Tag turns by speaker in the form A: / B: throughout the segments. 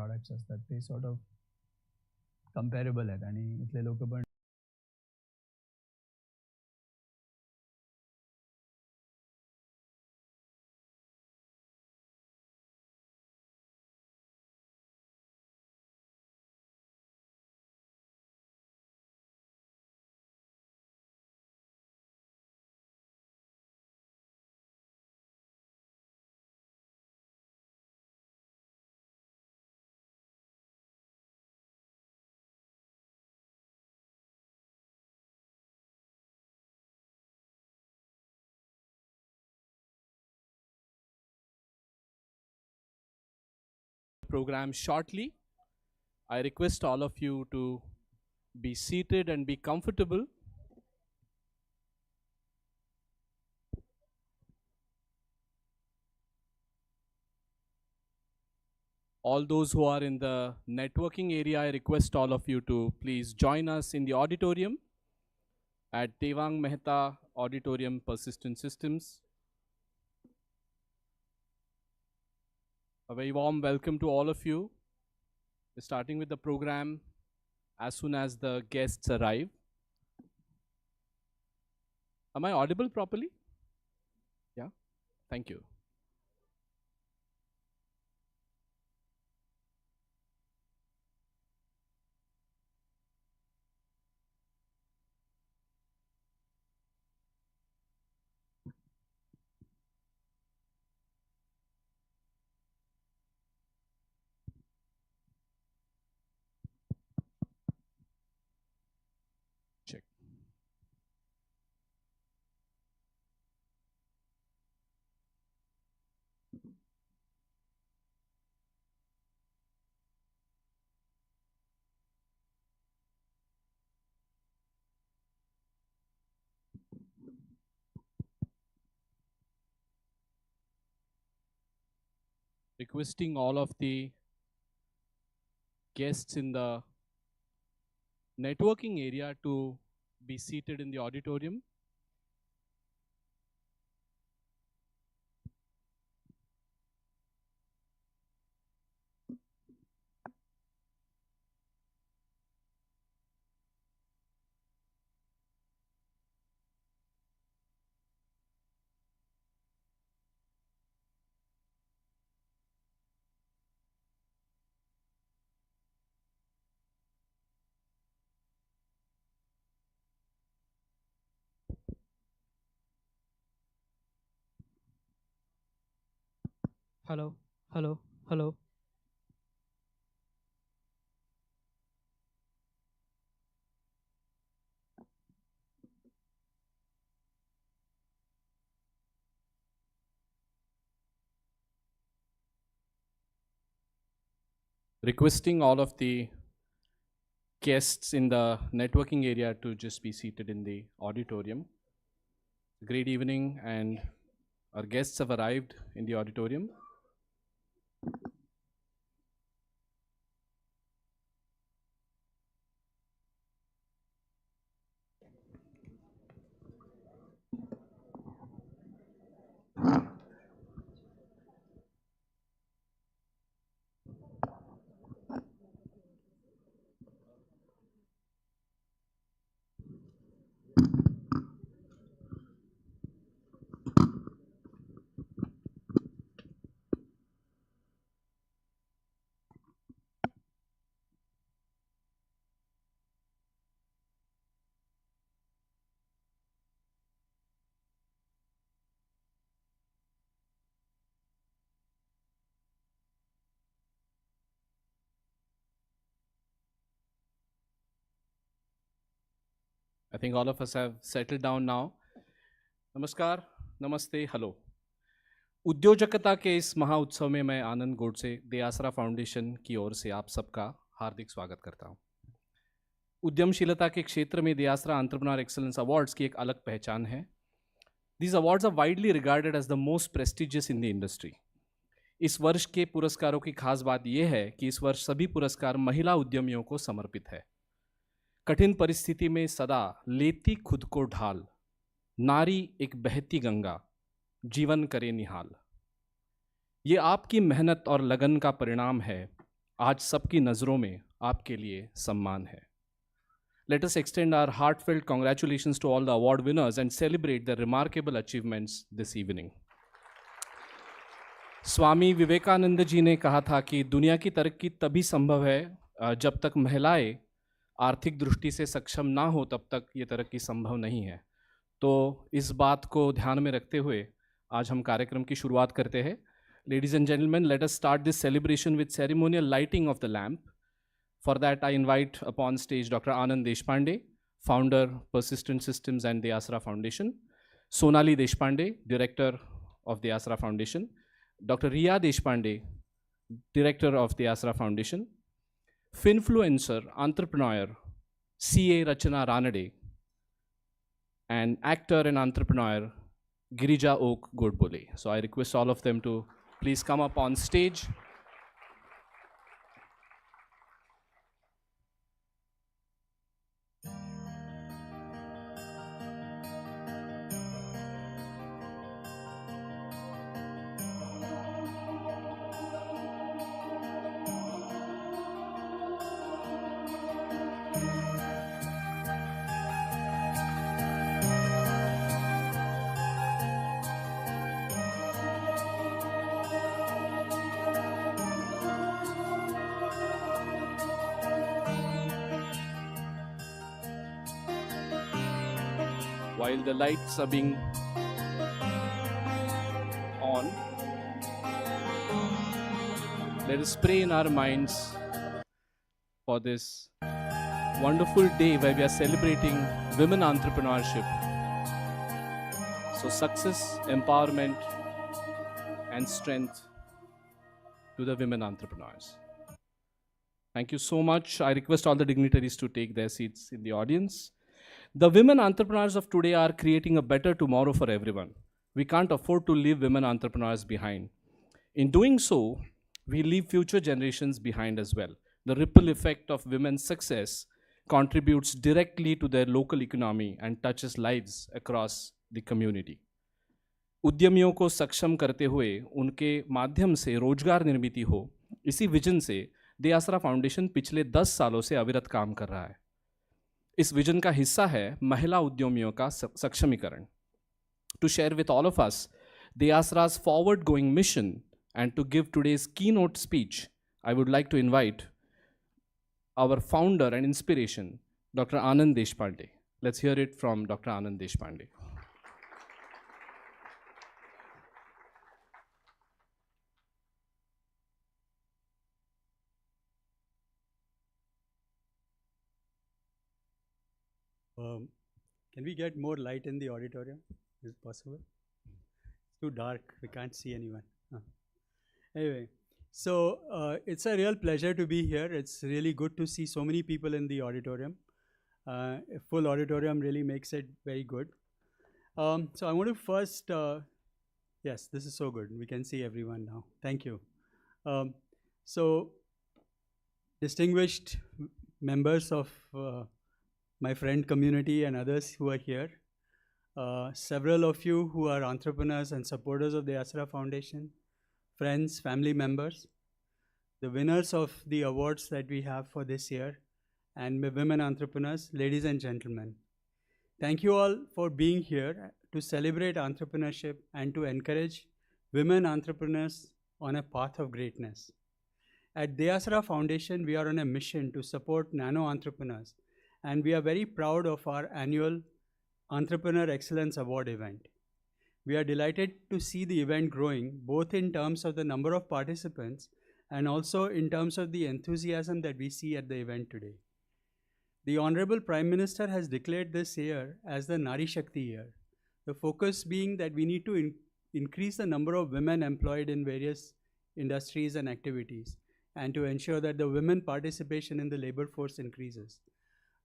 A: Products असतात ते sort of कम्पॅरेबल आहेत आणि इथले लोक पण
B: program shortly. I request all of you to be seated and be comfortable. All those who are in the networking area, I request all of you to please join us in the auditorium at Devang Mehta Auditorium, Persistent Systems. A very warm welcome to all of you. We're starting with the program as soon as the guests arrive. Am I audible properly? Yeah, thank you. Check. Requesting all of the guests in the networking area to be seated in the auditorium.
C: Hello, hello, hello.
B: Requesting all of the guests in the networking area to just be seated in the auditorium. Great evening, and our guests have arrived in the auditorium. I think all of us have settled down now. नमस्कार, नमस्ते, hello. उद्योजकता के इस महाउत्सव में मैं आनंद Godse DeAsra foundation की ओर से आप सबका हार्दिक स्वागत करता हूं. उद्यमशीलता के क्षेत्र में DeAsra एंटरप्रेन्योर एक्सीलेंस अवार्ड्स की एक अलग पहचान है. These awards are widely regarded as the most prestigious in the industry. इस वर्ष के पुरस्कारों की खास बात यह है कि इस वर्ष सभी पुरस्कार महिला उद्यमियों को समर्पित है. कठिन परिस्थिति में सदा लेती खुद को ढाल, नारी एक बहती गंगा, जीवन करे निहाल. ये आपकी मेहनत और लगन का परिणाम है आज सबकी नज़रों में आपके लिए सम्मान है. Let us extend our heartfelt congratulations to all the award winners and celebrate their remarkable achievements this evening. Swami Vivekananda ji ने कहा था कि दुनिया की तरक्की तभी संभव है जब तक महिलाएं आर्थिक दृष्टि से सक्षम ना हो तब तक ये तरक्की संभव नहीं है. तो इस बात को ध्यान में रखते हुए आज हम कार्यक्रम की शुरुआत करते हैं. Ladies and gentlemen, let us start this celebration with ceremonial lighting of the lamp. For that, I invite upon stage Dr. Anand Deshpande, founder, Persistent Systems and DeAsra Foundation; Sonali Deshpande, director of DeAsra Foundation; Dr. Riya Deshpande, director of DeAsra Foundation; finfluencer, entrepreneur, CA Rachana Ranade; and actor and entrepreneur, Girija Oak Godbole. So I request all of them to please come up on stage. While the lights are being on, let us pray in our minds for this wonderful day where we are celebrating women entrepreneurship. So success, empowerment, and strength to the women entrepreneurs. Thank you so much. I request all the dignitaries to take their seats in the audience. The women entrepreneurs of today are creating a better tomorrow for everyone. We can't afford to leave women entrepreneurs behind. In doing so, we leave future generations behind as well. The ripple effect of women's success contributes directly to their local economy and touches lives across the community. उद्यमियों को सक्षम करते हुए उनके माध्यम से रोजगार निर्मित हो, इसी विजन से DeAsra फाउंडेशन पिछले 10 सालों से अविरत काम कर रहा है. इस विजन का हिस्सा है महिला उद्यमियों का सक्षमीकरण. To share with all of us DeAsra's forward-going mission and to give today's keynote speech, I would like to invite our founder and inspiration, Dr. Anand Deshpande. Let's hear it from Dr. Anand Deshpande.
D: Can we get more light in the auditorium? Is it possible? It's too dark. We can't see anyone. Anyway, so it's a real pleasure to be here. It's really good to see so many people in the auditorium. A full auditorium really makes it very good. So I want to first, yes, this is so good. We can see everyone now. Thank you. So distinguished members of my friend community and others who are here. Several of you who are entrepreneurs and supporters of the DeAsra Foundation, friends, family members, the winners of the awards that we have for this year, and women entrepreneurs, ladies and gentlemen. Thank you all for being here to celebrate entrepreneurship and to encourage women entrepreneurs on a path of greatness. At DeAsra Foundation, we are on a mission to support nano entrepreneurs, and we are very proud of our annual Entrepreneur Excellence Award event. We are delighted to see the event growing, both in terms of the number of participants and also in terms of the enthusiasm that we see at the event today. The Honorable Prime Minister has declared this year as the Nari Shakti year, the focus being that we need to increase the number of women employed in various industries and activities, and to ensure that the women participation in the labor force increases.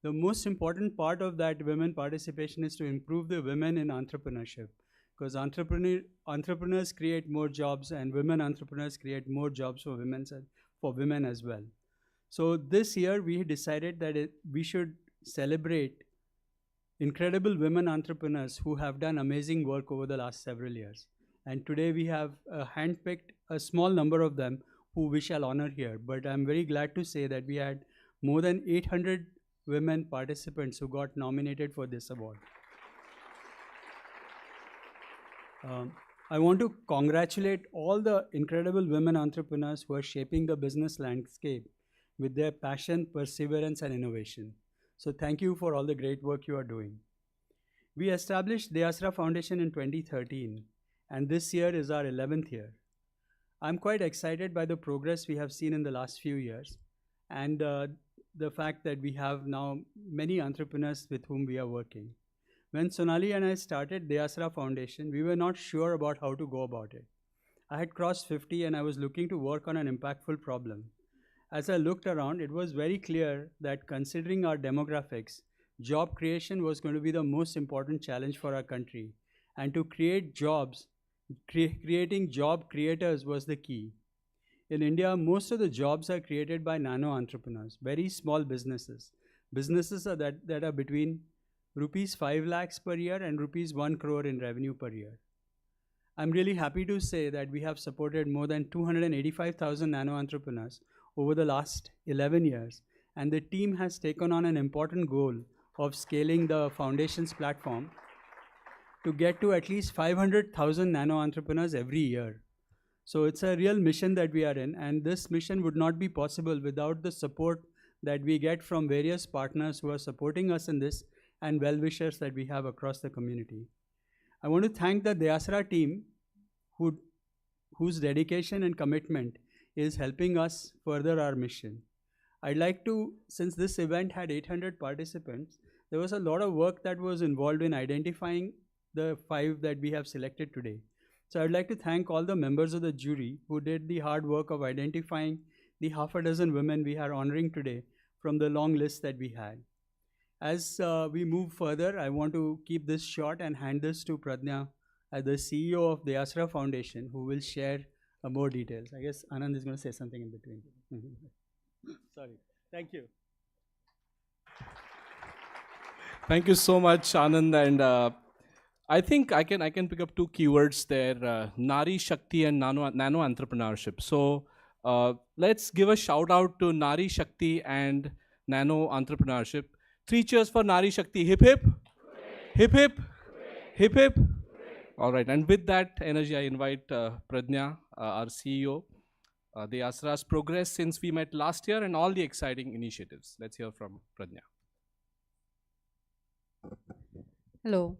D: The most important part of that women participation is to improve the women in entrepreneurship, because entrepreneurs create more jobs and women entrepreneurs create more jobs for women as well. So this year we decided that we should celebrate incredible women entrepreneurs who have done amazing work over the last several years. And today we have handpicked a small number of them who we shall honor here, but I'm very glad to say that we had more than 800 women participants who got nominated for this award. I want to congratulate all the incredible women entrepreneurs who are shaping the business landscape with their passion, perseverance, and innovation. So thank you for all the great work you are doing. We established DeAsra Foundation in 2013, and this year is our 11th year. I'm quite excited by the progress we have seen in the last few years, and the fact that we have now many entrepreneurs with whom we are working. When Sonali and I started DeAsra Foundation, we were not sure about how to go about it. I had crossed 50 and I was looking to work on an impactful problem. As I looked around, it was very clear that considering our demographics, job creation was going to be the most important challenge for our country. And to create jobs, creating job creators was the key. In India, most of the jobs are created by nano entrepreneurs, very small businesses. Businesses that are between rupees 5 lakhs per year and rupees 1 crore in revenue per year. I'm really happy to say that we have supported more than 285,000 nano entrepreneurs over the last 11 years, and the team has taken on an important goal of scaling the foundation's platform to get to at least 500,000 nano entrepreneurs every year. So it's a real mission that we are in, and this mission would not be possible without the support that we get from various partners who are supporting us in this and well-wishers that we have across the community. I want to thank the DeAsra team whose dedication and commitment is helping us further our mission. I'd like to, since this event had 800 participants, there was a lot of work that was involved in identifying the 5 that we have selected today. So I'd like to thank all the members of the jury who did the hard work of identifying the half a dozen women we are honoring today from the long list that we had. As we move further, I want to keep this short and hand this to Pradnya, the CEO of DeAsra Foundation, who will share more details. I guess Anand is going to say something in between. Sorry. Thank you.
B: Thank you so much, Anand. And I think I can pick up 2 keywords there: Nari Shakti and nano entrepreneurship. So let's give a shout out to Nari Shakti and nano entrepreneurship. 3 cheers for Nari Shakti. Hip hip. Hip hip. Hip hip. All right. And with that energy, I invite Pradnya, our CEO, DeAsra's progress since we met last year and all the exciting initiatives. Let's hear from Pradnya.
E: Hello.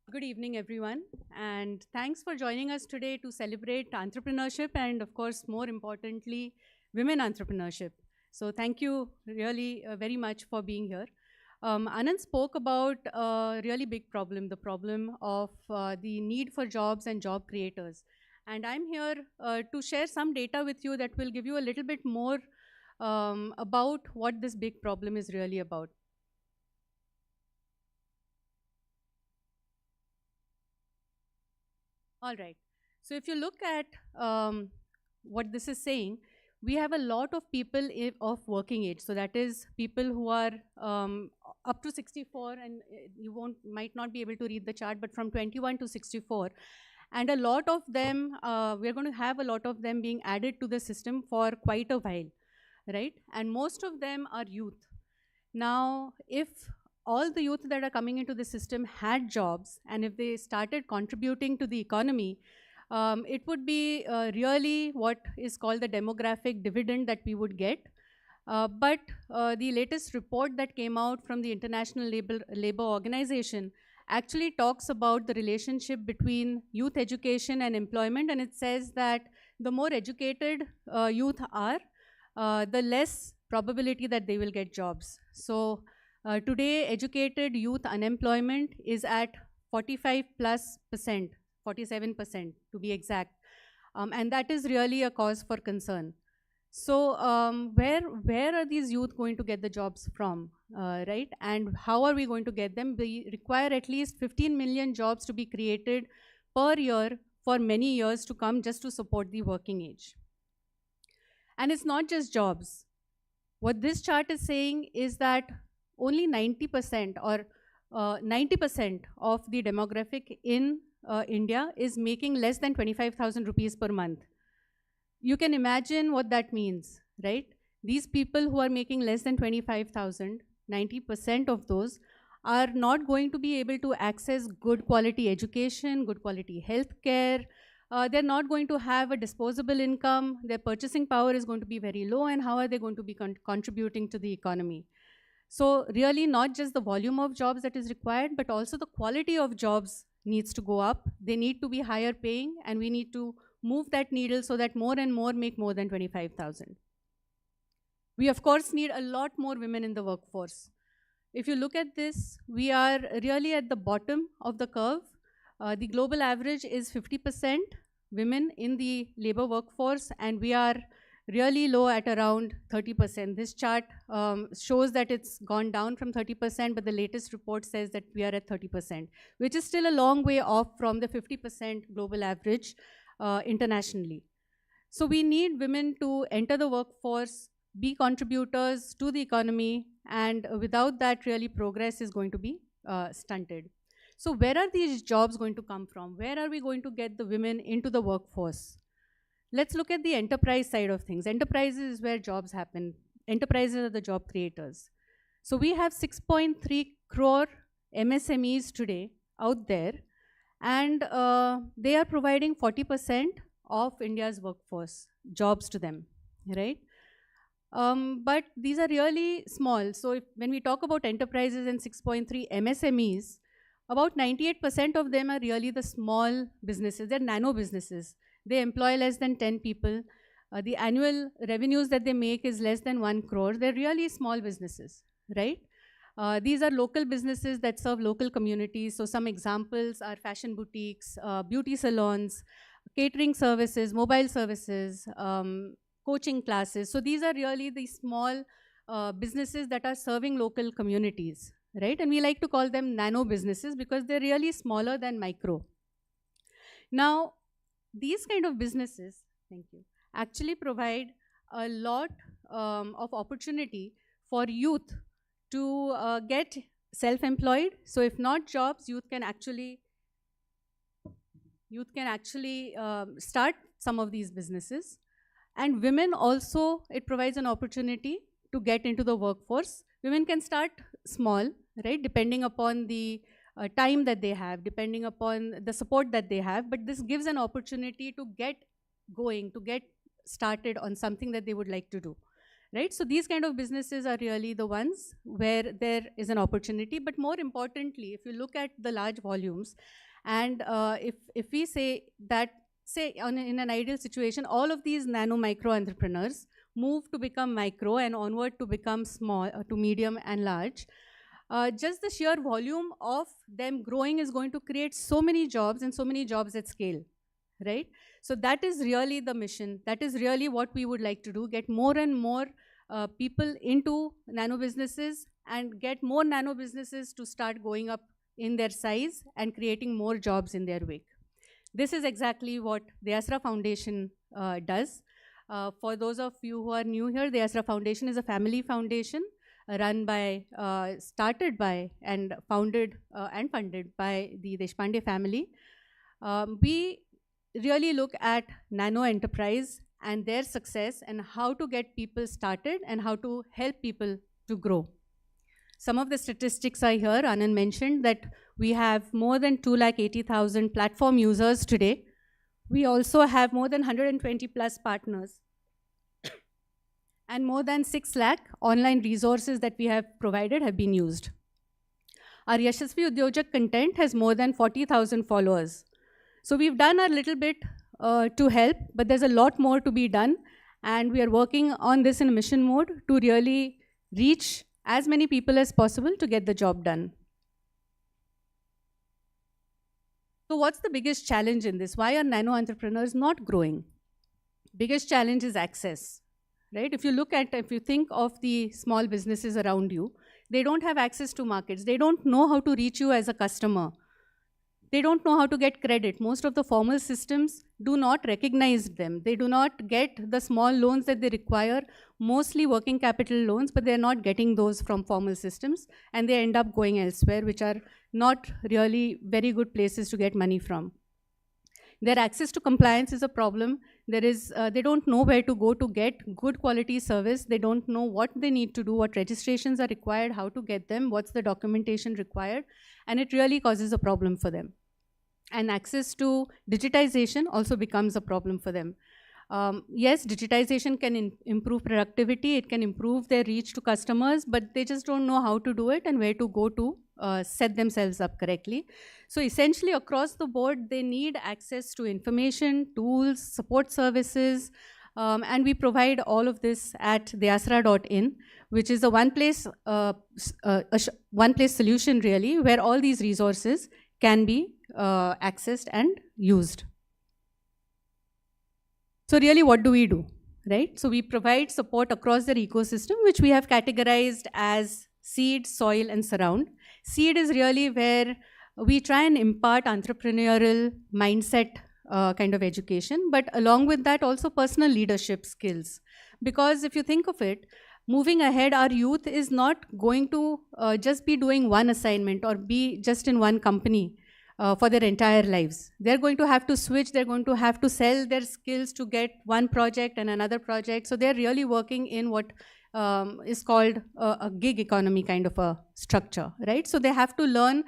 E: Good evening, everyone. And thanks for joining us today to celebrate entrepreneurship and, of course, more importantly, women entrepreneurship. So thank you really very much for being here. Anand spoke about a really big problem, the problem of the need for jobs and job creators. And I'm here to share some data with you that will give you a little bit more about what this big problem is really about. All right. So if you look at what this is saying, we have a lot of people of working age. So that is people who are up to 64, and you might not be able to read the chart, but from 21 to 64. And a lot of them, we're going to have a lot of them being added to the system for quite a while, right? And most of them are youth. Now, if all the youth that are coming into the system had jobs, and if they started contributing to the economy, it would be really what is called the demographic dividend that we would get. But the latest report that came out from the International Labour Organization actually talks about the relationship between youth education and employment, and it says that the more educated youth are, the less probability that they will get jobs. So today, educated youth unemployment is at 45+%. 47% to be exact, and that is really a cause for concern. So where are these youth going to get the jobs from, right? And how are we going to get them? We require at least 15 million jobs to be created per year for many years to come just to support the working age. And it's not just jobs. What this chart is saying is that only 90% or 90% of the demographic in India is making less than 25,000 rupees per month. you can imagine what that means, right? These people who are making less than 25,000, 90% of those are not going to be able to access good quality education, good quality healthcare. They're not going to have a disposable income. Their purchasing power is going to be very low, and how are they going to be contributing to the economy? So really not just the volume of jobs that is required, but also the quality of jobs needs to go up. They need to be higher paying, and we need to move that needle so that more and more make more than 25,000. We of course need a lot more women in the workforce. If you look at this, we are really at the bottom of the curve. The global average is 50% women in the labor workforce, and we are really low at around 30%. This chart shows that it's gone down from 30%, but the latest report says that we are at 30%, which is still a long way off from the 50% global average internationally. So we need women to enter the workforce, be contributors to the economy, and without that, really progress is going to be stunted. So where are these jobs going to come from? Where are we going to get the women into the workforce? Let's look at the enterprise side of things. Enterprises is where jobs happen. Enterprises are the job creators. So we have 6.3 crore MSMEs today out there, and they are providing 40% of India's workforce, jobs to them, right? But these are really small. So when we talk about enterprises and 6.3 MSMEs, about 98% of them are really the small businesses. They're nano businesses. They employ less than 10 people. The annual revenues that they make is less than 1 crore. They're really small businesses, right? These are local businesses that serve local communities. So some examples are fashion boutiques, beauty salons, catering services, mobile services, coaching classes. So these are really the small businesses that are serving local communities, right? And we like to call them nano businesses because they're really smaller than micro. Now, these kind of businesses, thank you, actually provide a lot of opportunity for youth to get self-employed. So if not jobs, youth can actually start some of these businesses. And women also, it provides an opportunity to get into the workforce. Women can start small, right, depending upon the time that they have, depending upon the support that they have, but this gives an opportunity to get going, to get started on something that they would like to do, right? So these kind of businesses are really the ones where there is an opportunity. But more importantly, if you look at the large volumes, and if we say that, in an ideal situation, all of these nano micro entrepreneurs move to become micro and onward to become small, to medium and large, just the sheer volume of them growing is going to create so many jobs and so many jobs at scale, right? So that is really the mission. That is really what we would like to do, get more and more people into nano businesses and get more nano businesses to start going up in their size and creating more jobs in their wake. This is exactly what DeAsra Foundation does. For those of you who are new here, DeAsra Foundation is a family foundation run by, started by, and founded and funded by the Deshpande family. We really look at nano enterprise and their success and how to get people started and how to help people to grow. Some of the statistics are here. Anand mentioned that we have more than 280,000 platform users today. We also have more than 120 plus partners and more than 6 lakh online resources that we have provided have been used. Our Yashasvi Udyojak content has more than 40,000 followers. So we've done a little bit to help, but there's a lot more to be done. And we are working on this in mission mode to really reach as many people as possible to get the job done. So what's the biggest challenge in this? Why are nano entrepreneurs not growing? Biggest challenge is access, right? If you think of the small businesses around you, they don't have access to markets. They don't know how to reach you as a customer. They don't know how to get credit. Most of the formal systems do not recognize them. They do not get the small loans that they require, mostly working capital loans, but they're not getting those from formal systems, and they end up going elsewhere, which are not really very good places to get money from. Their access to compliance is a problem. They don't know where to go to get good quality service. They don't know what they need to do, what registrations are required, how to get them, what's the documentation required, and it really causes a problem for them. And access to digitization also becomes a problem for them. Yes, digitization can improve productivity, it can improve their reach to customers, but they just don't know how to do it and where to go to set themselves up correctly. So essentially across the board, they need access to information, tools, support services, and we provide all of this at DeAsra.in, which is a one-place solution really, where all these resources can be accessed and used. So really, what do we do, right? So we provide support across their ecosystem, which we have categorized as seed, soil, and surround. Seed is really where we try and impart entrepreneurial mindset kind of education, but along with that also personal leadership skills. Because if you think of it, moving ahead, our youth is not going to just be doing one assignment or be just in one company for their entire lives. They're going to have to switch, they're going to have to sell their skills to get one project and another project. So they're really working in what is called a gig economy kind of a structure, right? So they have to learn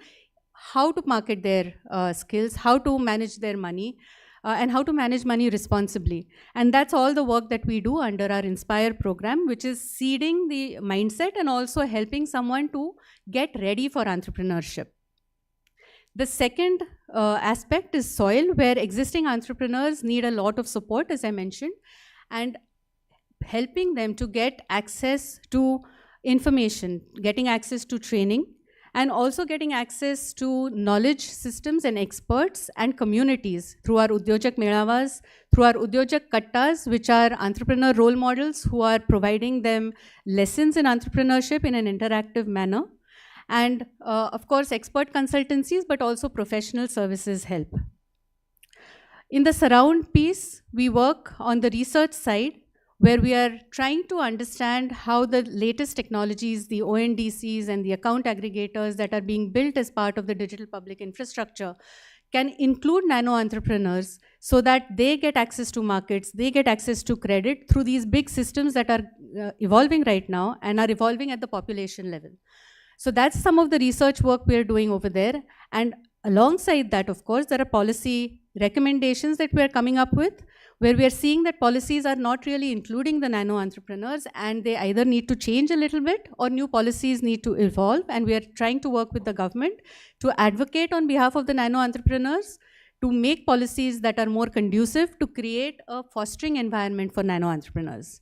E: how to market their skills, how to manage their money, and how to manage money responsibly. And that's all the work that we do under our Inspire program, which is seeding the mindset and also helping someone to get ready for entrepreneurship. The second aspect is soil, where existing entrepreneurs need a lot of support, as I mentioned, and helping them to get access to information, getting access to training, and also getting access to knowledge systems and experts and communities through our Udyojak Melavas, through our Udyojak Kattas, which are entrepreneur role models who are providing them lessons in entrepreneurship in an interactive manner. And of course, expert consultancies, but also professional services help. In the surround piece, we work on the research side, where we are trying to understand how the latest technologies, the ONDCs and the account aggregators that are being built as part of the digital public infrastructure can include nano entrepreneurs so that they get access to markets, they get access to credit through these big systems that are evolving right now and are evolving at the population level. So that's some of the research work we're doing over there. And alongside that, of course, there are policy recommendations that we're coming up with, where we are seeing that policies are not really including the nano entrepreneurs, and they either need to change a little bit or new policies need to evolve. And we are trying to work with the government to advocate on behalf of the nano entrepreneurs to make policies that are more conducive to create a fostering environment for nano entrepreneurs.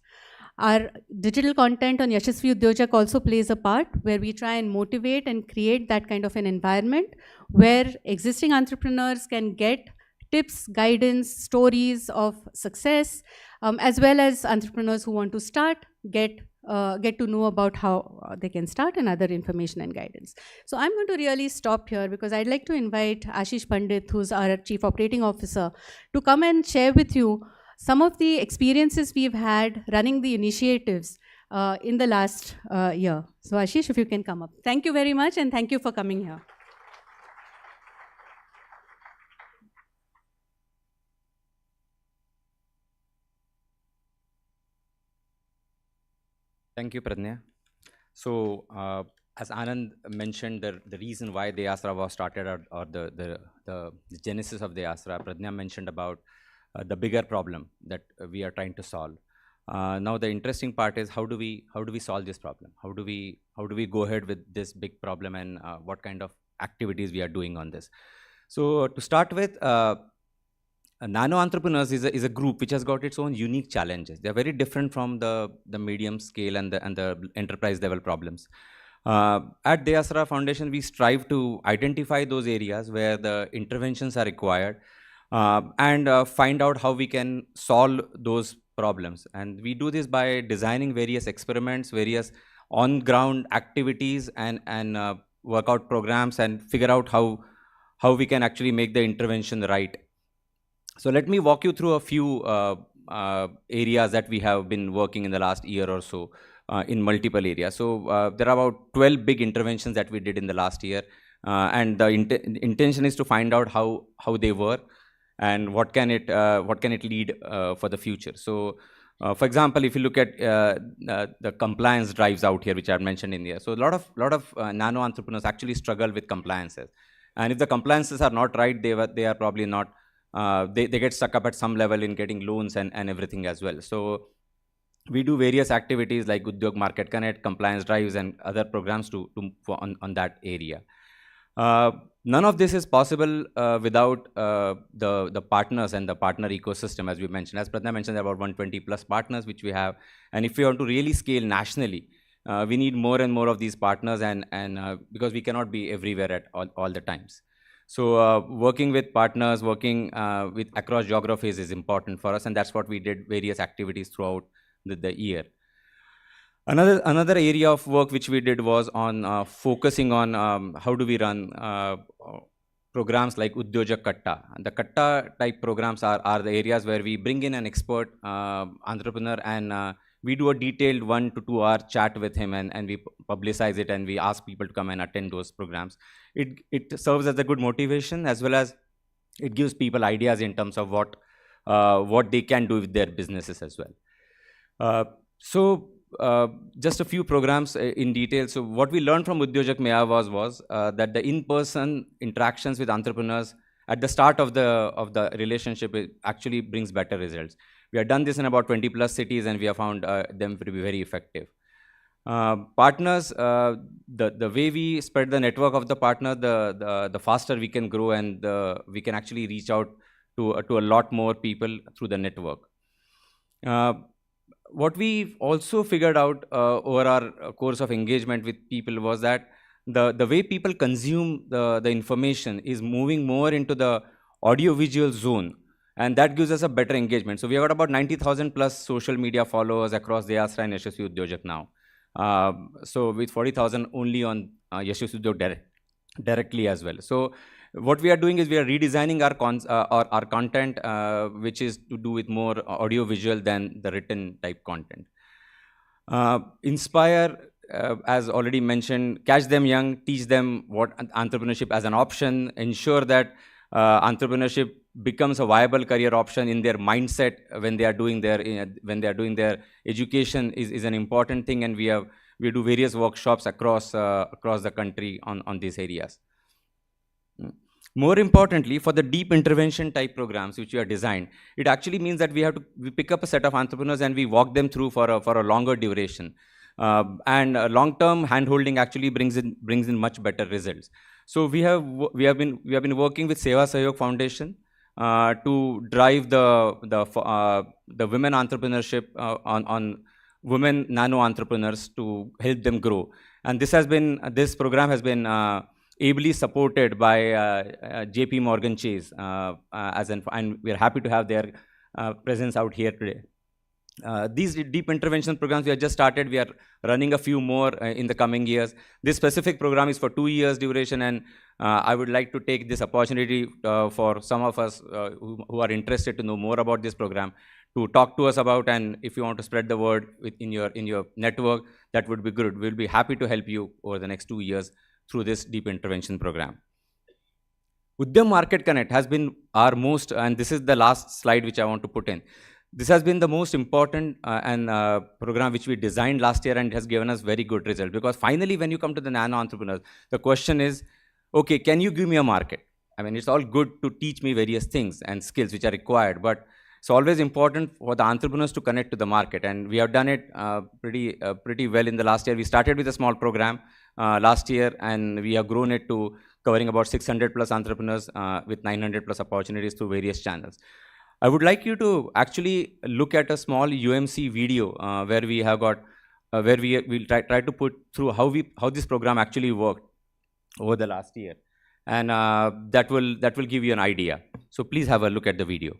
E: Our digital content on Yashasvi Udyojak also plays a part, where we try and motivate and create that kind of an environment where existing entrepreneurs can get tips, guidance, stories of success, as well as entrepreneurs who want to start get to know about how they can start and other information and guidance. So I'm going to really stop here because I'd like to invite Ashish Pandit, who's our Chief Operating Officer, to come and share with you some of the experiences we've had running the initiatives in the last year. So Ashish, if you can come up. Thank you very much, and thank you for coming here.
F: Thank you, Pradnya. So, as Anand mentioned, the reason why DeAsra was started, or the genesis of DeAsra, Pradnya mentioned about the bigger problem that we are trying to solve. Now, the interesting part is how do we solve this problem? How do we go ahead with this big problem, and what kind of activities we are doing on this? So, to start with, nano entrepreneurs is a group which has got its own unique challenges. They are very different from the medium scale and the enterprise level problems. At DeAsra Foundation, we strive to identify those areas where the interventions are required and find out how we can solve those problems. And we do this by designing various experiments, various on-ground activities and workout programs, and figure out how we can actually make the intervention right. So let me walk you through a few areas that we have been working in the last year or so in multiple areas. So there are about 12 big interventions that we did in the last year, and the intention is to find out how they were, and what can it lead for the future. So for example, if you look at the compliance drives out here, which I've mentioned in here, so a lot of nano entrepreneurs actually struggle with compliances, and if the compliances are not right, they are probably not, they get stuck up at some level in getting loans and everything as well. So we do various activities like Udyog Market Connect, compliance drives, and other programs on that area. None of this is possible without the partners and the partner ecosystem, as we mentioned. As Pradnya mentioned, there are about 120 plus partners which we have. And if we want to really scale nationally, we need more and more of these partners, and because we cannot be everywhere at all the times. So working with partners, working with across geographies is important for us, and that's what we did various activities throughout the year. Another area of work which we did was on focusing on how do we run programs like Udyojak Katta. The Katta type programs are the areas where we bring in an expert entrepreneur, and we do a detailed 1 to 2 hour chat with him, and we publicize it, and we ask people to come and attend those programs. It serves as a good motivation, as well as it gives people ideas in terms of what they can do with their businesses as well. Just a few programs in detail. So what we learned from Udyojak Mea was that the in-person interactions with entrepreneurs at the start of the relationship actually brings better results. We have done this in about 20 plus cities, and we have found them to be very effective. Partners, the way we spread the network of the partner, the faster we can grow, and we can actually reach out to a lot more people through the network. What we also figured out over our course of engagement with people was that the way people consume the information is moving more into the audio-visual zone, and that gives us a better engagement. So we have got about 90,000 plus social media followers across DeAsra and Yashasvi Udyojak now. So with 40,000 only on Yashasvi Udyojak directly as well. So what we are doing is we are redesigning our content, which is to do with more audio-visual than the written type content. Inspire, as already mentioned, catch them young, teach them what entrepreneurship as an option, ensure that entrepreneurship becomes a viable career option in their mindset when they are doing their education is an important thing, and we do various workshops across the country on these areas. More importantly, for the deep intervention type programs which we are designed, it actually means that we pick up a set of entrepreneurs and we walk them through for a longer duration. And long-term handholding actually brings in much better results. So we have been working with Seva Sahyog Foundation to drive the women entrepreneurship on women nano entrepreneurs to help them grow. And this program has been ably supported by JP Morgan Chase, and we are happy to have their presence out here today. These deep intervention programs we have just started. We are running a few more in the coming years. This specific program is for 2 years duration, and I would like to take this opportunity for some of us who are interested to know more about this program to talk to us about, and if you want to spread the word in your network, that would be good. We'll be happy to help you over the next 2 years through this deep intervention program. Udyog Market Connect has been our most, and this is the last slide which I want to put in. This has been the most important program which we designed last year, and it has given us very good results. Because finally, when you come to the nano entrepreneurs, the question is, okay, can you give me a market? I mean, it's all good to teach me various things and skills which are required, but it's always important for the entrepreneurs to connect to the market, and we have done it pretty well in the last year. We started with a small program last year, and we have grown it to covering about 600 plus entrepreneurs with 900 plus opportunities through various channels. I would like you to actually look at a small UMC video where we have got, where we'll try to put through how this program actually worked over the last year, and that will give you an idea. So please have a look at the video.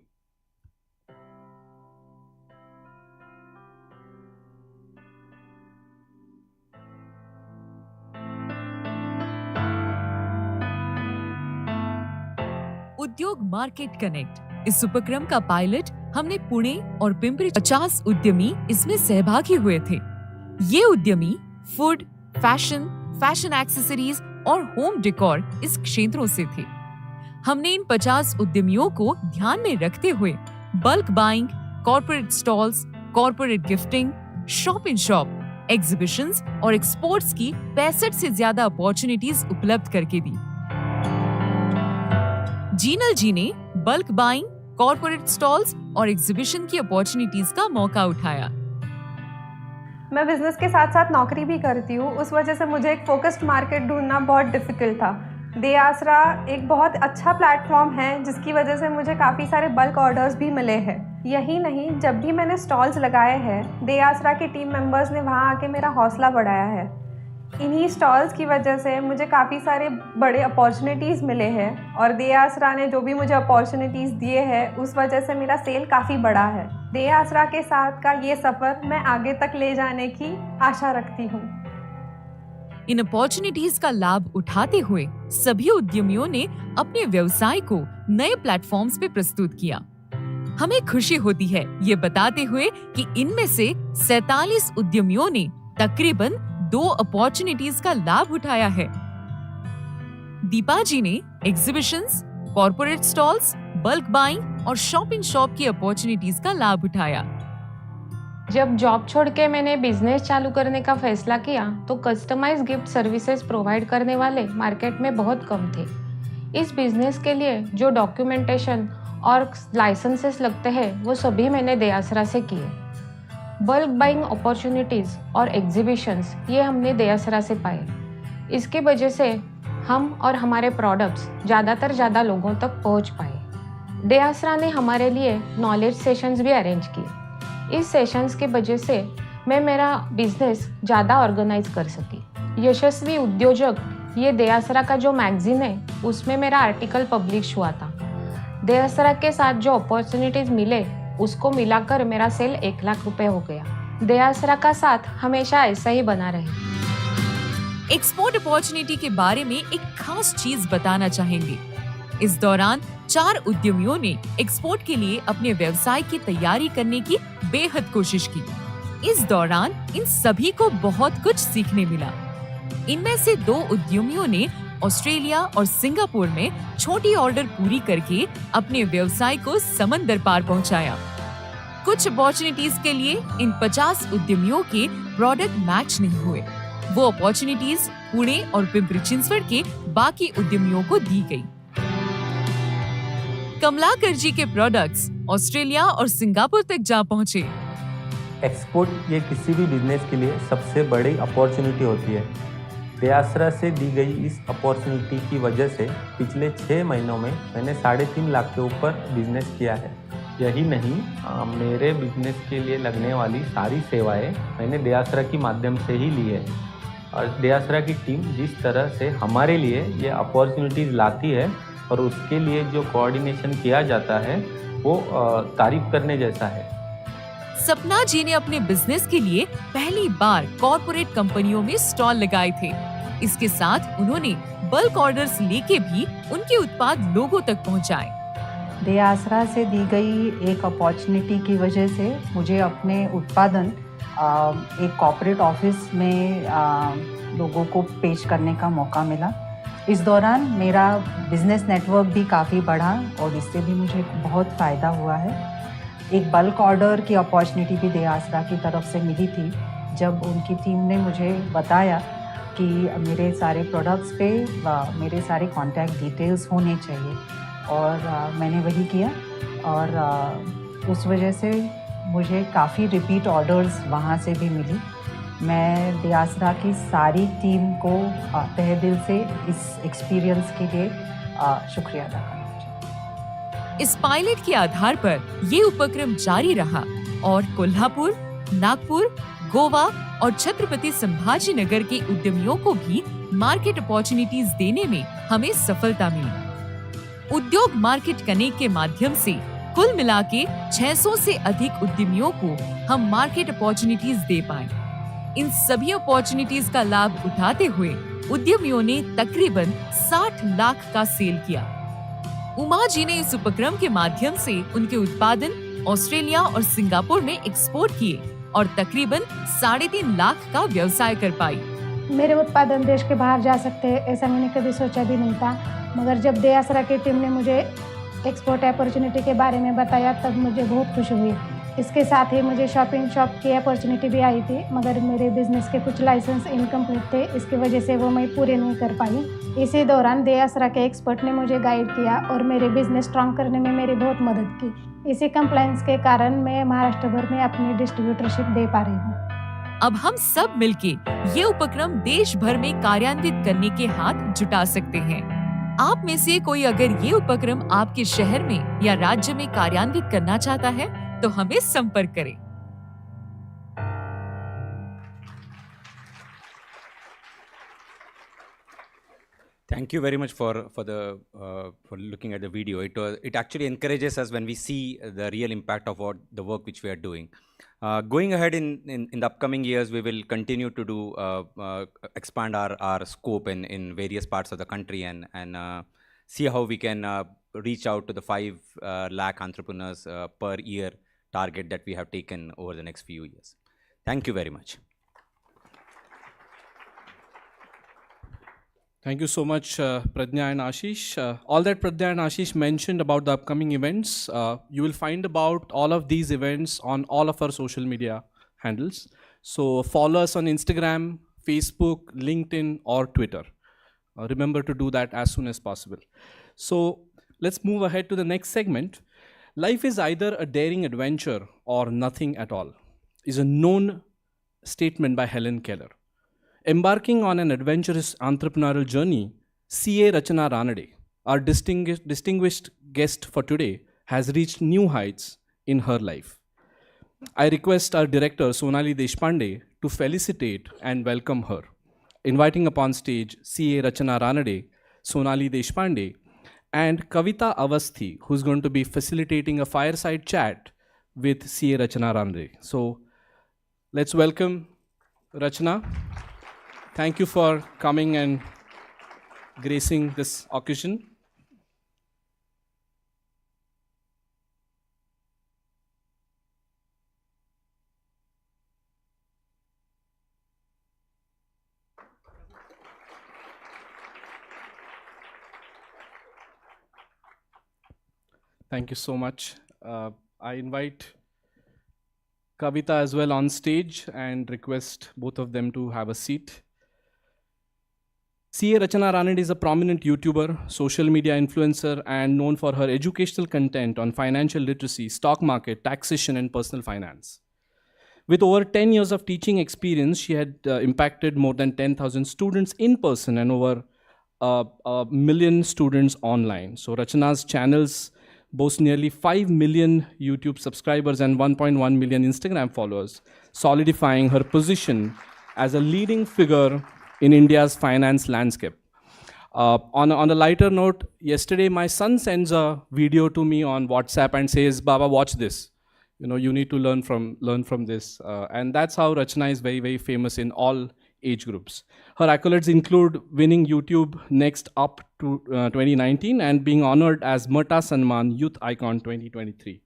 G: उद्योग market connect इस उपक्रम का pilot हमने पुणे और पिंपरी 50 उद्यमी इसमें सहभागी हुए थे। ये उद्यमी फूड, फैशन एक्सेसरीज और होम डेकोर इस क्षेत्रों से थे। हमने इन 50 उद्यमियों को ध्यान में रखते हुए bulk buying, corporate stalls, corporate gifting, shop in shop, exhibitions और एक्सपोर्ट्स की 65 से ज्यादा अपॉर्चुनिटीज उपलब्ध करके दी। जीनल जी ने बल्क बाइंग, कॉर्पोरेट स्टॉल्स और एग्जीबिशन की अपॉर्चुनिटीज का मौका उठाया।
H: मैं बिजनेस के साथ साथ नौकरी भी करती हूँ, उस वजह से मुझे एक फोकस्ड मार्केट ढूंढना बहुत डिफिकल्ट था। DeAsra एक बहुत अच्छा प्लेटफॉर्म है जिसकी वजह से मुझे काफ़ी सारे बल्क ऑर्डर्स भी मिले हैं। यही नहीं, जब भी मैंने स्टॉल्स लगाए हैं, DeAsra के टीम मेंबर्स ने वहाँ आके मेरा हौसला बढ़ाया है। इन्हीं स्टॉल्स की वजह से मुझे काफ़ी सारे बड़े अपॉर्चुनिटीज़ मिले हैं और DeAsra ने जो भी मुझे अपॉर्चुनिटीज़ दिए हैं उस वजह से मेरा सेल काफ़ी बड़ा है। DeAsra के साथ का ये सफ़र मैं आगे तक ले जाने की आशा रखती हूँ।
G: इन अपॉर्चुनिटीज का लाभ उठाते हुए सभी उद्यमियों ने अपने व्यवसाय को नए प्लेटफॉर्म्स पे प्रस्तुत किया। हमें खुशी होती है ये बताते हुए कि इनमें से 47 उद्यमियों ने तकरीबन 2 अपॉर्चुनिटीज का लाभ उठाया है। दीपा जी ने exhibitions, corporate stalls, bulk buying और शॉप इन शॉप की अपॉर्चुनिटीज का लाभ उठाया।
I: जब जॉब छोड़ के मैंने बिजनेस चालू करने का फैसला किया तो कस्टमाइज गिफ्ट सर्विसेज प्रोवाइड करने वाले मार्केट में बहुत कम थे। इस बिजनेस के लिए जो डॉक्यूमेंटेशन और लाइसेंसेस लगते हैं वो सभी मैंने DeAsra से किए। बल्क बाइंग अपॉर्चुनिटीज़ और एग्जीबिशंस ये हमने DeAsra से पाए। इसके वजह से हम और हमारे प्रोडक्ट्स ज़्यादा लोगों तक पहुंच पाए। DeAsra ने हमारे लिए नॉलेज सेशंस भी अरेंज किए। इस सेशंस के वजह से मैं मेरा बिजनेस ज़्यादा ऑर्गेनाइज कर सकी। यशस्वी उद्योजक ये DeAsra का जो मैगजीन है उसमें मेरा आर्टिकल पब्लिश हुआ था। DeAsra के साथ जो अपॉर्चुनिटीज़ मिले उसको मिलाकर मेरा सेल 1 लाख रुपए हो गया। DeAsra का साथ हमेशा ऐसा ही बना रहे।
G: एक्सपोर्ट अपॉर्चुनिटी के बारे में एक खास चीज बताना चाहेंगे। इस दौरान 4 उद्यमियों ने एक्सपोर्ट के लिए अपने व्यवसाय की तैयारी करने की बेहद कोशिश की। इस दौरान इन सभी को बहुत कुछ सीखने मिला। इनमें से 2 उद्यमियों ने ऑस्ट्रेलिया और सिंगापुर में छोटी ऑर्डर पूरी करके अपने व्यवसाय को समंदर पार पहुंचाया। कुछ अपॉर्चुनिटीज के लिए इन 50 उद्यमियों के प्रोडक्ट मैच नहीं हुए। वो अपॉर्चुनिटीज पुणे और पिंपरी चिंचवड़ के बाकी उद्यमियों को दी गई। कमलाकर जी के प्रोडक्ट्स ऑस्ट्रेलिया और सिंगापुर तक जा पहुंचे।
J: एक्सपोर्ट ये किसी भी बिजनेस के लिए सबसे बड़ी अपॉर्चुनिटी होती है। DeAsra से दी गई इस अपॉर्चुनिटी की वजह से पिछले 6 महीनों में मैंने 3.5 लाख के ऊपर बिजनेस किया है। यही नहीं, मेरे बिजनेस के लिए लगने वाली सारी सेवाएं मैंने DeAsra की माध्यम से ही ली है। और DeAsra की टीम जिस तरह से हमारे लिए ये अपॉर्चुनिटीज़ लाती है और उसके लिए जो कोऑर्डिनेशन किया जाता है वो तारीफ करने जैसा है।
G: सपना जी ने अपने बिजनेस के लिए पहली बार कॉर्पोरेट कंपनियों में स्टॉल लगाए थे। इसके साथ उन्होंने बल्क ऑर्डर्स लेके भी उनके उत्पाद लोगों तक पहुंचाए।
K: DeAsra से दी गई एक अपॉर्चुनिटी की वजह से मुझे अपने उत्पादन एक कॉर्पोरेट ऑफिस में लोगों को पेश करने का मौका मिला। इस दौरान मेरा बिजनेस नेटवर्क भी काफ़ी बढ़ा और इससे भी मुझे बहुत फ़ायदा हुआ है। एक बल्क ऑर्डर की अपॉर्चुनिटी भी DeAsra की तरफ से मिली थी, जब उनकी टीम ने मुझे बताया कि मेरे सारे प्रोडक्ट्स पे मेरे सारे कॉन्टैक्ट डिटेल्स होने चाहिए और मैंने वही किया और उस वजह से मुझे काफ़ी रिपीट ऑर्डर्स वहाँ से भी मिली। मैं DeAsra की सारी टीम को तहे दिल से इस एक्सपीरियंस के लिए शुक्रिया अदा करना चाहिए।
G: इस पायलट के आधार पर ये उपक्रम जारी रहा और कोल्हापुर, नागपुर, गोवा और छत्रपति संभाजीनगर के उद्यमियों को भी मार्केट अपॉर्चुनिटीज देने में हमें सफलता मिली। उद्योग मार्केट कनेक्ट के माध्यम से कुल मिला के 600 से अधिक उद्यमियों को हम मार्केट अपॉर्चुनिटीज दे पाए। इन सभी अपॉर्चुनिटीज का लाभ उठाते हुए उद्यमियों ने तकरीबन 60 लाख का सेल किया। उमा जी ने इस उपक्रम के माध्यम से उनके उत्पादन ऑस्ट्रेलिया और सिंगापुर में एक्सपोर्ट किए और तकरीबन 3.5 लाख का व्यवसाय कर पाई।
L: मेरे उत्पादन देश के बाहर जा सकते हैं ऐसा मैंने कभी सोचा भी नहीं था, मगर जब DeAsra की टीम ने मुझे एक्सपोर्ट अपॉर्चुनिटी के बारे में बताया तब मुझे बहुत खुशी हुई। इसके साथ ही मुझे शॉपिंग शॉप की अपॉर्चुनिटी भी आई थी, मगर मेरे बिजनेस के कुछ लाइसेंस इनकम्प्लीट थे, इसकी वजह से वो मैं पूरे नहीं कर पाई। इसी दौरान DeAsra के एक्सपर्ट ने मुझे गाइड किया और मेरे बिजनेस स्ट्रॉन्ग करने में मेरी बहुत मदद की। इसी कंप्लायंस के कारण मैं महाराष्ट्र भर में अपनी डिस्ट्रीब्यूटरशिप दे पा रही हूँ।
G: अब हम सब मिलके ये उपक्रम देश भर में कार्यान्वित करने के हाथ जुटा सकते हैं। आप में से कोई अगर ये उपक्रम आपके शहर में या राज्य में कार्यान्वित करना चाहता है तो हमें संपर्क करें।
F: Thank you very much for looking at the video. It actually encourages us when we see the real impact of what the work which we are doing. Going ahead in the upcoming years, we will continue to do expand our scope in various parts of the country and see how we can reach out to the 5 lakh entrepreneurs per year target that we have taken over the next few years. Thank you very much.
B: Thank you so much, Pradnya and Ashish. All that Pradnya and Ashish mentioned about the upcoming events, you will find about all of these events on all of our social media handles. So follow us on Instagram, Facebook, LinkedIn, or Twitter. Remember to do that as soon as possible. So let's move ahead to the next segment. Life is either a daring adventure or nothing at all, is a known statement by Helen Keller. Embarking on an adventurous entrepreneurial journey, CA Rachana Ranade, our distinguished guest for today, has reached new heights in her life. I request our director Sonali Deshpande to felicitate and welcome her, inviting upon stage CA Rachana Ranade, Sonali Deshpande, and Kavita Avasthi, who's going to be facilitating a fireside chat with CA Rachana Ranade. So let's welcome Rachana. Thank you for coming and gracing this occasion. Thank you so much. I invite Kavita as well on stage and request both of them to have a seat. CA Rachana Ranade is a prominent YouTuber, social media influencer, and known for her educational content on financial literacy, stock market, taxation, and personal finance. With over 10 years of teaching experience, she had impacted more than 10,000 students in person and over a million students online. So Rachana's channels boast nearly 5 million YouTube subscribers and 1.1 million Instagram followers, solidifying her position as a leading figure in India's finance landscape. On a lighter note, yesterday my son sends a video to me on WhatsApp and says, "Baba, watch this. You know, you need to learn from this." And that's how Rachana is very, very famous in all age groups. Her accolades include winning YouTube Next Up to 2019 and being honored as Mata Sanman Youth Icon 2023.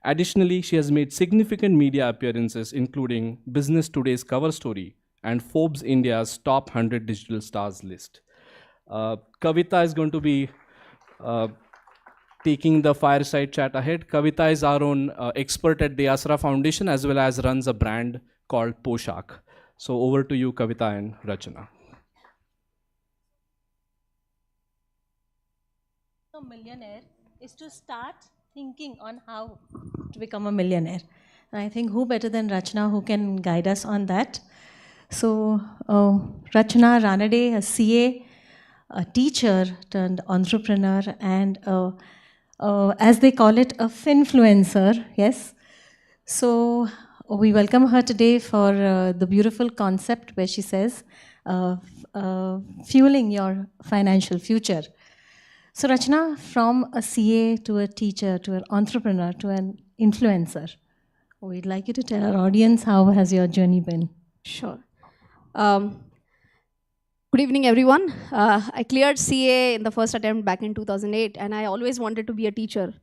B: Additionally, she has made significant media appearances, including Business Today's cover story and Forbes India's top 100 digital stars list. Kavita is going to be taking the fireside chat ahead. Kavita is our own expert at DeAsra Foundation as well as runs a brand called Poshak. So over to you, Kavita and Rachana.
M: A millionaire is to start thinking on how to become a millionaire. And I think who better than Rachana who can guide us on that. So Rachana Ranade, a CA, a teacher turned entrepreneur, and as they call it, a finfluencer, yes. So we welcome her today for the beautiful concept where she says, fueling your financial future. So Rachana, from a CA to a teacher to an entrepreneur to an influencer, we'd like you to tell our audience how has your journey been.
N: Sure. Good evening, everyone. I cleared CA in the first attempt back in 2008, and I always wanted to be a teacher.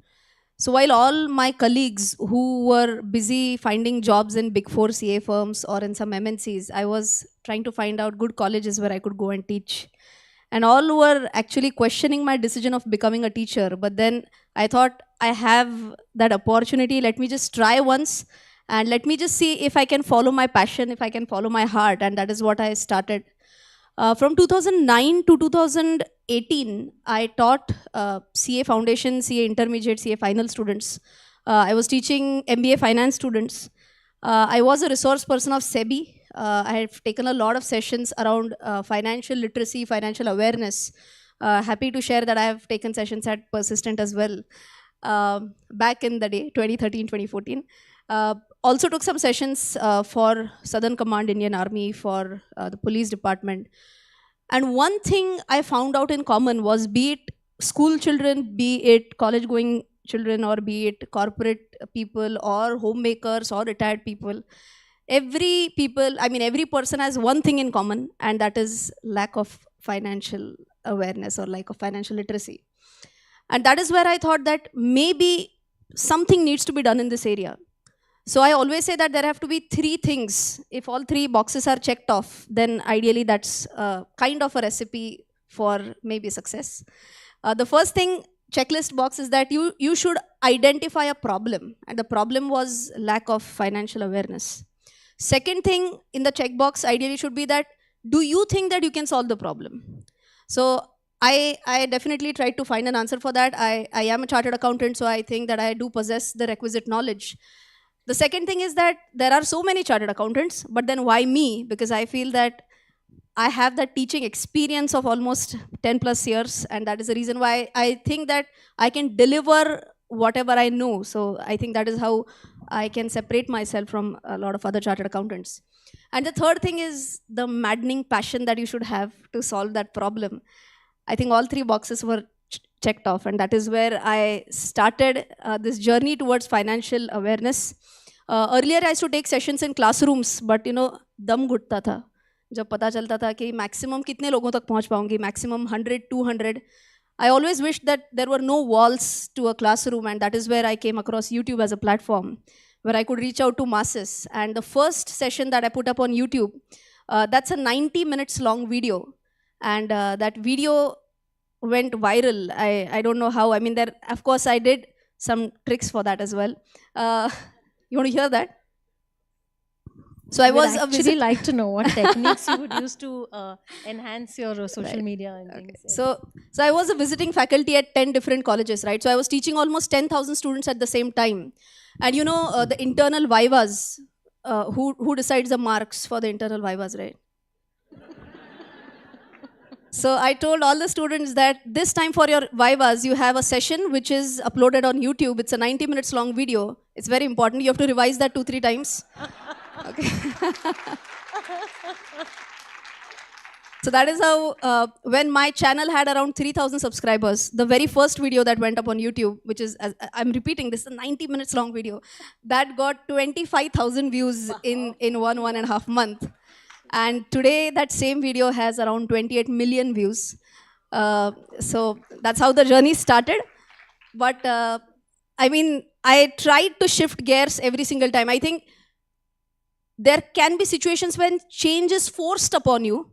E: So while all my colleagues who were busy finding jobs in big four CA firms or in some MNCs, I was trying to find out good colleges where I could go and teach. And all were actually questioning my decision of becoming a teacher. But then I thought, I have that opportunity, let me just try once and let me just see if I can follow my passion, if I can follow my heart. And that is what I started. From 2009 to 2018, I taught CA Foundation, CA Intermediate, CA Final students. I was teaching MBA Finance students. I was a resource person of SEBI. I have taken a lot of sessions around financial literacy, financial awareness. Happy to share that I have taken sessions at Persistent as well. Back in the day, 2013, 2014. Also took some sessions for Southern Command Indian Army, for the police department. And one thing I found out in common was, be it school children, be it college going children, or be it corporate people or homemakers or retired people, every person has one thing in common, and that is lack of financial awareness or lack of financial literacy. And that is where I thought that maybe something needs to be done in this area. So I always say that there have to be three things. If all three boxes are checked off, then ideally that's kind of a recipe for maybe success. The first thing, checklist box, is that you should identify a problem. And the problem was lack of financial awareness. Second thing in the checkbox ideally should be that, do you think that you can solve the problem? So I definitely tried to find an answer for that. I am a chartered accountant, so I think that I do possess the requisite knowledge. The second thing is that there are so many chartered accountants, but then why me? Because I feel that I have that teaching experience of almost 10 plus years, and that is the reason why I think that I can deliver whatever I know. So I think that is how I can separate myself from a lot of other chartered accountants. And the third thing is the maddening passion that you should have to solve that problem. I think all three boxes were checked off, and that is where I started this journey towards financial awareness. Earlier I used to take sessions in classrooms, but दम घुटता था जब पता चलता था कि maximum कितने लोगों तक पहुंच पाऊंगी, maximum 100, 200. I always wished that there were no walls to a classroom, and that is where I came across YouTube as a platform where I could reach out to masses. And the first session that I put up on YouTube, that's a 90 minutes long video, and that video went viral. I don't know how. I mean, there, of course, I did some tricks for that as well. You want to hear that? So I was
M: actually like to know what techniques you would use to enhance your social media and things.
E: So I was a visiting faculty at 10 different colleges, right? So I was teaching almost 10,000 students at the same time. And the internal vivas, who decides the marks for the internal vivas, right? So I told all the students that this time for your vivas, you have a session which is uploaded on YouTube. It's a 90 minutes long video. It's very important. You have to revise that 2-3 times. Okay. So that is how, when my channel had around 3,000 subscribers, the very first video that went up on YouTube, which is, I'm repeating, this is a 90 minutes long video, that got 25,000 views in 1.5 months. And today, that same video has around 28 million views. So that's how the journey started. But I mean, I tried to shift gears every single time. I think there can be situations when change is forced upon you,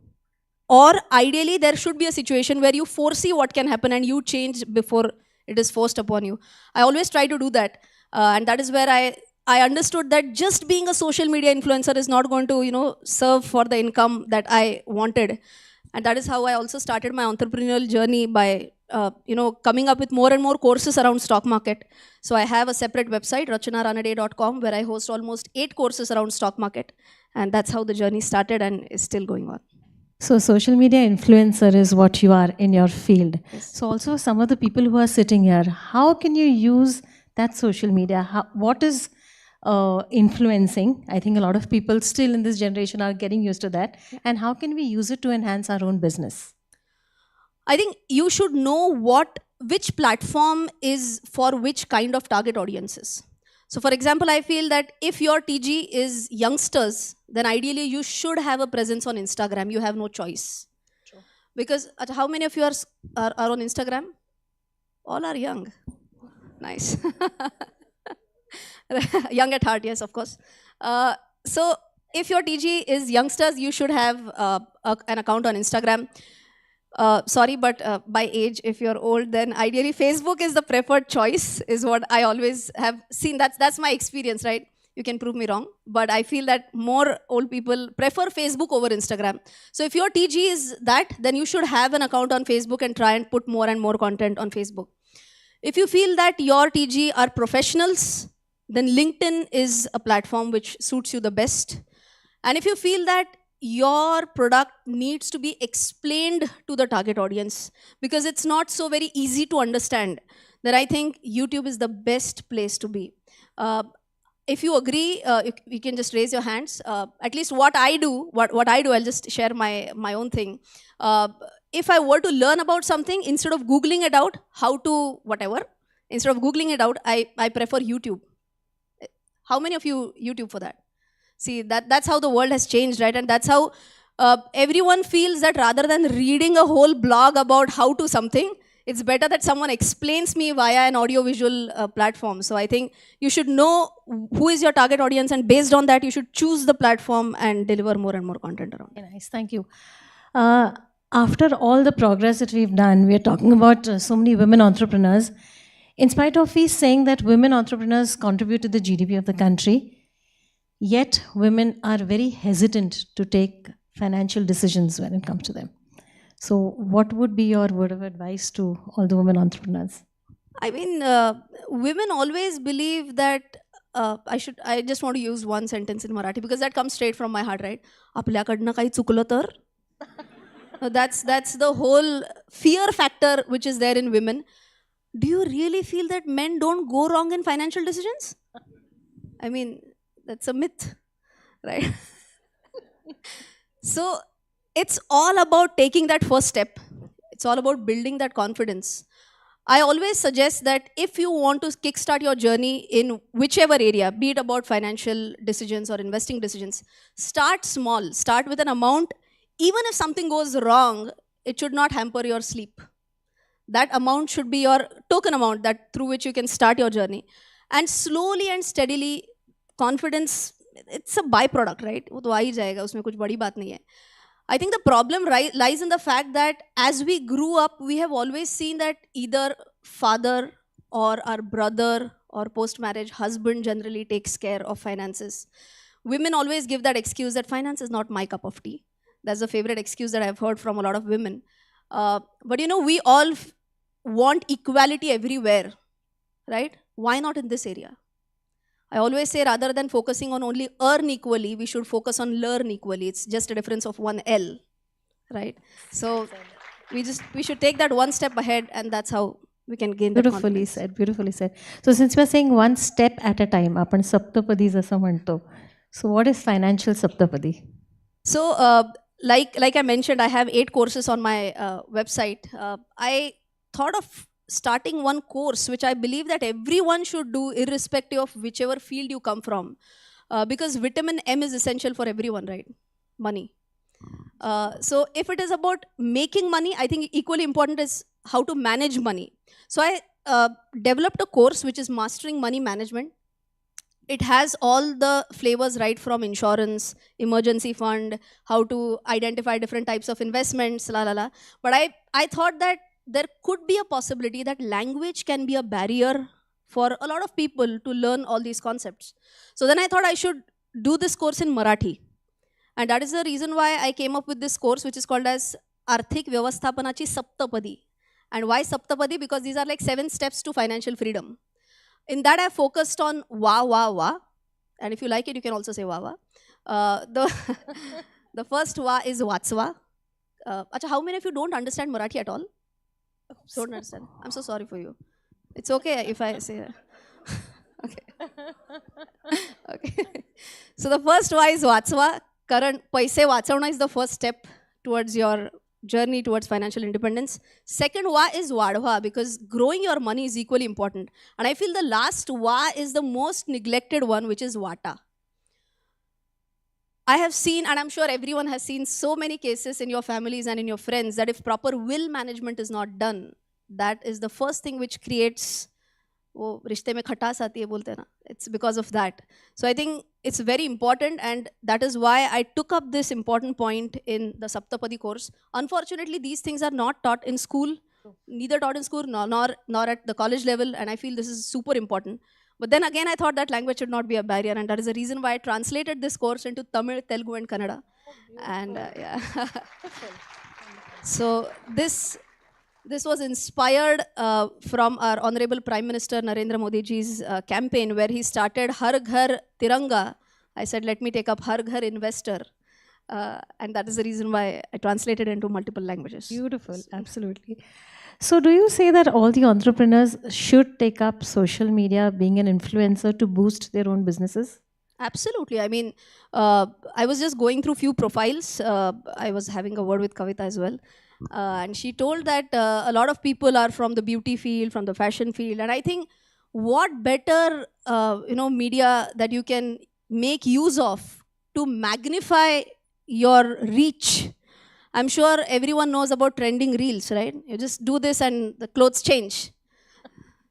E: or ideally there should be a situation where you foresee what can happen and you change before it is forced upon you. I always try to do that. And that is where I understood that just being a social media influencer is not going to, serve for the income that I wanted. And that is how I also started my entrepreneurial journey by, coming up with more and more courses around stock market. So I have a separate website, rachanaranaday.com, where I host almost 8 courses around stock market. And that's how the journey started and is still going on.
M: So social media influencer is what you are in your field.
E: Yes.
M: So also some of the people who are sitting here, how can you use that social media? What is influencing? I think a lot of people still in this generation are getting used to that. And how can we use it to enhance our own business?
E: I think you should know which platform is for which kind of target audiences. So for example, I feel that if your TG is youngsters, then ideally you should have a presence on Instagram. You have no choice.
M: True.
E: Because how many of you are on Instagram? All are young.
N: Nice. Young at heart, yes, of course. So if your TG is youngsters, you should have an account on Instagram. Sorry, but by age, if you're old, then ideally Facebook is the preferred choice, is what I always have seen. That's my experience, right? You can prove me wrong, but I feel that more old people prefer Facebook over Instagram. So if your TG is that, then you should have an account on Facebook and try and put more and more content on Facebook. If you feel that your TG are professionals, then LinkedIn is a platform which suits you the best. And if you feel that your product needs to be explained to the target audience because it's not so very easy to understand, then I think YouTube is the best place to be. If you agree, you can just raise your hands. At least what I do, I'll just share my own thing. If I were to learn about something, instead of Googling it out, how to whatever, instead of Googling it out, I prefer YouTube. How many of you YouTube for that? See, that's how the world has changed, right? And that's how everyone feels that rather than reading a whole blog about how to something, it's better that someone explains me via an audiovisual platform. So I think you should know who is your target audience, and based on that, you should choose the platform and deliver more and more content around.
M: Okay, nice, thank you. After all the progress that we've done, we are talking about so many women entrepreneurs. In spite of we saying that women entrepreneurs contribute to the GDP of the country, yet women are very hesitant to take financial decisions when it comes to them. So what would be your word of advice to all the women entrepreneurs?
N: I mean, women always believe that I just want to use one sentence in Marathi because that comes straight from my heart, right? आपल्याकडनं काही चुकलं तर? That's the whole fear factor which is there in women. Do you really feel that men don't go wrong in financial decisions? I mean, that's a myth, right? So it's all about taking that first step. It's all about building that confidence. I always suggest that if you want to kickstart your journey in whichever area, be it about financial decisions or investing decisions, start small. Start with an amount. Even if something goes wrong, it should not hamper your sleep. That amount should be your token amount that through which you can start your journey. And slowly and steadily, confidence, it's a byproduct, right? वो तो आ ही जाएगा, उसमें कुछ बड़ी बात नहीं है. I think the problem lies in the fact that as we grew up, we have always seen that either father or our brother or post-marriage husband generally takes care of finances. Women always give that excuse that finance is not my cup of tea. That's a favorite excuse that I've heard from a lot of women. But you know, we all want equality everywhere, right? Why not in this area? I always say rather than focusing on only earn equally, we should focus on learn equally. It's just a difference of one L, right? So we should take that one step ahead, and that's how we can gain that confidence.
M: Beautifully said, beautifully said. So since we're saying one step at a time, आपण सप्तपदी जसं म्हणतो. So what is financial saptapadi?
N: So like I mentioned, I have 8 courses on my website. I thought of starting one course which I believe that everyone should do irrespective of whichever field you come from. Because vitamin M is essential for everyone, right? Money. So if it is about making money, I think equally important is how to manage money. So I developed a course which is Mastering Money Management. It has all the flavors right from insurance, emergency fund, how to identify different types of investments, But I thought that there could be a possibility that language can be a barrier for a lot of people to learn all these concepts. So then I thought I should do this course in Marathi. And that is the reason why I came up with this course, which is called as Arthik Vyavasthapanachi Saptapadi. And why Saptapadi? Because these are like 7 steps to financial freedom. In that, I focused on wa. And if you like it, you can also say wa. The first wa is Vatsva. Acha, how many of you don't understand Marathi at all? Don't understand. I'm so sorry for you. It's okay if I say that. Okay. So the first wa is Vatsva. Current paise vachavna is the first step towards your journey towards financial independence. Second wa is Vadhva, because growing your money is equally important. And I feel the last wa is the most neglected one, which is Vata. I have seen, and I'm sure everyone has seen so many cases in your families and in your friends, that if proper will management is not done, that is the first thing which creates वो रिश्ते में खटास आती है बोलते हैं ना, it's because of that. So I think it's very important, and that is why I took up this important point in the Saptapadi course. Unfortunately, these things are not taught in school, neither taught in school nor at the college level, and I feel this is super important. But then again, I thought that language should not be a barrier, and that is the reason why I translated this course into Tamil, Telugu, and Kannada. And yeah. So this was inspired from our Honorable Prime Minister Narendra Modi ji's campaign, where he started Har Ghar Tiranga. I said, let me take up Har Ghar Investor. And that is the reason why I translated into multiple languages.
M: Beautiful, absolutely. So do you say that all the entrepreneurs should take up social media, being an influencer, to boost their own businesses?
N: Absolutely. I mean, I was just going through few profiles. I was having a word with Kavita as well. And she told that a lot of people are from the beauty field, from the fashion field. And I think what better, media that you can make use of to magnify your reach. I'm sure everyone knows about trending reels, right? You just do this and the clothes change.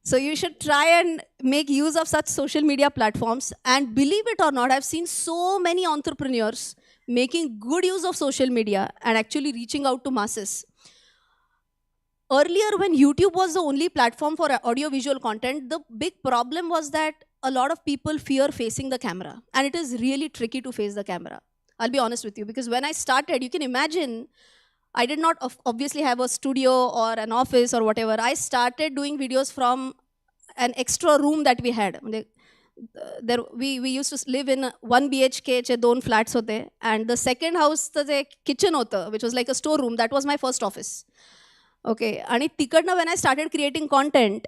N: So you should try and make use of such social media platforms. And believe it or not, I've seen so many entrepreneurs making good use of social media and actually reaching out to masses. Earlier, when YouTube was the only platform for audio-visual content, the big problem was that a lot of people fear facing the camera. And it is really tricky to face the camera. I'll be honest with you, because when I started, you can imagine, I did not obviously have a studio or an office or whatever. I started doing videos from an extra room that we had. We used to live in 1 BHK, 2 flats hote, and the second house was a kitchen hota, which was like a storeroom. That was my first office. Okay, and when I started creating content,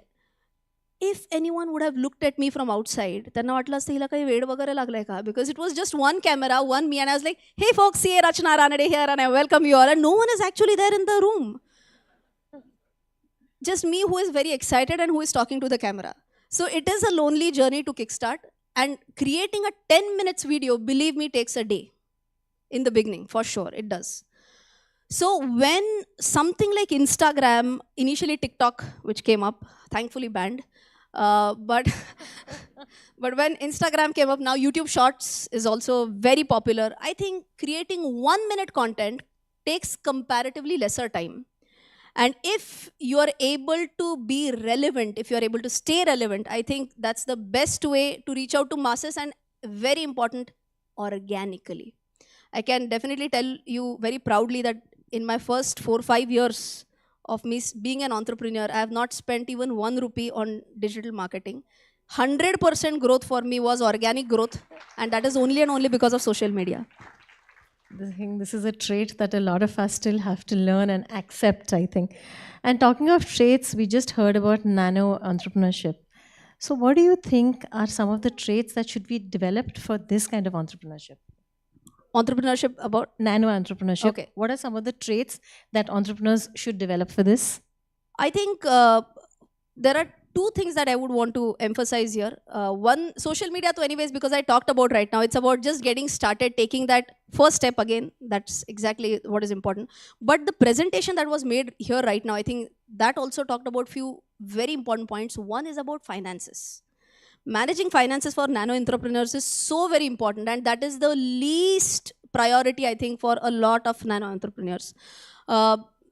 N: if anyone would have looked at me from outside, because it was just one camera, one me, and I was like, hey folks, CA Rachana Ranade here, and I welcome you all, and no one is actually there in the room. Just me, who is very excited and who is talking to the camera. So it is a lonely journey to kickstart, and creating a 10 minutes video, believe me, takes a day. In the beginning, for sure, it does. So when something like Instagram, initially TikTok, which came up, thankfully banned, but when Instagram came up, now YouTube Shorts is also very popular. I think creating 1 minute content takes comparatively lesser time. And if you are able to be relevant, if you are able to stay relevant, I think that's the best way to reach out to masses, and very important, organically. I can definitely tell you very proudly that in my first 4 or 5 years of me being an entrepreneur, I have not spent even 1 rupee on digital marketing. 100% growth for me was organic growth, and that is only and only because of social media.
M: I think this is a trait that a lot of us still have to learn and accept, I think. And talking of traits, we just heard about nano entrepreneurship. So what do you think are some of the traits that should be developed for this kind of entrepreneurship?
N: Entrepreneurship about?
M: Nano entrepreneurship.
N: Okay.
M: What are some of the traits that entrepreneurs should develop for this?
N: I think there are 2 things that I would want to emphasize here. One, social media, to anyways, because I talked about right now, it's about just getting started, taking that first step again. That's exactly what is important. But the presentation that was made here right now, I think that also talked about few very important points. One is about finances. Managing finances for nano entrepreneurs is so very important, and that is the least priority, I think, for a lot of nano entrepreneurs.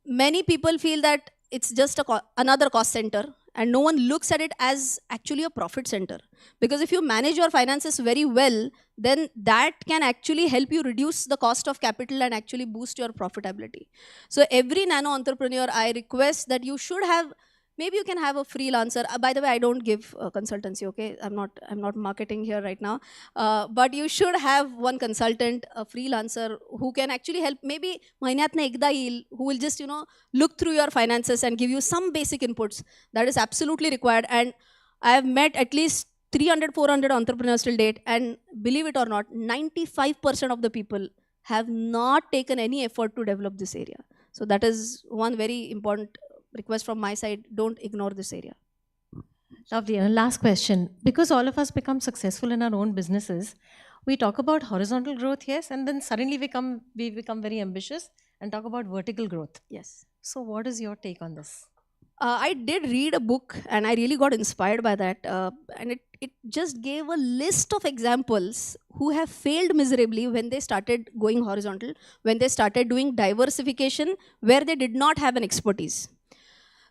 N: Many people feel that it's just another cost center, and no one looks at it as actually a profit center. Because if you manage your finances very well, then that can actually help you reduce the cost of capital and actually boost your profitability. So every nano entrepreneur, I request that you should have, maybe you can have a freelancer. By the way, I don't give consultancy, okay? I'm not marketing here right now. But you should have one consultant, a freelancer, who can actually help, maybe mahinatna ekda yeil, who will just, look through your finances and give you some basic inputs. That is absolutely required. And I have met at least 300, 400 entrepreneurs till date. And believe it or not, 95% of the people have not taken any effort to develop this area. So that is one very important request from my side. Don't ignore this area.
M: Lovely. And last question. Because all of us become successful in our own businesses, we talk about horizontal growth, yes, and then suddenly we become very ambitious and talk about vertical growth.
N: Yes.
M: So what is your take on this?
N: I did read a book and I really got inspired by that. And it just gave a list of examples who have failed miserably when they started going horizontal, when they started doing diversification where they did not have an expertise.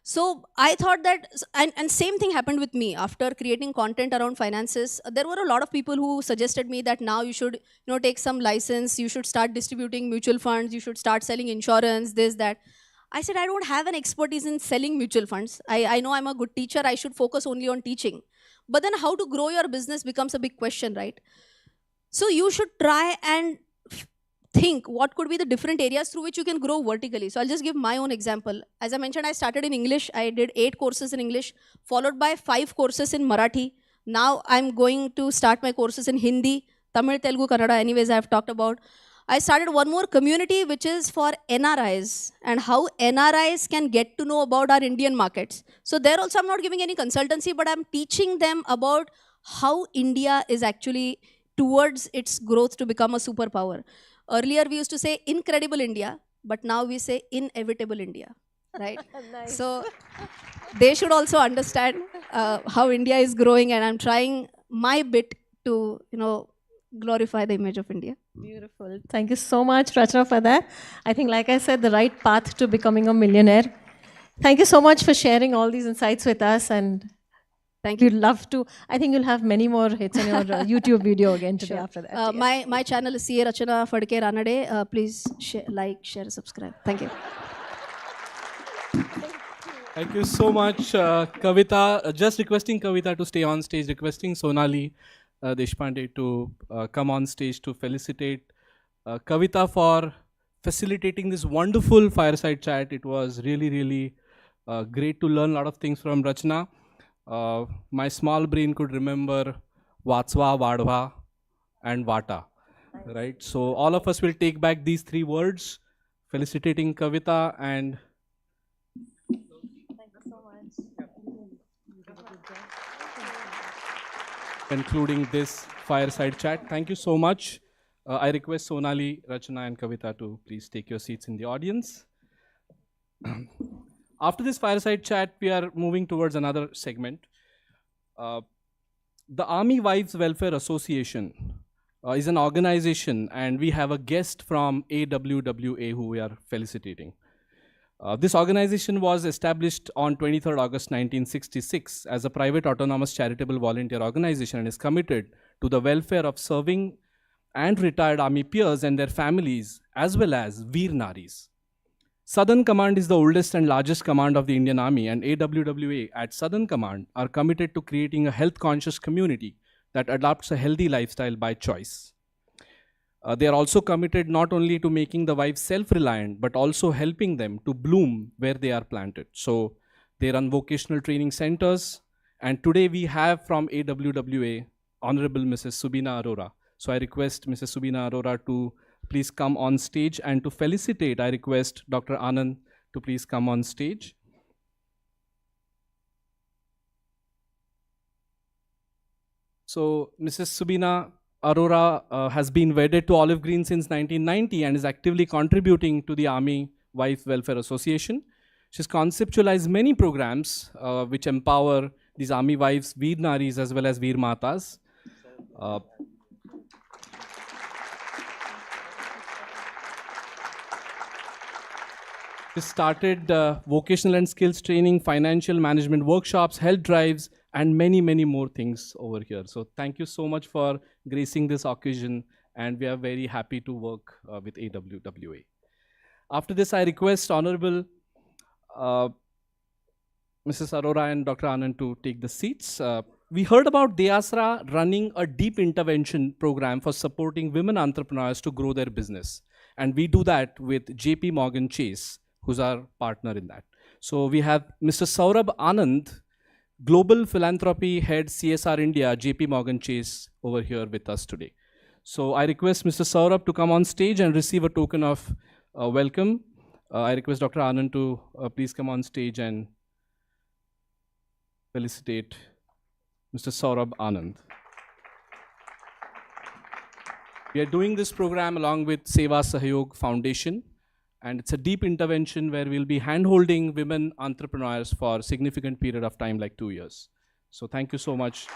N: So I thought that, and same thing happened with me after creating content around finances. There were a lot of people who suggested me that now you should, take some license, you should start distributing mutual funds, you should start selling insurance, this, that. I said, I don't have an expertise in selling mutual funds. I know I'm a good teacher, I should focus only on teaching. But then how to grow your business becomes a big question, right? So you should try and think what could be the different areas through which you can grow vertically. So I'll just give my own example. As I mentioned, I started in English. I did 8 courses in English, followed by 5 courses in Marathi. Now I'm going to start my courses in Hindi, Tamil, Telugu, Kannada, anyways, I've talked about. I started one more community which is for NRIs and how NRIs can get to know about our Indian markets. So there also I'm not giving any consultancy, but I'm teaching them about how India is actually towards its growth to become a superpower. Earlier we used to say incredible India, but now we say inevitable India, right?
M: Nice.
N: So they should also understand how India is growing, and I'm trying my bit to, glorify the image of India.
M: Beautiful. Thank you so much, Rachana, for that. I think, like I said, the right path to becoming a millionaire. Thank you so much for sharing all these insights with us, and
N: thank you.
M: We'd love to. I think you'll have many more hits on your YouTube video again today after that. Yeah.
N: My channel is CA Rachana Fadke Ranade. Please share, subscribe. Thank you.
B: Thank you so much, Kavita. Just requesting Kavita to stay on stage, requesting Sonali Deshpande to come on stage to felicitate Kavita for facilitating this wonderful fireside chat. It was really, really great to learn a lot of things from Rachana. My small brain could remember Vatsva, Vadva, and Vata, right? So all of us will take back these 3 words, felicitating Kavita and concluding this fireside chat. Thank you so much. I request Sonali, Rachana, and Kavita to please take your seats in the audience. After this fireside chat, we are moving towards another segment. The Army Wives Welfare Association is an organization, and we have a guest from AWWA who we are felicitating. This organization was established on 23rd August 1966 as a private autonomous charitable volunteer organization and is committed to the welfare of serving and retired army peers and their families, as well as Veer Naris. Southern Command is the oldest and largest command of the Indian Army, and AWWA at Southern Command are committed to creating a health-conscious community that adopts a healthy lifestyle by choice. They are also committed not only to making the wives self-reliant, but also helping them to bloom where they are planted. So they run vocational training centers. And today we have from AWWA, Honorable Mrs. Subina Arora. So I request Mrs. Subina Arora to please come on stage, and to felicitate, I request Dr. Anand to please come on stage. So Mrs. Subina Arora has been wedded to olive green since 1990 and is actively contributing to the Army Wife Welfare Association. She's conceptualized many programs which empower these Army wives, Veer Naris, as well as Veer Matas. She started vocational and skills training, financial management workshops, health drives, and many, many more things over here. So thank you so much for gracing this occasion, and we are very happy to work with AWWA. After this, I request Honorable Mrs. Arora and Dr. Anand to take the seats. We heard about DeAsra running a deep intervention program for supporting women entrepreneurs to grow their business. And we do that with JP Morgan Chase, who's our partner in that. So we have Mr. Saurabh Anand, Global Philanthropy Head CSR India, JP Morgan Chase, over here with us today. So I request Mr. Saurabh to come on stage and receive a token of welcome. I request Dr. Anand to please come on stage and felicitate Mr. Saurabh Anand. We are doing this program along with Seva Sahyog Foundation. and it's a deep intervention where we'll be hand-holding women entrepreneurs for significant period of time, like 2 years. So thank you so much.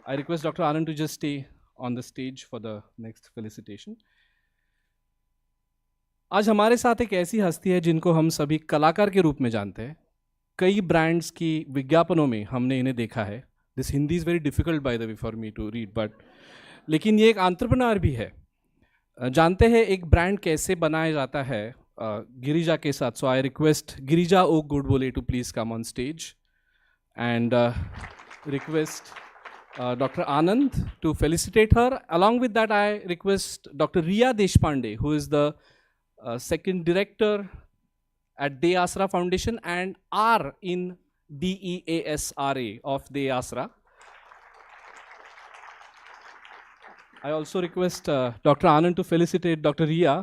B: I request Dr. Anand to just stay on the stage for the next felicitation. आज हमारे साथ एक ऐसी हस्ती है जिनको हम सभी कलाकार के रूप में जानते हैं. कई ब्रांड्स की विज्ञापनों में हमने इन्हें देखा है. This Hindi is very difficult by the way for me to read, but लेकिन ये एक एंटरप्रेन्योर भी है. जानते हैं एक ब्रांड कैसे बनाया जाता है गिरिजा के साथ. So I request Girija Oak Godbole to please come on stage and request Dr. Anand to felicitate her. Along with that, I request Dr. Riya Deshpande, who is the second director at DeAsra Foundation and R in DEASRA of DeAsra. I also request Dr. Anand to felicitate Dr. Riya,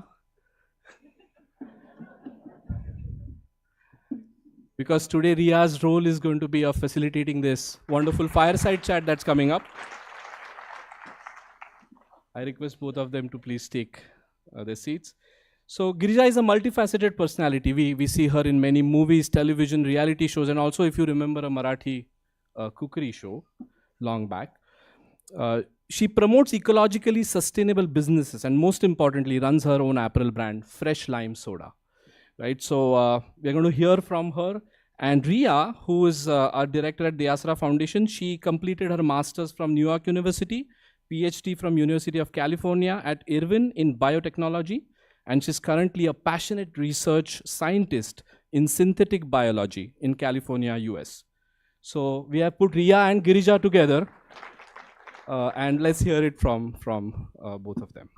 B: because today Riya's role is going to be of facilitating this wonderful fireside chat that's coming up. I request both of them to please take their seats. So Girija is a multifaceted personality. We see her in many movies, television, reality shows, and also, if you remember, a Marathi cookery show long back. She promotes ecologically sustainable businesses and, most importantly, runs her own apparel brand, Fresh Lime Soda. Right, so we're going to hear from her. And Riya, who is our director at DeAsra Foundation, she completed her master's from New York University, PhD from University of California at Irvine in biotechnology, and she's currently a passionate research scientist in synthetic biology in California, US. So we have put Riya and Girija together, and let's hear it from both of them.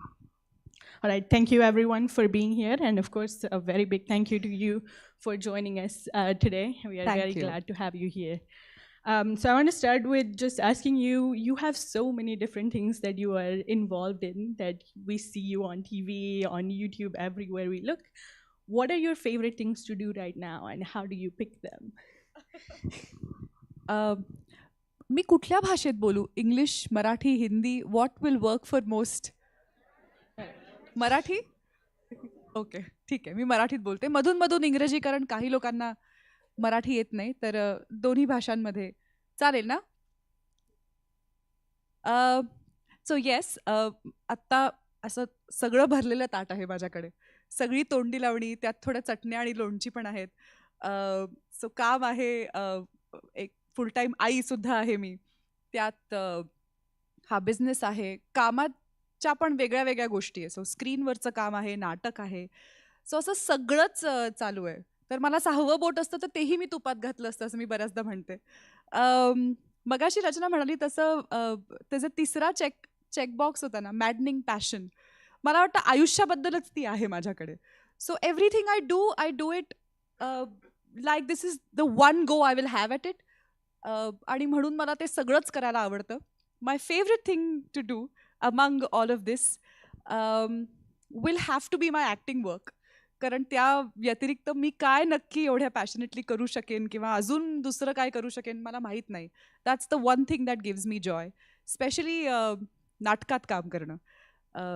O: All right, thank you everyone for being here, and of course a very big thank you to you for joining us today. We are very glad to have you here. So I want to start with just asking you, you have so many different things that you are involved in, that we see you on TV, on YouTube, everywhere we look. What are your favorite things to do right now, and how do you pick them?
P: मी कुठल्या भाषेत बोलू? English, Marathi, Hindi? What will work for most? Marathi? Okay, ठीक आहे, मी मराठीत बोलते. मधून मधून इंग्रजी, कारण काही लोकांना मराठी येत नाही, तर दोन्ही भाषांमध्ये चालेल ना? सो येस, आत्ता असं सगळं भरलेलं ताट आहे माझ्याकडे. सगळी तोंडी लावणी, त्यात थोड्या चटण्या आणि लोणची पण आहेत. सो काम आहे, एक फुल टाईम आईसुद्धा आहे मी. त्यात हा बिझनेस आहे. कामाच्या पण वेगळ्या वेगळ्या गोष्टी आहे. सो स्क्रीनवरचं काम आहे, नाटक आहे. सो असं सगळंच चालू आहे. तर मला 6वं बोट असतं तर तेही मी तुपात घातलं असतं, असं मी बऱ्याचदा म्हणते. मगाशी रचना म्हणाली तसं त्याचा 3रा चेकबॉक्स होता ना, मॅडनिंग पॅशन. मला वाटतं आयुष्याबद्दलच ती आहे माझ्याकडे. So everything I do it like this is the one go I will have at it. आणि म्हणून मला ते सगळंच करायला आवडतं. My favourite thing to do among all of this will have to be my acting work. कारण त्या व्यतिरिक्त मी काय नक्की एवढ्या पॅशनेटली करू शकेन किंवा अजून दुसरं काय करू शकेन मला माहीत नाही. That's the one thing that gives me Joy, specially नाटकात काम करणं.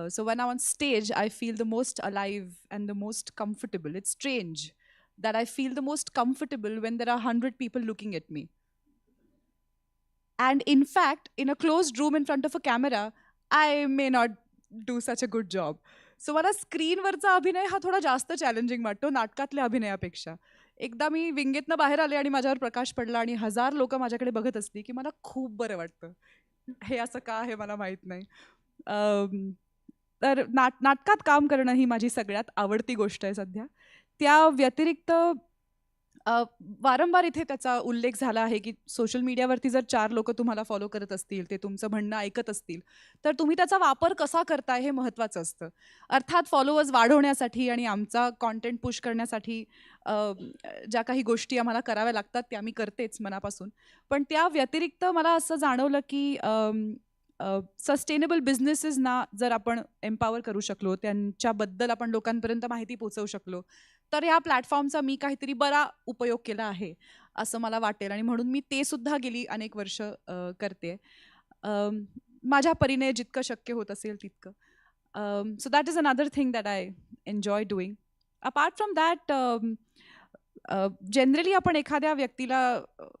P: सो when I'm on stage, I feel the most alive and the most comfortable. It's strange that I feel the most comfortable when there are 100 people looking at me. And in fact, in a closed room in front of a camera, I may not do such a good job. So मला स्क्रीनवरचा अभिनय हा थोडा जास्त challenging वाटतो नाटकातल्या अभिनयापेक्षा. एकदा मी विंगेतनं बाहेर आले आणि माझ्यावर प्रकाश पडला आणि 1000 लोक माझ्याकडे बघत असली की मला खूप बरं वाटतं. हे असं का आहे मला माहीत नाही. तर नाटकात काम करणं ही माझी सगळ्यात आवडती गोष्ट आहे सध्या. त्या व्यतिरिक्त वारंवार इथे त्याचा उल्लेख झाला आहे की सोशल मीडियावरती जर 4 लोक तुम्हाला फॉलो करत असतील, ते तुमचं म्हणणं ऐकत असतील, तर तुम्ही त्याचा वापर कसा करताय हे महत्त्वाचं असतं. अर्थात फॉलोअर्स वाढवण्यासाठी आणि आमचा कॉन्टेंट पुश करण्यासाठी ज्या काही गोष्टी आम्हाला कराव्या लागतात त्या मी करतेच मनापासून. पण त्या व्यतिरिक्त मला असं जाणवलं की सस्टेनेबल बिझनेसेसना जर आपण एम्पावर करू शकलो, त्यांच्याबद्दल आपण लोकांपर्यंत माहिती पोहोचवू शकलो, तर ह्या प्लॅटफॉर्मचा मी काहीतरी बरा उपयोग केला आहे असं मला वाटेल. आणि म्हणून मी ते सुद्धा गेली अनेक वर्ष करते, माझ्या परीने जितकं शक्य होत असेल तितकं. So that is another thing that I enjoy doing. Apart from that, generally आपण एखाद्या व्यक्तीला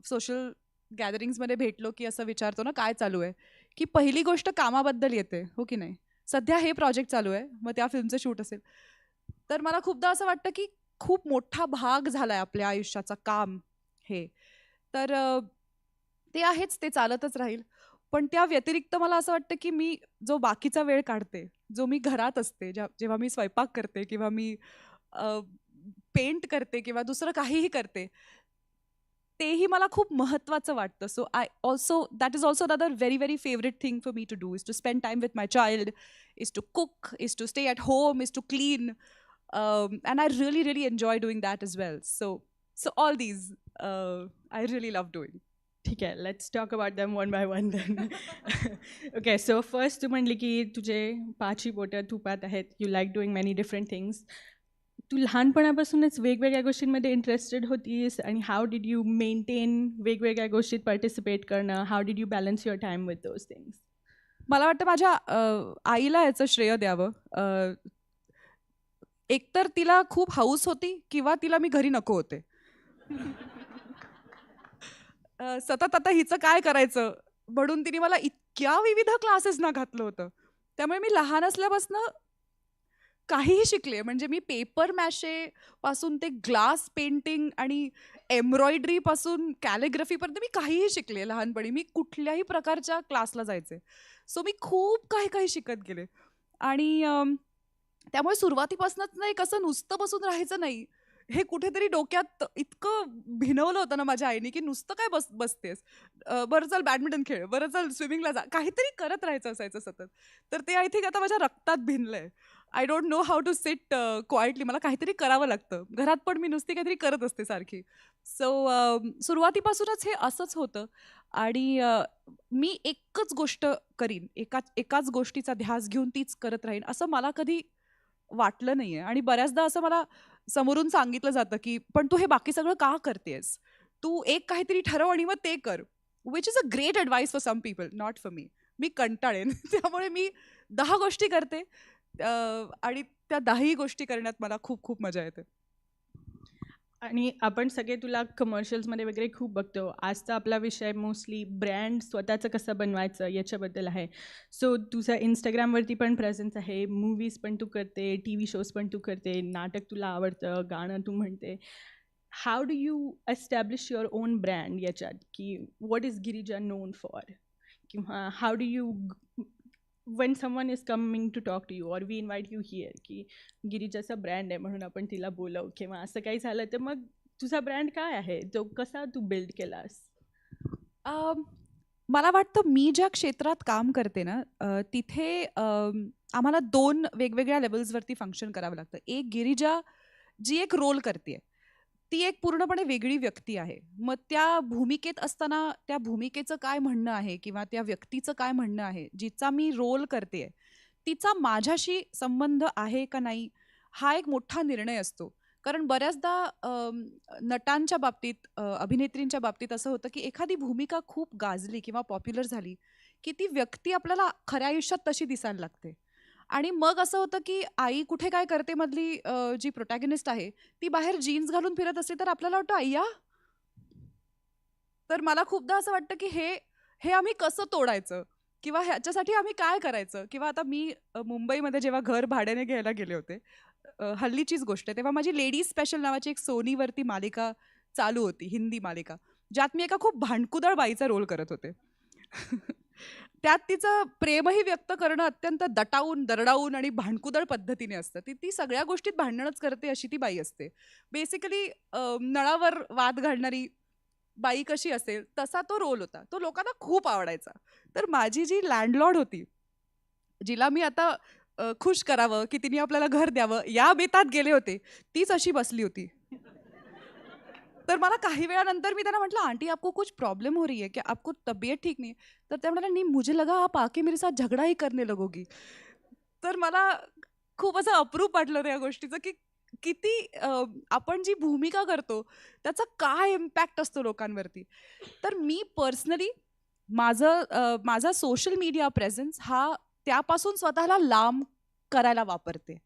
P: सोशल गॅदरिंग्समध्ये भेटलो की असं विचारतो ना काय चालू आहे, की पहिली गोष्ट कामाबद्दल येते, हो की नाही. सध्या हे प्रोजेक्ट चालू आहे, मग त्या फिल्मचं शूट असेल, तर मला खूपदा असं वाटतं की खूप मोठा भाग झालाय आपल्या आयुष्याचा काम हे. तर ते आहेच, ते चालतच राहील. पण त्या व्यतिरिक्त मला असं वाटतं की मी जो बाकीचा वेळ काढते, जो मी घरात असते, जेव्हा मी स्वयंपाक करते किंवा मी पेंट करते किंवा दुसरं काहीही करते, तेही मला खूप महत्त्वाचं वाटतं. So I also that is also another very very favourite thing for me to do, is to spend time with my child, is to cook, is to stay at home, is to clean, and I really really enjoy doing that as well. So all these I really love doing.
O: ठीक आहे, let's talk about them one by one then. Okay, so first तू म्हणली की तुझे 5ही बोटं तुपात आहेत, you like doing many different things. तू लहानपणापासूनच वेगवेगळ्या गोष्टींमध्ये इंटरेस्टेड होतीस, आणि हाऊ डिड यू मेंटेन वेगवेगळ्या गोष्टीत पार्टिसिपेट करणं, how did you balance your time with those things?
P: मला वाटतं माझ्या आईला याचं श्रेय द्यावं. एकतर तिला खूप हौस होती किंवा तिला मी घरी नको होते. सतत आता हिचं काय करायचं म्हणून तिने मला इतक्या विविध क्लासेसना घातलं होतं. त्यामुळे मी लहान असल्यापासून काहीही शिकले. म्हणजे मी पेपर मॅशे पासून ते ग्लास पेंटिंग आणि एम्ब्रॉयडरी पासून कॅलिग्राफीपर्यंत मी काहीही शिकले लहानपणी. मी कुठल्याही प्रकारच्या क्लासला जायचे. सो मी खूप काही शिकत गेले. आणि त्यामुळे सुरुवातीपासूनच नाही, कसं नुसतं बसून राहायचं नाही, हे कुठेतरी डोक्यात इतकं भिनवलं होतं ना माझ्या आईने, की नुसतं काय बसतेस, बरं चल बॅडमिंटन खेळ, बरं चल स्विमिंगला जा, काहीतरी करत राहायचं असायचं सतत. तर ते आय थिंक आता माझ्या रक्तात भिनलंय. I don't know how to sit quietly. मला काहीतरी करावं लागतं. घरात पण मी नुसती काहीतरी करत असते सारखी. सो सुरुवातीपासूनच हे असंच होतं. आणि मी एकच गोष्ट करीन, एकाच गोष्टीचा ध्यास घेऊन तीच करत राहीन असं मला कधी वाटलं नाहीये. आणि बऱ्याचदा असं मला समोरून सांगितलं जातं की पण तू हे बाकी सगळं का करतेस, तू एक काहीतरी ठरव आणि मग ते कर, which is a great advice for some people, not for me. मी कंटाळेन. त्यामुळे मी 10 गोष्टी करते, आणि त्या 10ही गोष्टी करण्यात मला खूप खूप मजा येते.
O: आणि आपण सगळे तुला कमर्शियल्समध्ये वगैरे खूप बघतो. आजचा आपला विषय मोस्टली ब्रँड स्वतःचं कसं बनवायचं याच्याबद्दल आहे. सो तुझं इंस्टाग्रामवरती पण प्रेझेन्स आहे, मूवीज पण तू करते, टी व्ही शोज पण तू करते, नाटक तुला आवडतं, गाणं तू म्हणते. How do you establish your own brand याच्यात, की what is Girija known for, किंवा how do you when someone is coming to talk to you or we invite you here की गिरिजाचा ब्रँड आहे म्हणून आपण तिला बोलव, किंवा असं काही झालं तर मग तुझा ब्रँड काय आहे, तो कसा तू बिल्ड केलास?
P: मला वाटतं मी ज्या क्षेत्रात काम करते ना, तिथे आम्हाला 2 वेगवेगळ्या लेवल्सवरती फंक्शन करावं लागतं. एक गिरिजा जी एक रोल करते, ती एक पूर्णपणे वेगळी व्यक्ती आहे. मग त्या भूमिकेत असताना त्या भूमिकेचं काय म्हणणं आहे किंवा त्या व्यक्तीचं काय म्हणणं आहे, जिचा मी रोल करते, तिचा माझ्याशी संबंध आहे का नाही, हा एक मोठा निर्णय असतो. कारण बऱ्याचदा नटांच्या बाबतीत, अभिनेत्रींच्या बाबतीत असं होतं की एखादी भूमिका खूप गाजली किंवा पॉप्युलर झाली की ती व्यक्ती आपल्याला खऱ्या आयुष्यात तशी दिसायला लागते. आणि मग असं होतं की आई कुठे काय करते मधली जी प्रोटॅगनिस्ट आहे ती बाहेर जीन्स घालून फिरत असते, तर आपल्याला वाटतं अय्या. तर मला खूपदा असं वाटतं की हे आम्ही कसं तोडायचं किंवा ह्याच्यासाठी आम्ही काय करायचं. किंवा आता मी मुंबईमध्ये जेव्हा घर भाड्याने घ्यायला गेले होते, हल्लीचीच गोष्ट आहे, तेव्हा माझी लेडीज स्पेशल नावाची एक सोनीवरती मालिका चालू होती, हिंदी मालिका, ज्यात मी एका खूप भांडकुदळ बाईचा रोल करत होते. त्यात तिचं प्रेमही व्यक्त करणं अत्यंत दरडावून आणि भांडकुदळ पद्धतीने असतं. ती सगळ्या गोष्टीत भांडणच करते अशी ती बाई असते. बेसिकली नळावर वाद घालणारी बाई कशी असेल तसा तो रोल होता. तो लोकांना खूप आवडायचा. तर माझी जी लँडलॉर्ड होती, जिला मी आता खुश करावं की तिने आपल्याला घर द्यावं या बेतात गेले होते, तीच अशी बसली होती. तर मला काही वेळानंतर मी त्यांना म्हटलं, आंटी आपको कुछ प्रॉब्लम हो रही है क्या, आपको तबीयत ठीक नहीं? तर त्या म्हणाल्या, नहीं मुझे लगा आप आके मेरे साथ झगड़ा ही करने लगोगी. तर मला खूप असं अप्रूप वाटलं त्या गोष्टीचं की किती आपण जी भूमिका करतो त्याचा काय इम्पॅक्ट असतो लोकांवरती. तर मी पर्सनली माझा सोशल मीडिया प्रेझेन्स हा त्यापासून स्वतःला लांब करायला वापरते.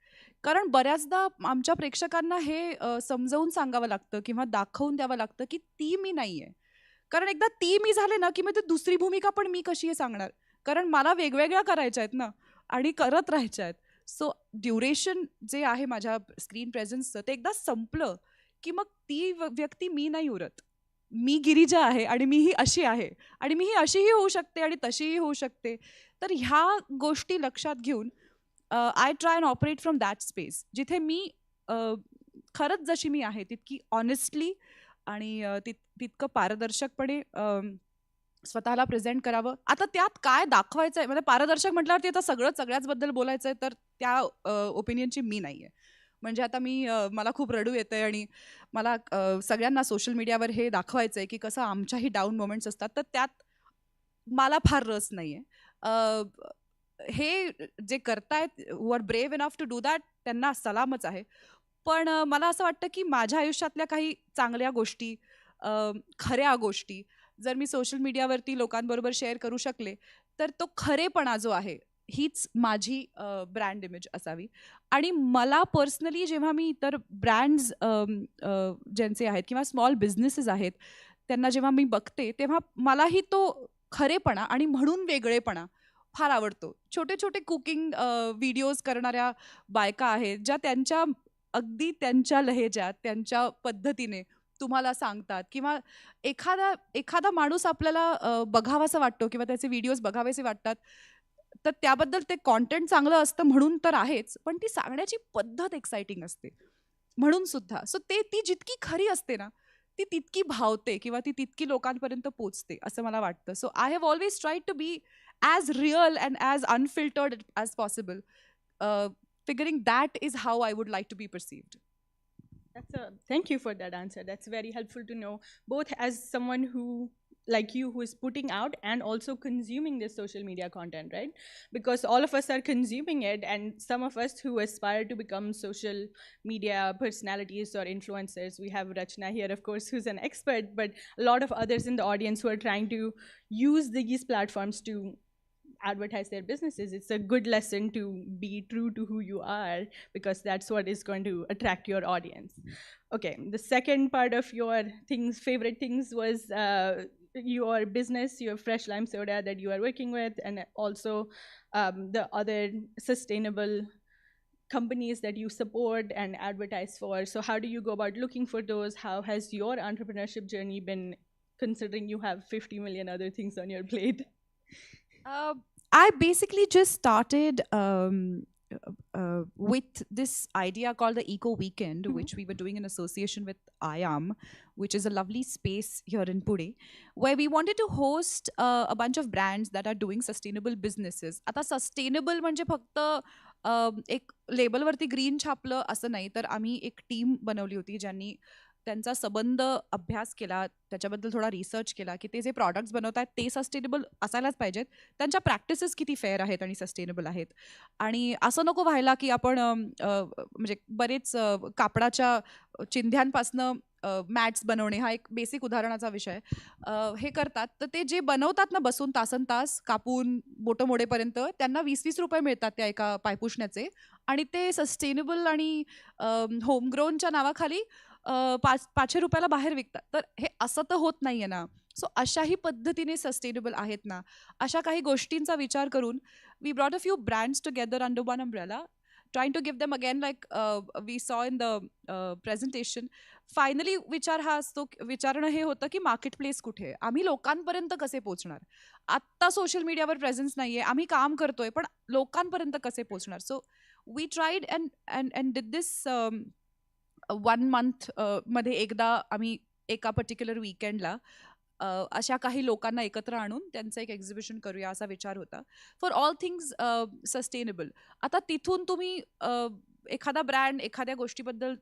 P: कारण बऱ्याचदा आमच्या प्रेक्षकांना हे समजावून सांगावं लागतं किंवा दाखवून द्यावं लागतं की ती मी नाही आहे. कारण एकदा ती मी झाले ना की मग ती दुसरी भूमिका पण मी कशी आहे सांगणार, कारण मला वेगवेगळ्या करायच्या आहेत ना आणि करत राहायच्या आहेत. सो ड्युरेशन जे आहे माझ्या स्क्रीन प्रेझेन्सचं ते एकदा संपलं की मग ती व्यक्ती मी नाही उरत. मी गिरिजा आहे आणि मी ही अशी आहे आणि मी ही अशीही होऊ शकते आणि तशीही होऊ शकते. तर ह्या गोष्टी लक्षात घेऊन I try and operate from that space, जिथे मी खरंच जशी मी आहे तितकी ऑनेस्टली आणि तितकं पारदर्शकपणे स्वतःला प्रेझेंट करावं. आता त्यात काय दाखवायचं आहे, म्हणजे पारदर्शक म्हटल्यावरती आता सगळ्याचबद्दल बोलायचं आहे, तर त्या ओपिनियनची मी नाही आहे. म्हणजे आता मला खूप रडू येतंय आणि मला सगळ्यांना सोशल मीडियावर हे दाखवायचं आहे की कसं आमच्याही डाऊन मोमेंट्स असतात, तर त्यात मला फार रस नाही आहे. हे जे करतायत who are brave enough to do that त्यांना सलामच आहे. पण मला असं वाटतं की माझ्या आयुष्यातल्या काही चांगल्या गोष्टी, खऱ्या गोष्टी जर मी सोशल मीडियावरती लोकांबरोबर शेअर करू शकले तर तो खरेपणा जो आहे हीच माझी ब्रँड इमेज असावी. आणि मला पर्सनली जेव्हा मी इतर ब्रँड्स ज्यांचे आहेत किंवा स्मॉल बिझनेसेस आहेत त्यांना जेव्हा मी बघते तेव्हा मलाही तो खरेपणा आणि म्हणून वेगळेपणा फार आवडतो. छोटे छोटे कुकिंग व्हिडिओज करणाऱ्या बायका आहेत ज्या त्यांच्या अगदी त्यांच्या लहेजात त्यांच्या पद्धतीने तुम्हाला सांगतात, किंवा एखादा माणूस आपल्याला बघावासा वाटतो किंवा त्याचे व्हिडिओज बघावेसे वाटतात, तर त्याबद्दल ते कॉन्टेंट चांगलं असतं म्हणून तर आहेच, पण ती सांगण्याची पद्धत एक्साइटिंग असते म्हणून सुद्धा. सो ती जितकी खरी असते ना ती तितकी भावते किंवा ती तितकी लोकांपर्यंत पोचते असं मला वाटतं. So I have always tried to be as real and as unfiltered as possible. Figuring that is how I would like to be perceived.
O: Thank you for that answer. That's very helpful to know, both as someone who, like you, who is putting out and also consuming this social media content, right? Because all of us are consuming it, and some of us who aspire to become social media personalities or influencers. We have Rachana here, of course, who's an expert, but a lot of others in the audience who are trying to use these platforms to advertise their businesses. It's a good lesson to be true to who you are, because that's what is going to attract your audience. Okay, the second part of your favorite things was your business, your fresh lime soda that you are working with, and also the other sustainable companies that you support and advertise for. So how do you go about looking for those? How has your entrepreneurship journey been, considering you have 50 million other things on your plate?
P: I basically just started with this idea called the Eco Weekend, which we were doing in association with IAM, which is a lovely space here in Pune, where we wanted to host a bunch of brands that are doing sustainable businesses. आता sustainable म्हणजे फक्त एक लेबलवरती green छापलं असं नाही, तर आम्ही एक team बनवली होती ज्यांनी त्यांचा सबंध अभ्यास केला, त्याच्याबद्दल थोडा रिसर्च केला की ते जे प्रॉडक्ट्स बनवत आहेत ते सस्टेनेबल असायलाच पाहिजेत, त्यांच्या प्रॅक्टिसेस किती फेअर आहेत आणि सस्टेनेबल आहेत. आणि असं नको व्हायला की आपण म्हणजे बरेच कापडाच्या चिंध्यांपासनं मॅट्स बनवणे हा एक बेसिक उदाहरणाचा विषय हे करतात, तर ते जे बनवतात ना बसून तासनतास कापून बोटं मोडेपर्यंत त्यांना 20-20 रुपये मिळतात त्या एका पायपुसण्याचे, आणि ते सस्टेनेबल आणि होमग्रोनच्या नावाखाली 500 रुपयाला बाहेर विकतात. तर हे असं तर होत नाहीये ना. सो अशाही पद्धतीने सस्टेनेबल आहेत ना, अशा काही गोष्टींचा विचार करून we brought a few brands together under one umbrella, trying to give them again like we saw in the presentation. Finally विचारणं हे होतं की मार्केट प्लेस कुठे आहे, आम्ही लोकांपर्यंत कसे पोहोचणार. आत्ता सोशल मीडियावर प्रेझेन्स नाहीये, आम्ही काम करतोय पण लोकांपर्यंत कसे पोहोचणार. So we tried and did this 1 month मध्ये एकदा आम्ही एका पर्टिक्युलर वीकेंडला अशा काही लोकांना एकत्र आणून त्यांचं एक एक्झिबिशन करूया असा विचार होता, फॉर ऑल थिंग्स सस्टेनेबल. आता तिथून तुम्ही एखादा ब्रँड एखाद्या गोष्टीबद्दल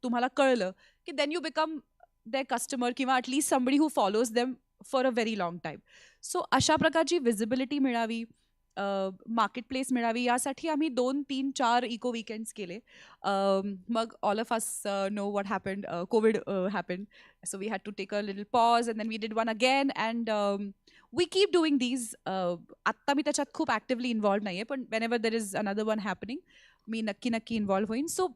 P: तुम्हाला कळलं की then you become their customer किंवा at least somebody who follows them for a very long time. So अशा प्रकारची विजिबिलिटी मिळावी, मार्केट प्लेस मिळावी, यासाठी आम्ही 2, 3, 4 इको वीकेंड्स केले. मग all of us know what happened, Covid happened, so we had to take a little pause and then we did one again and we keep doing these. आत्ता मी त्याच्यात खूप actively involve नाही आहे, पण whenever there is another one happening मी नक्की involve होईन. सो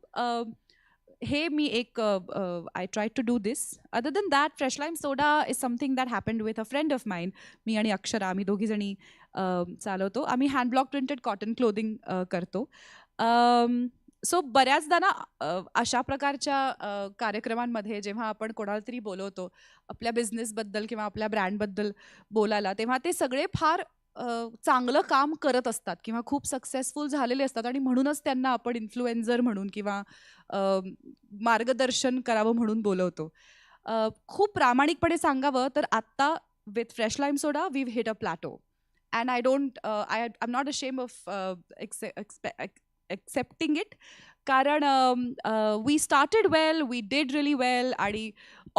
P: हे मी एक I try to do this. Other than that, fresh lime soda is something that happened with a friend of mine. मी आणि अक्षरा, आम्ही दोघीजणी चालवतो. आम्ही hand block printed cotton clothing करतो. सो बऱ्याचदा ना अशा प्रकारच्या कार्यक्रमांमध्ये जेव्हा आपण कोणाला तरी बोलवतो आपल्या बिझनेसबद्दल किंवा आपल्या ब्रँडबद्दल बोलायला, तेव्हा ते सगळे फार चांगलं काम करत असतात किंवा खूप सक्सेसफुल झालेले असतात आणि म्हणूनच त्यांना आपण इन्फ्लुएन्झर म्हणून किंवा मार्गदर्शन करावं म्हणून बोलवतो. खूप प्रामाणिकपणे सांगावं तर आत्ता with fresh lime soda we hit a plateau. And I am not ashamed of accepting it, कारण we started well, we did really well, आणि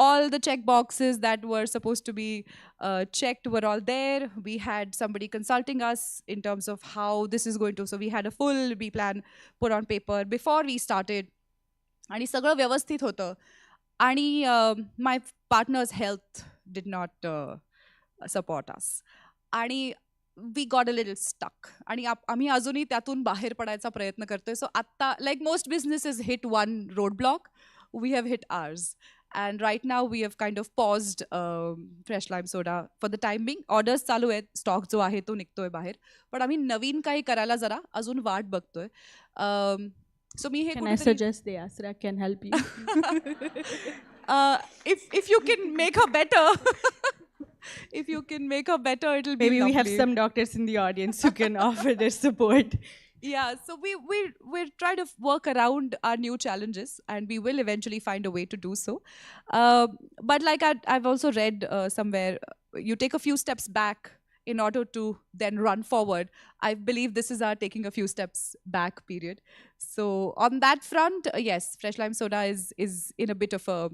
P: all the check boxes that were supposed to be checked were all there. We had somebody consulting us in terms of how this is going to, so we had a full B plan put on paper before we started, आणि सगळं व्यवस्थित होतं. आणि my partner's health did not support us, आणि we got a little stuck, आणि आम्ही अजूनही त्यातून बाहेर पडायचा प्रयत्न करतोय. सो आत्ता like most businesses hit one roadblock, we have hit ours, and right now we have kind of paused fresh lime soda for the time being. Orders चालू आहेत, स्टॉक जो आहे तो निघतोय बाहेर, पण आम्ही नवीन काही करायला जरा अजून वाट बघतोय. सो मी हे
O: Can I suggest DeAsra can help you?
P: if you can make her better. If you can make her better, it'll be
O: Maybe
P: lovely.
O: we have some doctors in the audience who can offer their support.
P: Yeah, so we're trying to work around our new challenges, and we will eventually find a way to do so. But like I've also read somewhere, you take a few steps back in order to then run forward. I believe this is our taking a few steps back period. So on that front, yes, fresh lime soda is in a bit of a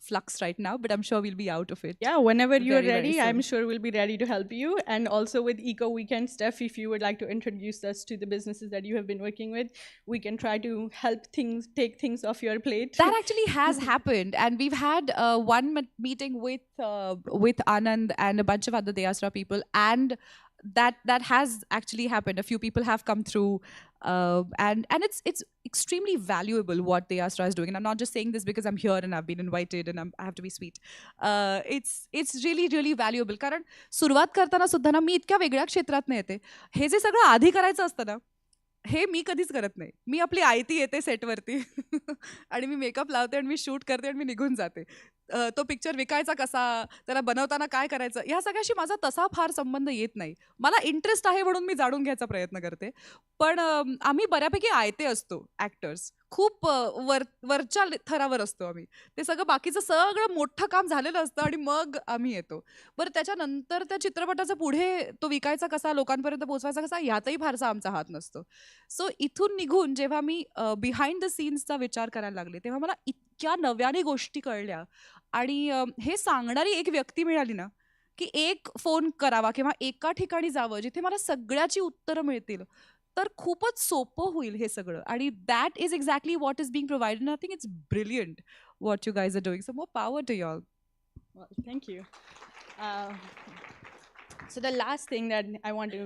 P: flux right now, but I'm sure we'll be out of it.
O: Yeah, whenever you're
P: very,
O: ready,
P: very soon.
O: I'm sure we'll be ready to help you. And also with Eco Weekend stuff, if you would like to introduce us to the businesses that you have been working with, we can try to help take things off your plate.
P: That actually has happened, and we've had one meeting with Anand and a bunch of other DeAsra people, and that has actually happened. A few people have come through, and it's extremely valuable what DeAsra is doing. And I'm not just saying this because I'm here and I've been invited and I have to be sweet. It's really really valuable, कारण सुरुवात करताना सुद्धा ना मी इतक्या वेगळ्या क्षेत्रात येते. हे जे सगळं आधी करायचं असतं ना, हे मी कधीच करत नाही. मी आपली आयती येते सेटवरती आणि मी मेकअप लावते आणि मी शूट करते आणि मी निघून जाते. तो पिक्चर विकायचा कसा, त्याला बनवताना काय करायचं, ह्या सगळ्याशी माझा तसा फार संबंध येत नाही. मला इंटरेस्ट आहे म्हणून मी जाणून घ्यायचा प्रयत्न करते. पण आम्ही बऱ्यापैकी आयते असतो ॲक्टर्स, खूप वरच्या थरावर असतो आम्ही. ते सगळं बाकीचं सगळं मोठं काम झालेलं असतं आणि मग आम्ही येतो. बरं त्याच्यानंतर त्या चित्रपटाचा पुढे तो विकायचा कसा, लोकांपर्यंत पोहोचवायचा कसा, ह्यातही फारसा आमचा हात नसतो. सो इथून निघून जेव्हा मी बिहाइंड द सीन्सचा विचार करायला लागले, तेव्हा मला इतक्या नव्याने गोष्टी कळल्या. आणि हे सांगणारी एक व्यक्ती मिळाली ना, की एक फोन करावा किंवा एका ठिकाणी जावं जिथे मला सगळ्याची उत्तरं मिळतील, तर खूपच सोपं होईल हे सगळं. आणि that is exactly what is being provided. I think it's brilliant what you guys are doing. So more power to you all.
O: Well, thank you. So the last thing that I want to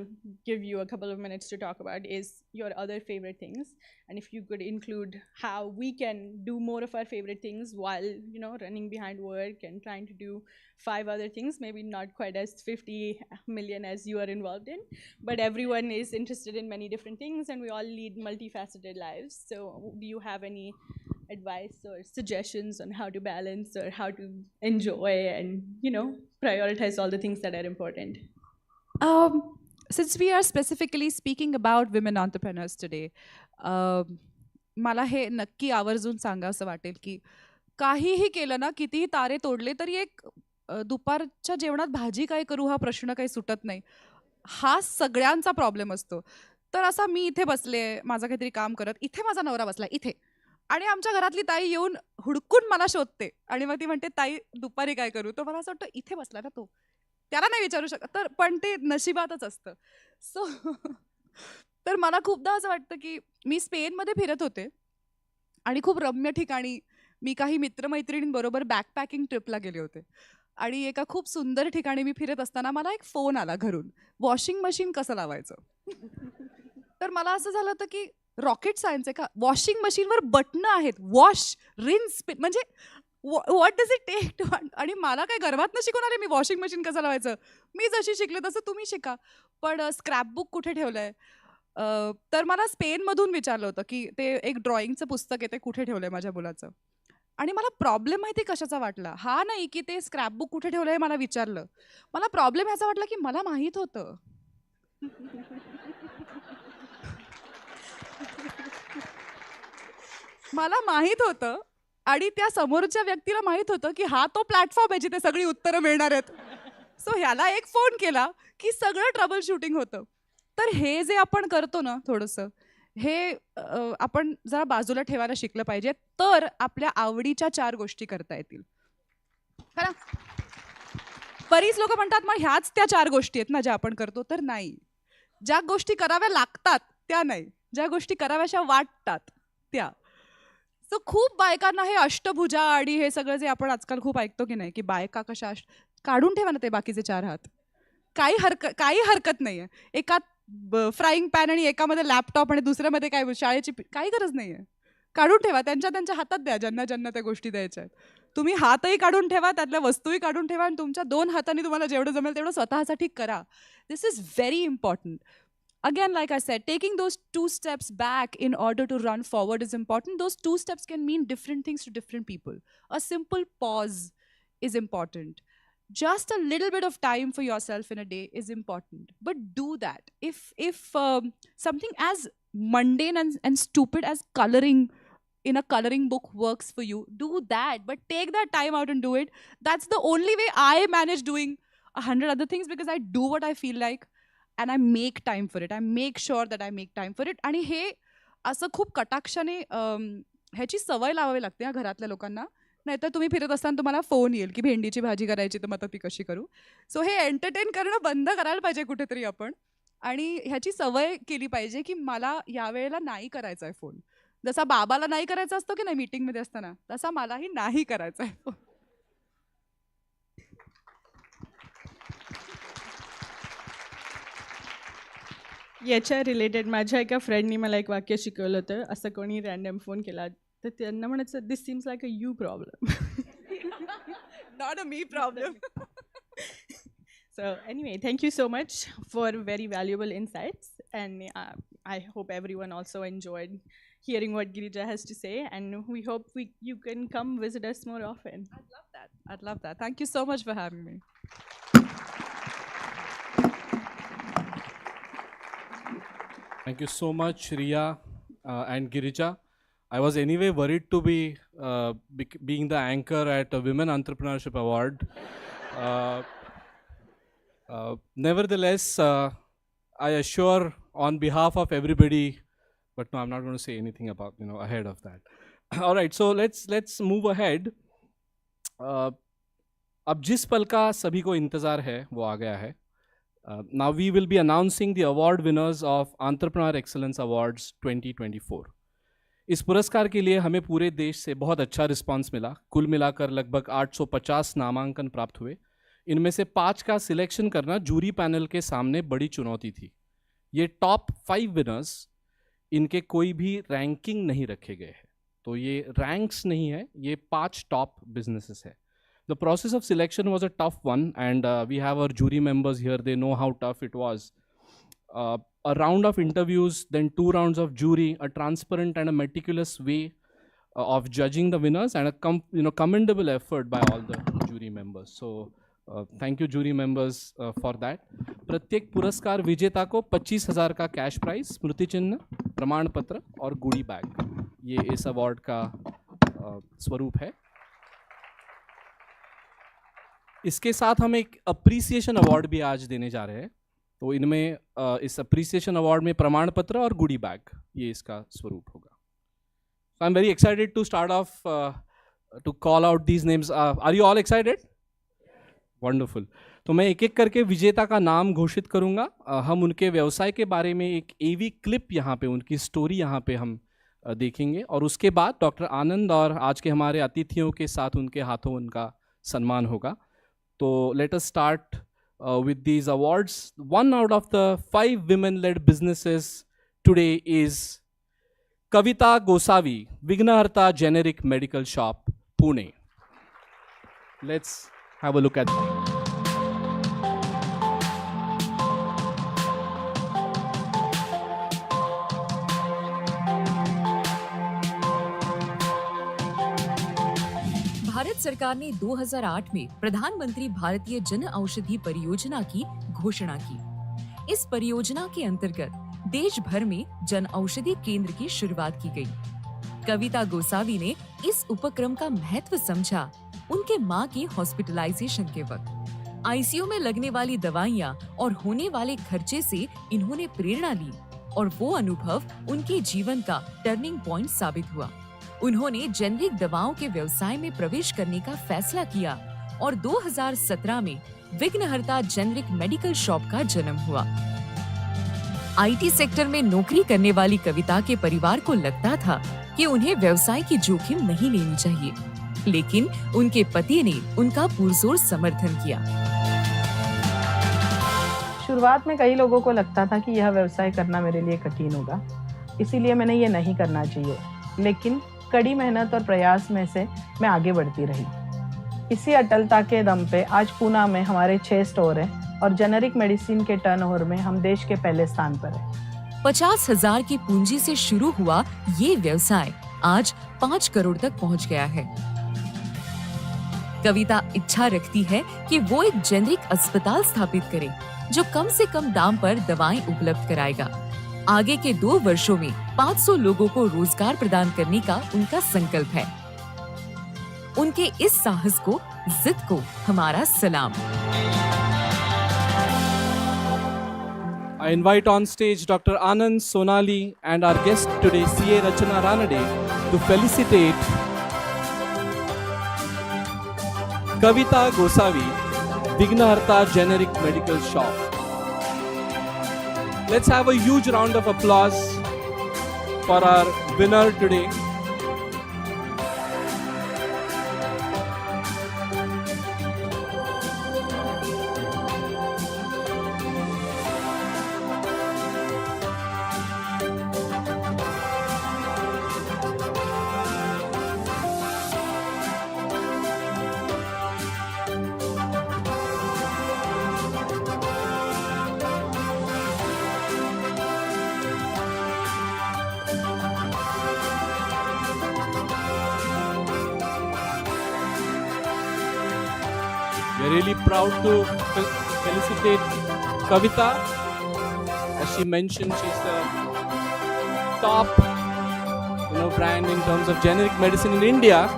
O: give you a couple of minutes to talk about is your other favorite things, and if you could include how we can do more of our favorite things while, you know, running behind work and trying to do 5 other things, maybe not quite as 50 million as you are involved in, but everyone is interested in many different things and we all lead multifaceted lives. So do you have any advice or suggestions on how to balance or how to enjoy and, you know, prioritize all the things that are important?
P: Since we are specifically speaking about women entrepreneurs today, मला हे नक्की आवर्जून सांगावंसं वाटेल की काहीही केलं ना, कितीही तारे तोडले तरी एक दुपारच्या जेवणात भाजी काय करू हा प्रश्न काही सुटत नाही. हा सगळ्यांचा प्रॉब्लेम असतो. तर असा मी इथे बसले, माझं काहीतरी काम करत, इथे माझा नवरा बसला इथे, आणि आमच्या घरातली ताई येऊन हुडकून मला शोधते आणि मग ती म्हणते ताई दुपारी काय करू. तो मला असं वाटतं इथे बसला ना तो, त्याला नाही विचारू शकत. तर पण ते नशिबातच असतं. सो तर मला खूपदा असं वाटतं की मी स्पेनमध्ये फिरत होते आणि खूप रम्य ठिकाणी मी काही मित्रमैत्रिणींबरोबर बॅकपॅकिंग ट्रिपला गेले होते, आणि एका खूप सुंदर ठिकाणी मी फिरत असताना मला एक फोन आला घरून, वॉशिंग मशीन कसं लावायचं. तर मला असं झालं होतं की रॉकेट सायन्स आहे का? वॉशिंग मशीनवर बटणं आहेत, वॉश, रिन्स, म्हणजे what does it take to. आणि मला काय गर्भातनं शिकून आले मी वॉशिंग मशीन कसं लावायचं. मी जशी शिकले तसं तुम्ही शिका. पण स्क्रॅपबुक कुठे ठेवलंय? तर मला स्पेनमधून विचारलं होतं की ते एक ड्रॉइंगचं पुस्तक आहे ते कुठे ठेवलंय माझ्या मुलाचं. आणि मला प्रॉब्लेम माहिती कशाचा वाटला, हा नाही की ते स्क्रॅपबुक कुठे ठेवलंय मला विचारलं. मला प्रॉब्लेम ह्याचा वाटला की मला माहीत होतं. मला माहीत होतं आणि त्या समोरच्या व्यक्तीला माहित होतं की हा तो प्लॅटफॉर्म आहे जिथे सगळी उत्तरं मिळणार आहेत. सो ह्याला एक फोन केला की सगळं ट्रबल शूटिंग होतं. तर हे जे आपण करतो ना थोडंसं, हे आपण जरा बाजूला ठेवायला शिकलं पाहिजे, तर आपल्या आवडीच्या 4 गोष्टी करता येतील. कारण बरीच लोक म्हणतात मग ह्याच त्या 4 गोष्टी आहेत ना ज्या आपण करतो. तर नाही, ज्या गोष्टी कराव्या लागतात त्या नाही, ज्या गोष्टी कराव्याशा वाटतात त्या. सो खूप बायकांना हे अष्टभुजा आणि हे सगळं जे आपण आजकाल खूप ऐकतो की नाही, की बायका कशा काढून ठेवा ना ते बाकीचे 4 हात. काही हरकत नाहीये. एकात फ्राईंग पॅन आणि एकामध्ये लॅपटॉप आणि दुसऱ्यामध्ये काय शाळेची काही गरज नाहीये. काढून ठेवा, त्यांच्या हातात द्या ज्यांना त्या गोष्टी द्यायच्या आहेत. तुम्ही हातही काढून ठेवा, त्यातल्या वस्तूही काढून ठेवा आणि तुमच्या 2 हातांनी तुम्हाला जेवढं जमेल तेवढं स्वतःसाठी करा. This is very important. Again, like I said, taking those 2 steps back in order to run forward is important. Those 2 steps can mean different things to different people. A simple pause is important. Just a little bit of time for yourself in a day is important. But do that. If something as mundane and stupid as coloring in a coloring book works for you, do that. But take that time out and do it. That's the only way I manage doing 100 other things, because I do what I feel like. And I make time for it. I make sure that I make time for it. आणि हे असं खूप कटाक्षाने ह्याची सवय लावावी लागते या घरातल्या लोकांना. नाहीतर तुम्ही फिरत असताना तुम्हाला फोन येईल की भेंडीची भाजी करायची, तर मग ती कशी करू. सो हे एंटरटेन करणं बंद करायला पाहिजे कुठेतरी आपण. आणि ह्याची सवय केली पाहिजे की मला यावेळेला नाही करायचा आहे फोन. जसा बाबाला नाही करायचा असतो की नाही मीटिंगमध्ये असताना, तसा मलाही नाही करायचा आहे फोन.
O: याच्या रिलेटेड माझ्या एका फ्रेंडनी मला एक वाक्य शिकवलं होतं. असं कोणी रँडम फोन केला तर त्यांना म्हणायचं, this seems like a you problem, not a me problem. So anyway, thank you so much for very valuable insights, and I hope everyone also enjoyed hearing what Girija has to say, and we hope you can come visit us more often.
P: I'd love that. Thank you so much for having me.
B: Thank you so much, Riya and Girija. I was anyway worried to be being the anchor at a Women Entrepreneurship Award. Nevertheless, I assure on behalf of everybody, but no, I'm not going to say anything about ahead of that. All right, so let's move ahead. अब जिस पल का सभी को इंतज़ार है वो आ गया है. Now we will be announcing the award winners of Entrepreneur Excellence Awards 2024. इस पुरस्कार के लिए हमें पूरे देश से बहुत अच्छा रिस्पांस मिला. कुल मिलाकर लगभग 850 नामांकन प्राप्त हुए. इनमें से 5 का सिलेक्शन करना जूरी पैनल के सामने बड़ी चुनौती थी. ये टॉप 5 विनर्स, इनके कोई भी रैंकिंग नहीं रखे गए हैं, तो ये रैंक्स नहीं है, ये 5 टॉप बिजनेसेस है. The process of selection was a tough one, and we have our jury members here. They know how tough it was. A round of interviews, then 2 rounds of jury, a transparent and a meticulous way of judging the winners, and a commendable effort by all the jury members. So thank you jury members for that. प्रत्येक पुरस्कार विजेता को 25,000 का cash prize, स्मृति चिन्ह, प्रमाण पत्र और Gudi bag, ये इस अवार्ड का स्वरूप है. इसके साथ हम एक अप्रिसिएशन अवार्ड भी आज देने जा रहे हैं. तो इनमें इस अप्रिसिएशन अवार्ड में प्रमाण पत्र और गुडी बैग, ये इसका स्वरूप होगा. I am very excited to start off to call out these names. Are you all excited? Wonderful. तो मैं एक एक करके विजेता का नाम घोषित करूंगा. हम उनके व्यवसाय के बारे में एक एवी क्लिप यहाँ पे, उनकी स्टोरी यहाँ पे हम देखेंगे, और उसके बाद डॉक्टर आनंद और आज के हमारे अतिथियों के साथ उनके हाथों उनका सम्मान होगा. तो let us start with these awards. 1 out of the 5 women-led businesses today is Kavita Gosavi, Vignaharta Generic Medical Shop, Pune. Let's have a look at them.
G: Bharat सरकार ने 2008 में प्रधानमंत्री भारतीय जन औषधि परियोजना की घोषणा की। इस परियोजना के अंतर्गत देश भर में जन औषधि केंद्र की शुरुआत की गई। कविता गोसावी ने इस उपक्रम का महत्व समझा उनके मां की हॉस्पिटलाइजेशन के वक्त। आईसीयू में लगने वाली दवाइयां और होने वाले खर्चे से इन्होंने प्रेरणा ली और वो अनुभव उनके जीवन का टर्निंग पॉइंट साबित हुआ। उन्होंने जेनरिक दवाओं के व्यवसाय में प्रवेश करने का फैसला किया और 2017 में विघ्नहर्ता जेनरिक मेडिकल शॉप का जन्म हुआ। आईटी सेक्टर में नौकरी करने वाली कविता के परिवार को लगता था कि उन्हें व्यवसाय की जोखिम नहीं लेनी चाहिए, लेकिन उनके पति ने उनका पुरजोर समर्थन किया।
Q: शुरुआत में कई लोगों को लगता था कि यह व्यवसाय करना मेरे लिए कठिन होगा, इसीलिए मैंने ये नहीं करना चाहिए, लेकिन कड़ी मेहनत और प्रयास में से मैं आगे बढ़ती रही। इसी अटलता के दम पे आज पूना में हमारे 6 स्टोर हैं और जेनेरिक मेडिसिन के टर्नओवर में हम देश के पहले स्थान पर हैं।
G: 50,000 की पूंजी से शुरू हुआ ये व्यवसाय आज 5 करोड़ तक पहुंच गया है। कविता इच्छा रखती है कि वो एक जेनेरिक अस्पताल स्थापित करे जो कम से कम दाम पर दवाएं उपलब्ध कराएगा। आगे के 2 वर्षों में 500 लोगों को रोजगार प्रदान करने का उनका संकल्प है। उनके इस साहस को, जिद को हमारा सलाम।
B: I invite on stage Dr. Anand Sonali and our guest today, CA Rachana, to felicitate Kavita Gosavi, Vignaharta Generic Medical Shop. Let's have a huge round of applause for our winner today. We're really proud to felicitate Kavita. As she mentioned, she's the top brand in terms of generic medicine in India.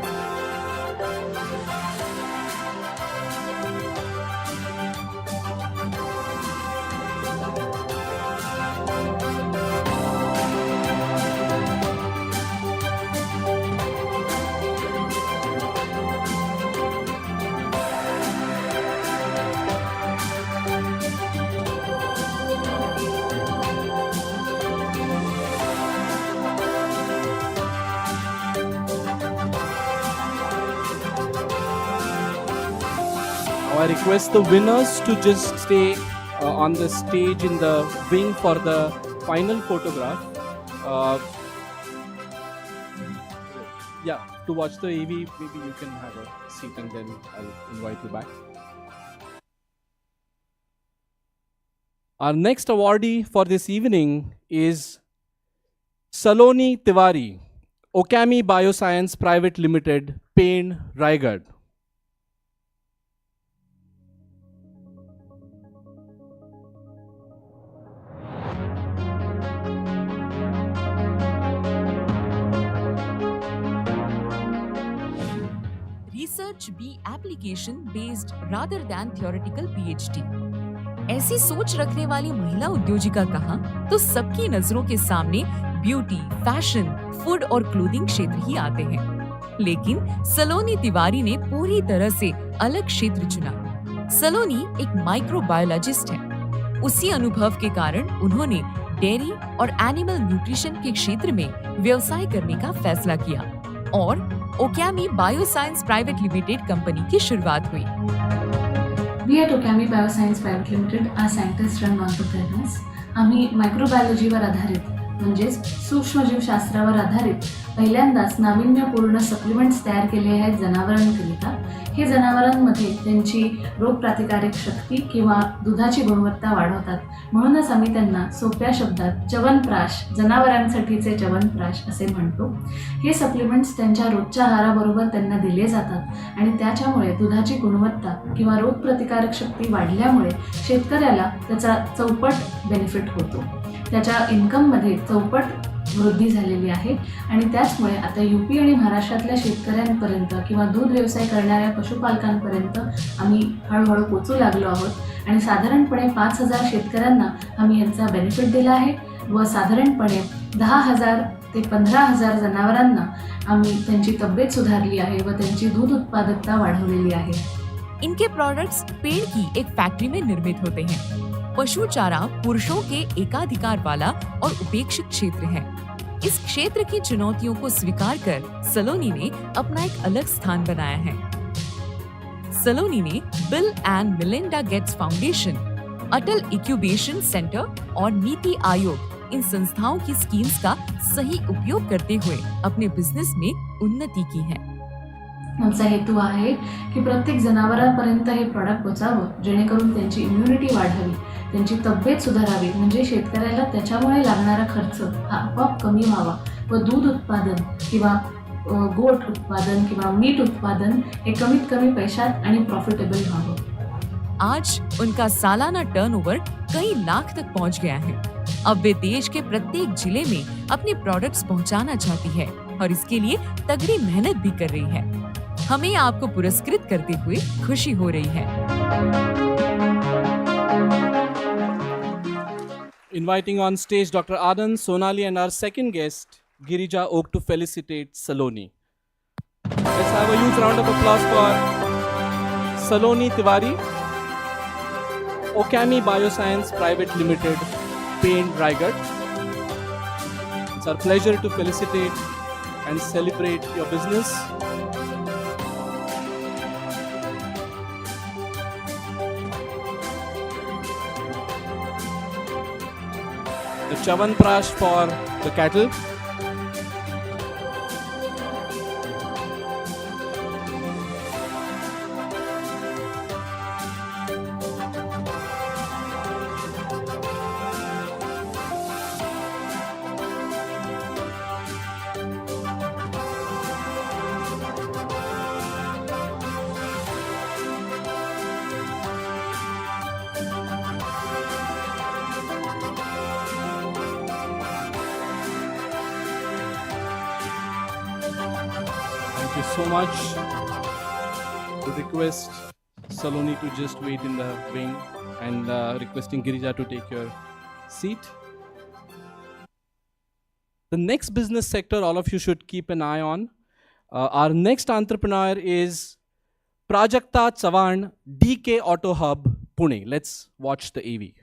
B: I request the winners to just stay on the stage in the wing for the final photograph. Yeah, to watch the AV, maybe you can have a seat and then I'll invite you back. Our next awardee for this evening is Saloni Tiwari, Okami Bioscience Private Limited, Pain, Raigad.
G: Research be application based rather than theoretical PhD. ऐसी सोच रखने वाली महिला उद्योजिका कहाँ तो सबकी नजरों के सामने ब्यूटी, फैशन, फूड और क्लोथिंग क्षेत्र ही आते हैं। लेकिन सलोनी तिवारी ने पूरी तरह से अलग क्षेत्र चुना। सलोनी एक माइक्रोबायोलॉजिस्ट है। उसी अनुभव के कारण उन्होंने डेयरी और एनिमल न्यूट्रिशन के क्षेत्र में व्यवसाय करने का फैसला किया और ओकैमी बायोसाइंस प्राइवेट लिमिटेड कंपनी की शुरुआत हुई।
R: We at Okami Bioscience Private Limited are scientists and entrepreneurs. आम्ही मायक्रोबायोलॉजीवर आधारित म्हणजेच सूक्ष्मजीवशास्त्रावर आधारित पहिल्यांदाच नाविन्यपूर्ण सप्लिमेंट्स तयार केले आहेत जनावरांकरिता. हे जनावरांमध्ये त्यांची रोगप्रतिकारक शक्ती किंवा दुधाची गुणवत्ता वाढवतात. म्हणूनच आम्ही त्यांना सोप्या शब्दात च्यवनप्राश, जनावरांसाठीचे च्यवनप्राश असे म्हणतो. हे सप्लिमेंट्स त्यांच्या रोजच्या आहाराबरोबर त्यांना दिले जातात आणि त्याच्यामुळे दुधाची गुणवत्ता किंवा रोगप्रतिकारक शक्ती वाढल्यामुळे शेतकऱ्याला त्याचा चौपट बेनिफिट होतो. त्याच्या इन्कममध्ये चौपट वृद्धी झालेली आहे आणि त्याचमुळे आता UP आणि महाराष्ट्रातल्या शेतकऱ्यांपर्यंत किंवा दूध व्यवसाय करणाऱ्या पशुपालकांपर्यंत आम्ही हळूहळू पोचू लागलो आहोत आणि साधारणपणे 5,000 शेतकऱ्यांना आम्ही यांचा बेनिफिट दिला आहे व साधारणपणे 10,000 ते 15,000 जनावरांना आम्ही त्यांची तब्येत सुधारली आहे व त्यांची दूध उत्पादकता वाढवलेली आहे.
G: इनके प्रोडक्ट्स पेड़ की एक फैक्ट्री में निर्मित होते हैं. पशु चारा पुरुषों के एकाधिकार वाला और उपेक्षित क्षेत्र है. इस क्षेत्र की चुनौतियों को स्वीकार कर सलोनी ने अपना एक अलग स्थान बनाया है. सलोनी ने bill and Melinda Gates foundation, Atal incubation centre और नीति आयोग इन संस्थाओं की स्कीम्स का सही उपयोग करते हुए अपने बिजनेस में उन्नति की है.
R: आमचा हेतू आहे की प्रत्येक जनावरांपर्यंत हे प्रॉडक्ट पोचावं जेणेकरून त्यांची इम्युनिटी वाढावी, त्यांची तब्येत सुधारावी, म्हणजे शेतकऱ्याला त्याच्यामुळे लागणारा खर्च हा आपोआप कमी व्हावा व दूध उत्पादन किंवा गोट उत्पादन किंवा मीट उत्पादन हे कमीत कमी पैशात आणि प्रॉफिटेबल व्हावं.
G: आज उनका सालाना टर्नओवर कई लाख तक पहुंच गया है. अब वे देश के प्रत्येक जिले में अपने प्रोडक्ट्स पहुंचाना चाहती है और इसके लिए तगड़ी मेहनत भी कर रही है. हमें आपको पुरस्कृत करते हुए खुशी हो रही है.
B: Inviting on stage Dr. Anand, Sonali and our second guest, Girija Oak, to felicitate Saloni. Let's have a huge round of applause for Saloni Tiwari, Okami Bioscience Private Limited, Paint, Raigad. It's our pleasure to felicitate and celebrate your business. The Chyawanprash for the cattle. Thank you so much. To request Saloni to just wait in the wing and requesting Girija to take your seat. The next business sector all of you should keep an eye on. Our next entrepreneur is Prajakta Chavan, DK Auto Hub, Pune. Let's watch the AV.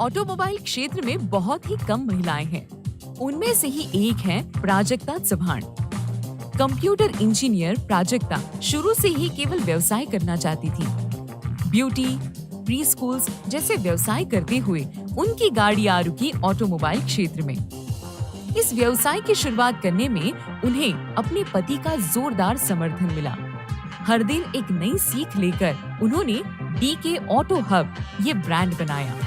G: Automobile क्षेत्र में बहुत ही कम महिलाएं हैं. उनमें से ही एक है Prajakta Chavan. Computer engineer Prajakta शुरू से ही केवल व्यवसाय करना चाहती थी. ब्यूटी, प्री स्कूल्स जैसे व्यवसाय करते हुए उनकी गाड़ी आ रुकी ऑटोमोबाइल क्षेत्र में. इस व्यवसाय की शुरुआत करने में उन्हें अपने पति का जोरदार समर्थन मिला. हर दिन एक नई सीख लेकर उन्होंने DK ऑटो हब ये ब्रांड बनाया.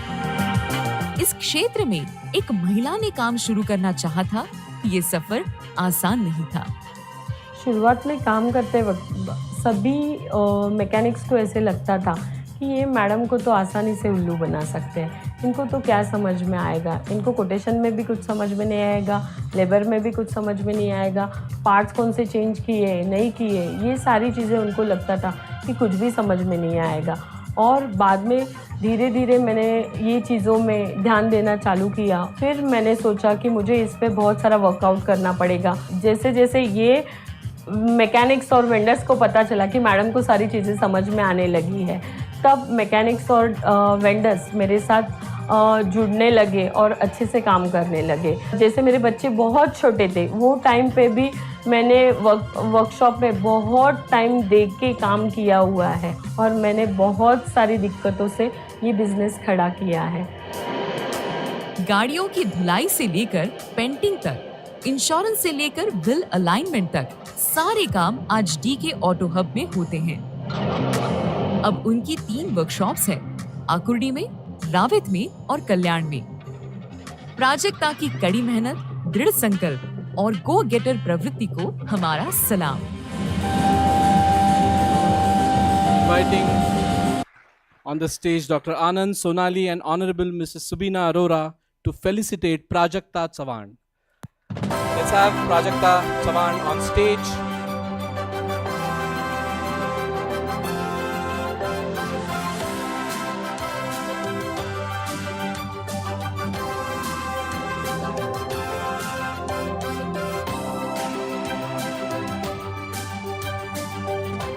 G: इस क्षेत्र में एक महिला ने काम शुरू करना चाहा था. ये सफर आसान नहीं था.
S: शुरुआत में काम करते वक्त सभी मैकेनिक्स को ऐसे लगता था कि ये मैडम को तो आसानी से उल्लू बना सकते हैं, इनको तो क्या समझ में आएगा, इनको कोटेशन में भी कुछ समझ में नहीं आएगा, लेबर में भी कुछ समझ में नहीं आएगा, पार्ट्स कौन से चेंज किए नहीं किए, ये सारी चीज़ें उनको लगता था कि कुछ भी समझ में नहीं आएगा. और बाद में धीरे धीरे मैंने ये चीज़ों में ध्यान देना चालू किया. फिर मैंने सोचा कि मुझे इस पे बहुत सारा वर्कआउट करना पड़ेगा. जैसे जैसे ये मैकेनिक्स और वेंडर्स को पता चला कि मैडम को सारी चीज़ें समझ में आने लगी है, तब मैकेनिक्स और वेंडर्स मेरे साथ जुड़ने लगे और अच्छे से काम करने लगे। जैसे मेरे बच्चे बहुत छोटे थे, वो टाइम पे भी मैंने वर्कशॉप में बहुत टाइम दे के काम किया हुआ है और मैंने बहुत सारी दिक्कतों से ये बिजनेस खड़ा किया है।
G: गाड़ियों की धुलाई से लेकर पेंटिंग तक, इंश्योरेंस से लेकर बिल अलाइनमेंट तक, सारे काम आज डीके ऑटो हब में होते हैं। अब उनकी 3 वर्कशॉप्स हैं, आकुर्डी में, रावित में और कल्याण में। प्राजक्ता की कड़ी मेहनत, दृढ़ संकल्प और गो गेटर प्रवृत्ति को हमारा सलाम।
B: Inviting on the stage Dr. Anand, Sonali and Honorable Mrs. Subina Arora to felicitate Prajakta Chavan. Let's have Prajakta Chavan on stage.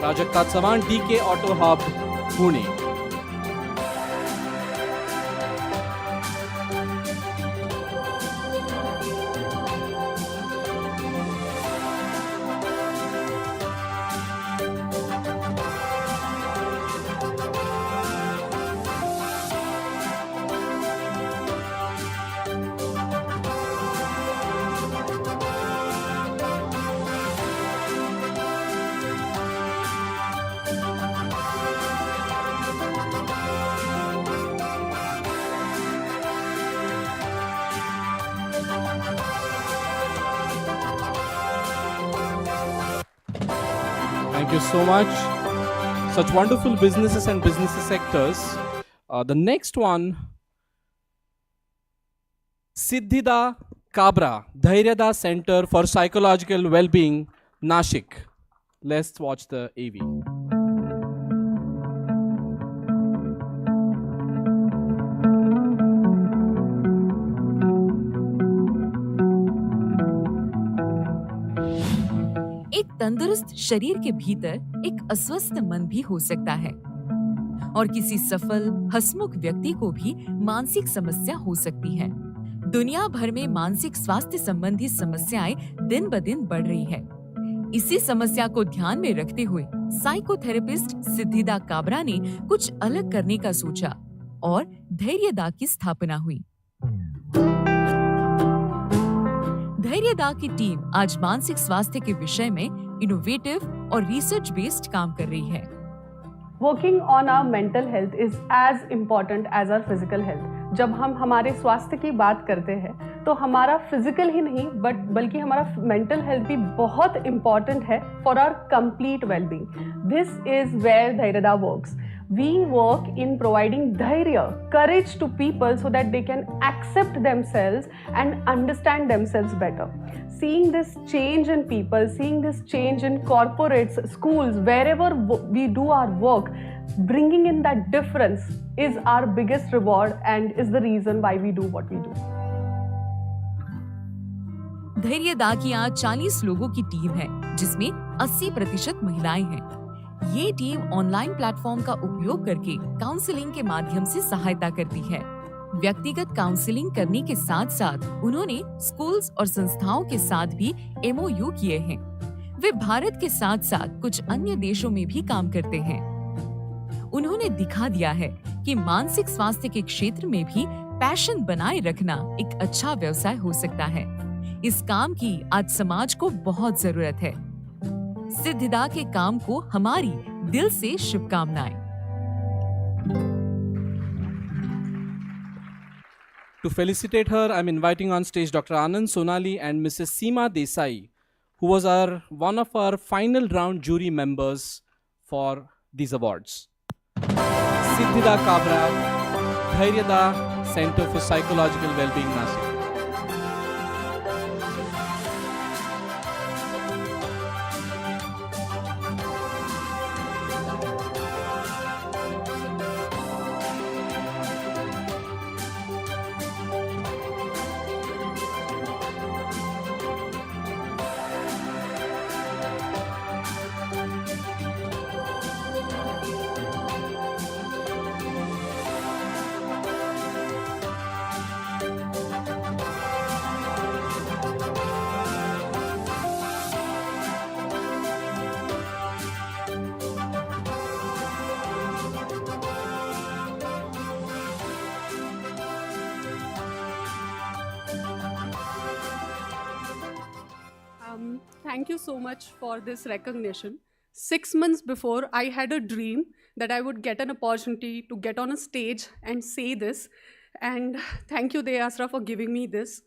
B: Prajakta Chavan, DK Auto Hub, Pune. Thank you so much. Such wonderful businesses and business sectors. The next one, Siddhida Kabra, Dhairyada Center for Psychological Well-being, Nashik. Let's watch the AV.
G: एक तंदुरुस्त शरीर के भीतर एक अस्वस्थ मन भी हो सकता है और किसी सफल हंसमुख व्यक्ति को भी मानसिक समस्या हो सकती है। दुनिया भर में मानसिक स्वास्थ्य संबंधी समस्याएं दिन ब दिन बढ़ रही है। इसी समस्या को ध्यान में रखते हुए साइकोथेरेपिस्ट सिद्धिदा काबरा ने कुछ अलग करने का सोचा और धैर्यदा की स्थापना हुई। धैर्यदा की टीम आज मानसिक स्वास्थ्य के विषय में इनोवेटिव और रिसर्च बेस्ड काम कर रही है।
T: Working on our mental health is as important as our physical health. जब हम हमारे स्वास्थ्य की बात करते हैं तो हमारा फिजिकल ही नहीं बल्कि हमारा मेंटल हेल्थ भी बहुत इम्पॉर्टेंट है for our complete wellbeing. This is where Dhairyada works. We work in providing dhairya, courage to people so that they can accept themselves and understand themselves better. Seeing this change in people, seeing this change in corporates, schools, wherever we do our work, bringing in that difference is our biggest reward and is the reason why we do what we do.
G: धैर्यदा की आज 40 लोगों की team है जिसमें 80% महिलाएं हैं। ये team online platform का उपयोग करके काउंसलिंग के माध्यम से सहायता करती है। व्यक्तिगत काउंसलिंग करने के साथ साथ उन्होंने स्कूल्स और संस्थाओं के साथ भी MOU किए हैं। वे भारत के साथ साथ कुछ अन्य देशों में भी काम करते हैं। उन्होंने दिखा दिया है कि मानसिक स्वास्थ्य के क्षेत्र में भी पैशन बनाए रखना एक अच्छा व्यवसाय हो सकता है। इस काम की आज समाज को बहुत जरूरत है। सिद्धिदा के काम को हमारी दिल से शुभकामनाएं।
B: To felicitate her, I'm inviting on stage Dr. Anand, Sonali and Mrs. Seema Desai, who was one of our final round jury members for these awards. Siddhida Kabra, Dhairyada Center for Psychological Wellbeing, Nashik.
T: thank you so much for this recognition. 6 months before, I had a dream that I would get an opportunity to get on a stage and say this. And thank you, DeAsra, for giving me this.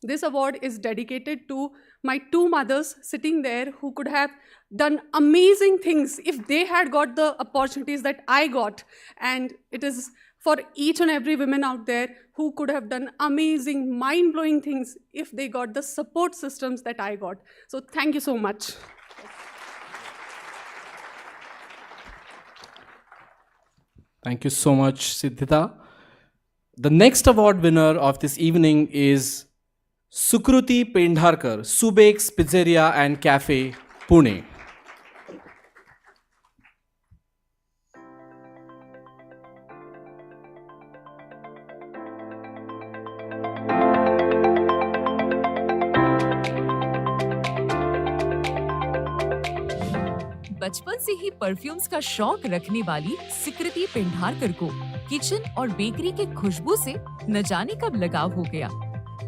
T: This award is dedicated to my two mothers sitting there who could have done amazing things if they had got the opportunities that I got. And it is for each and every woman out there who could have done amazing, mind-blowing things if they got the support systems that I got. So thank you so much.
B: Thank you so much, Siddhita. The next award winner of this evening is Sukruti Pendharkar, Subek's Pizzeria and Cafe, Pune.
G: बचपन से ही perfumes का शौक रखने वाली सुकृति पेंढारकर को kitchen और bakery के खुशबू से न जाने कब लगाव हो गया।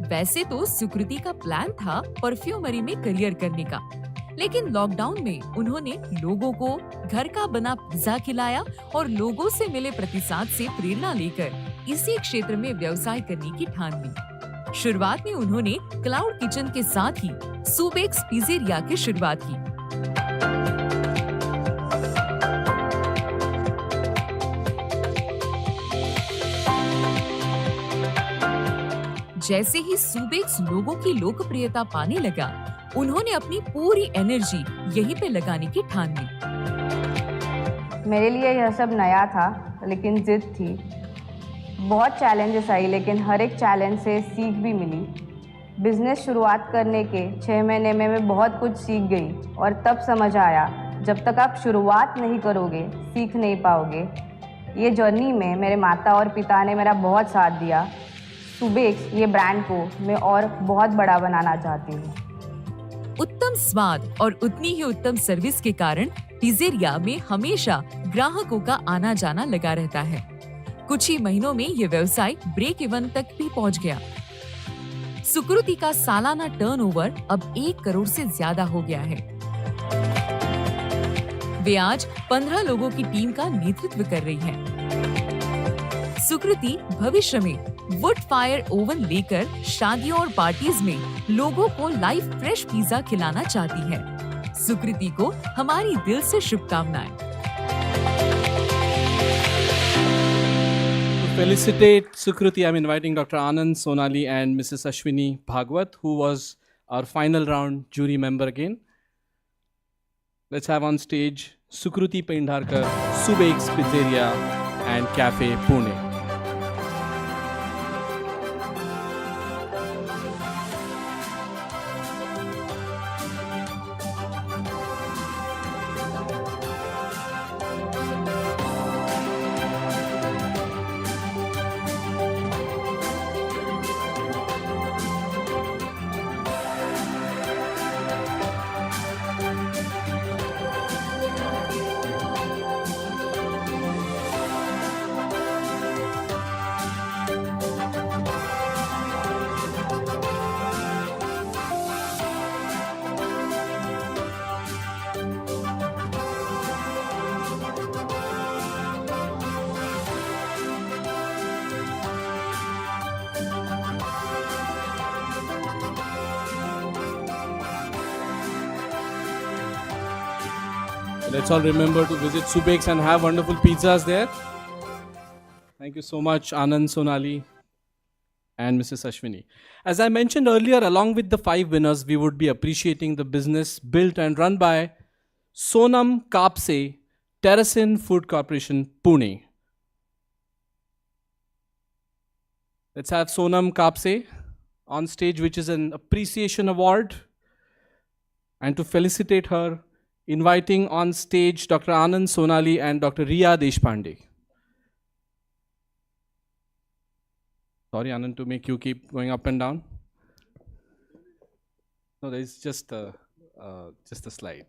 G: वैसे तो सुकृति का प्लान था परफ्यूमरी में करियर करने का, लेकिन लॉकडाउन में उन्होंने लोगों को घर का बना पिज्जा खिलाया और लोगों से मिले प्रतिसाद से प्रेरणा लेकर इसी क्षेत्र में व्यवसाय करने की ठान ली। शुरुआत में उन्होंने क्लाउड किचन के साथ ही सुबेक्स पिज़ेरिया की शुरुआत की। जैसे ही सुबेक्स लोगों की लोकप्रियता पाने लगा, उन्होंने अपनी पूरी एनर्जी यहीं पे लगाने की ठान ली।
U: मेरे लिए यह सब नया था, लेकिन जिद थी। बहुत चैलेंजेस आई, लेकिन हर एक चैलेंज से सीख भी मिली। बिजनेस शुरुआत करने के 6 महीने में मैं बहुत कुछ सीख गई और तब समझ आया, जब तक आप शुरुआत नहीं करोगे, सीख नहीं पाओगे। ये जर्नी में मेरे माता और पिता ने मेरा बहुत साथ दिया। सुबेक्स ये ब्रांड को मैं और बहुत बड़ा बनाना चाहती हूँ।
G: उत्तम स्वाद और उतनी ही उत्तम सर्विस के कारण पिज़ेरिया में हमेशा ग्राहकों का आना जाना लगा रहता है। कुछ ही महीनों में ये व्यवसाय ब्रेक इवन तक भी पहुँच गया। सुकृति का सालाना टर्नओवर अब 1 करोड़ से ज्यादा हो गया है। वे आज 15 लोगों की टीम का नेतृत्व कर रही हैं। सुकृति भविष्य में वुड फायर ओवन लेकर शादियों और पार्टीज में लोगों को लाइव फ्रेश पिज्जा खिलाना चाहती है। सुकृति को हमारी दिल से शुभकामनाएं।
B: To felicitate Sukruti, I'm inviting Dr. Anand Sonali and Mrs. Ashwini Bhagwat, who was our final round jury member again. Let's have on stage Sukruti Pendharkar, Subek's Pizzeria and Cafe, Pune. Let's all remember to visit Subek's and have wonderful pizzas there. Thank you so much, Anand, Sonali, and Mrs. Ashwini. As I mentioned earlier, along with the 5 winners, we would be appreciating the business built and run by Sonam Kapse, Terracin Food Corporation, Pune. Let's have Sonam Kapse on stage, which is an appreciation award. And to felicitate her, inviting on stage Dr. Anand Sonali and Dr. Riya Deshpande. Sorry, Anand, to make you keep going up and down. No, there is just a slide.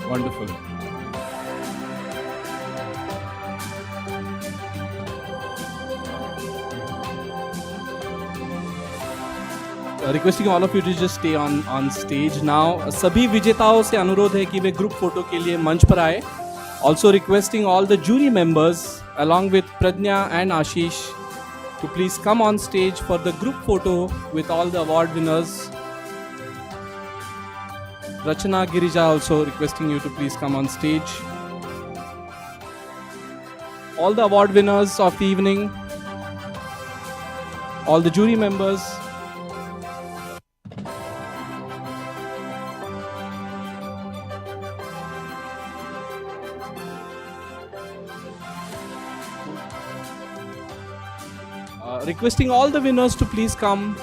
B: Wonderful. Requesting all of you to just stay on stage now. सभी विजेताओं से अनुरोध है कि वे group photo के लिए मंच पर आए. Also requesting all the jury members along with Pradnya and Ashish to please come on stage for the group photo with all the award winners. Rachana, Girija also requesting you to please come on stage. All the award winners of the evening, all the jury members. Requesting all the winners to please come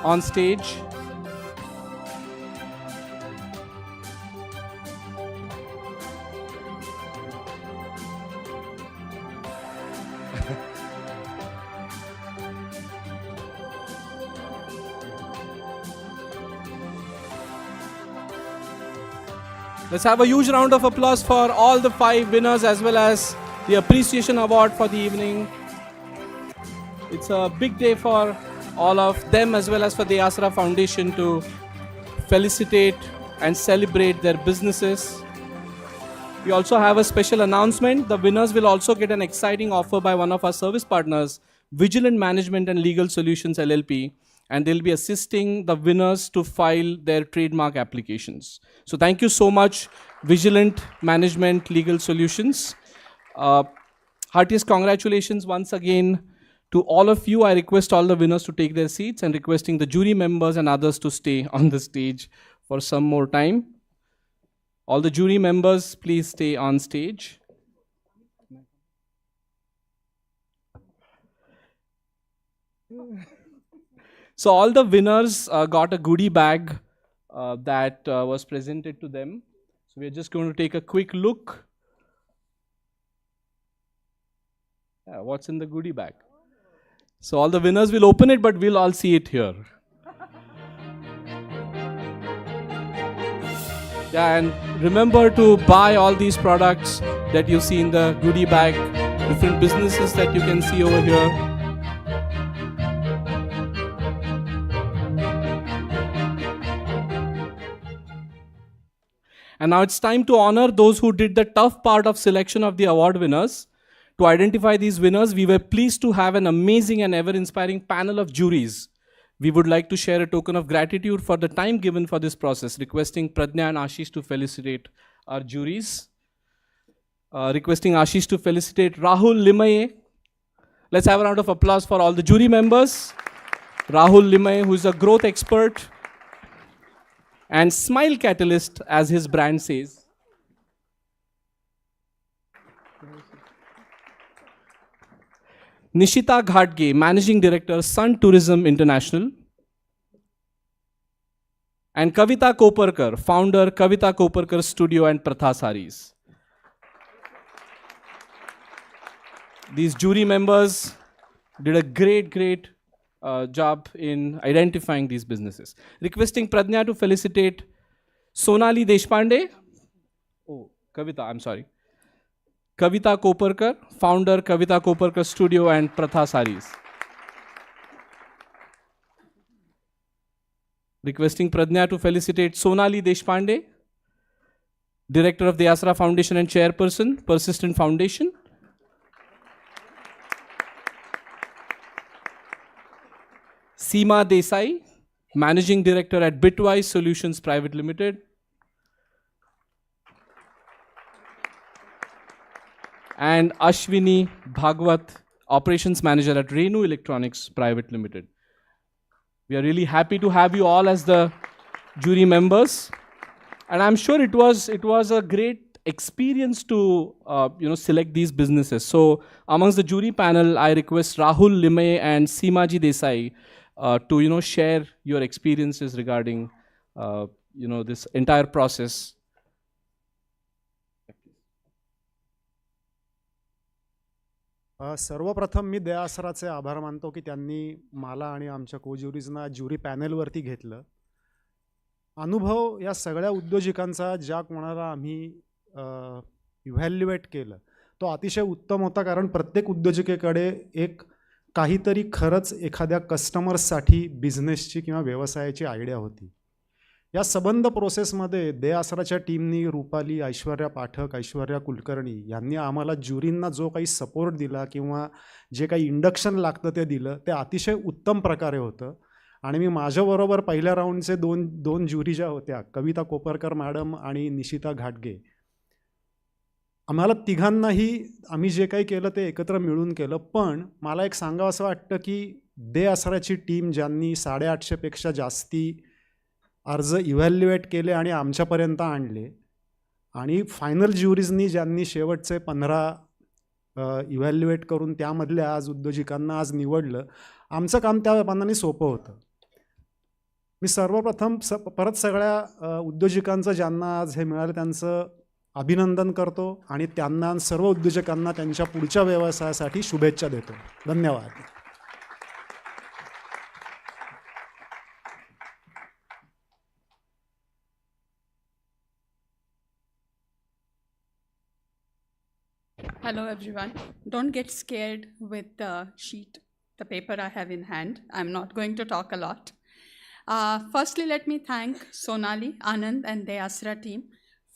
B: on stage. Let's have a huge round of applause for all the 5 winners as well as the appreciation award for the evening. It's a big day for all of them as well as for the DeAsra Foundation to felicitate and celebrate their businesses. We also have a special announcement. The winners will also get an exciting offer by one of our service partners, Vigilant Management and Legal Solutions LLP, and they'll be assisting the winners to file their trademark applications. So thank you so much, Vigilant Management Legal Solutions. Heartiest congratulations once again to all of you. I request all the winners to take their seats and requesting the jury members and others to stay on the stage for some more time. All the jury members, please stay on stage. So all the winners got a goodie bag that was presented to them. So we're just going to take a quick look. What's in the goodie bag? So all the winners will open it, but we'll all see it here. Yeah, and remember to buy all these products that you see in the goodie bag, different businesses that you can see over here. And now it's time to honor those who did the tough part of selection of the award winners. To identify these winners, we were pleased to have an amazing and ever-inspiring panel of juries. We would like to share a token of gratitude for the time given for this process, requesting Pradnya and Ashish to felicitate our juries. Requesting Ashish to felicitate Rahul Limaye. Let's have a round of applause for all the jury members. Rahul Limaye, who is a growth expert and smile catalyst, as his brand says. Nishita Ghatge, Managing Director, Sun Tourism International. And Kavita Koparkar, Founder, Kavita Koparkar Studio and Pratha Sarees. These jury members did a great job in identifying these businesses. Requesting Pradnya to felicitate Sonali Deshpande. Oh, Kavita, I'm sorry. Kavita Koparkar, Founder, Kavita Koparkar Studio and Pratha Sarees. Requesting Pradnya to felicitate Sonali Deshpande, Director of DeAsra Foundation and Chairperson, Persistent Foundation. Seema Desai, Managing Director at Bitwise Solutions Private Limited. And Ashwini Bhagwat, Operations Manager at Renu Electronics Private Limited. We are really happy to have you all as the jury members. And I'm sure it was a great experience to select these businesses. So amongst the jury panel, I request Rahul Limaye and Seemaji Desai to share your experiences regarding this entire process.
A: सर्वप्रथम मी DeAsraचे आभार मानतो की त्यांनी मला आणि आमच्या को ज्युरीजना jury पॅनलवरती घेतलं. अनुभव या सगळ्या उद्योजकांचा ज्या कोणाला आम्ही इव्हॅल्युएट केलं तो अतिशय उत्तम होता, कारण प्रत्येक उद्योजकेकडे एक काहीतरी खरंच एखाद्या कस्टमर्ससाठी बिझनेसची किंवा व्यवसायाची आयडिया होती. या सबंध प्रोसेसमध्ये DeAsraच्या टीमनी रुपाली, ऐश्वर्या पाठक, ऐश्वर्या कुलकर्णी यांनी आम्हाला ज्युरींना जो काही सपोर्ट दिला किंवा जे काही इंडक्शन लागतं ते दिलं, ते अतिशय उत्तम प्रकारे होतं. आणि मी माझ्याबरोबर पहिल्या राऊंडचे दोन ज्युरी ज्या होत्या, कविता कोपरकर मॅडम आणि निशिता घाटगे, आम्हाला तिघांनाही आम्ही जे काही केलं ते एकत्र मिळून केलं. पण मला एक सांगावं असं वाटतं की DeAsraची टीम ज्यांनी 850पेक्षा जास्ती अर्ज इव्हॅल्युएट केले आणि आमच्यापर्यंत आणले, आणि फायनल ज्युरीजनी ज्यांनी शेवटचे 15 इव्हॅल्युएट करून त्यामधल्या आज उद्योजकांना आज निवडलं, आमचं काम त्या मानाने सोपं होतं. मी सर्वप्रथम परत सगळ्या उद्योजकांचं ज्यांना आज हे मिळालं त्यांचं अभिनंदन करतो आणि त्यांना सर्व उद्योजकांना त्यांच्या पुढच्या व्यवसायासाठी शुभेच्छा देतो. धन्यवाद.
C: Hello everyone. Don't get scared with the sheet, the paper I have in hand. I'm not going to talk a lot. Firstly, let me thank Sonali, Anand and DeAsra team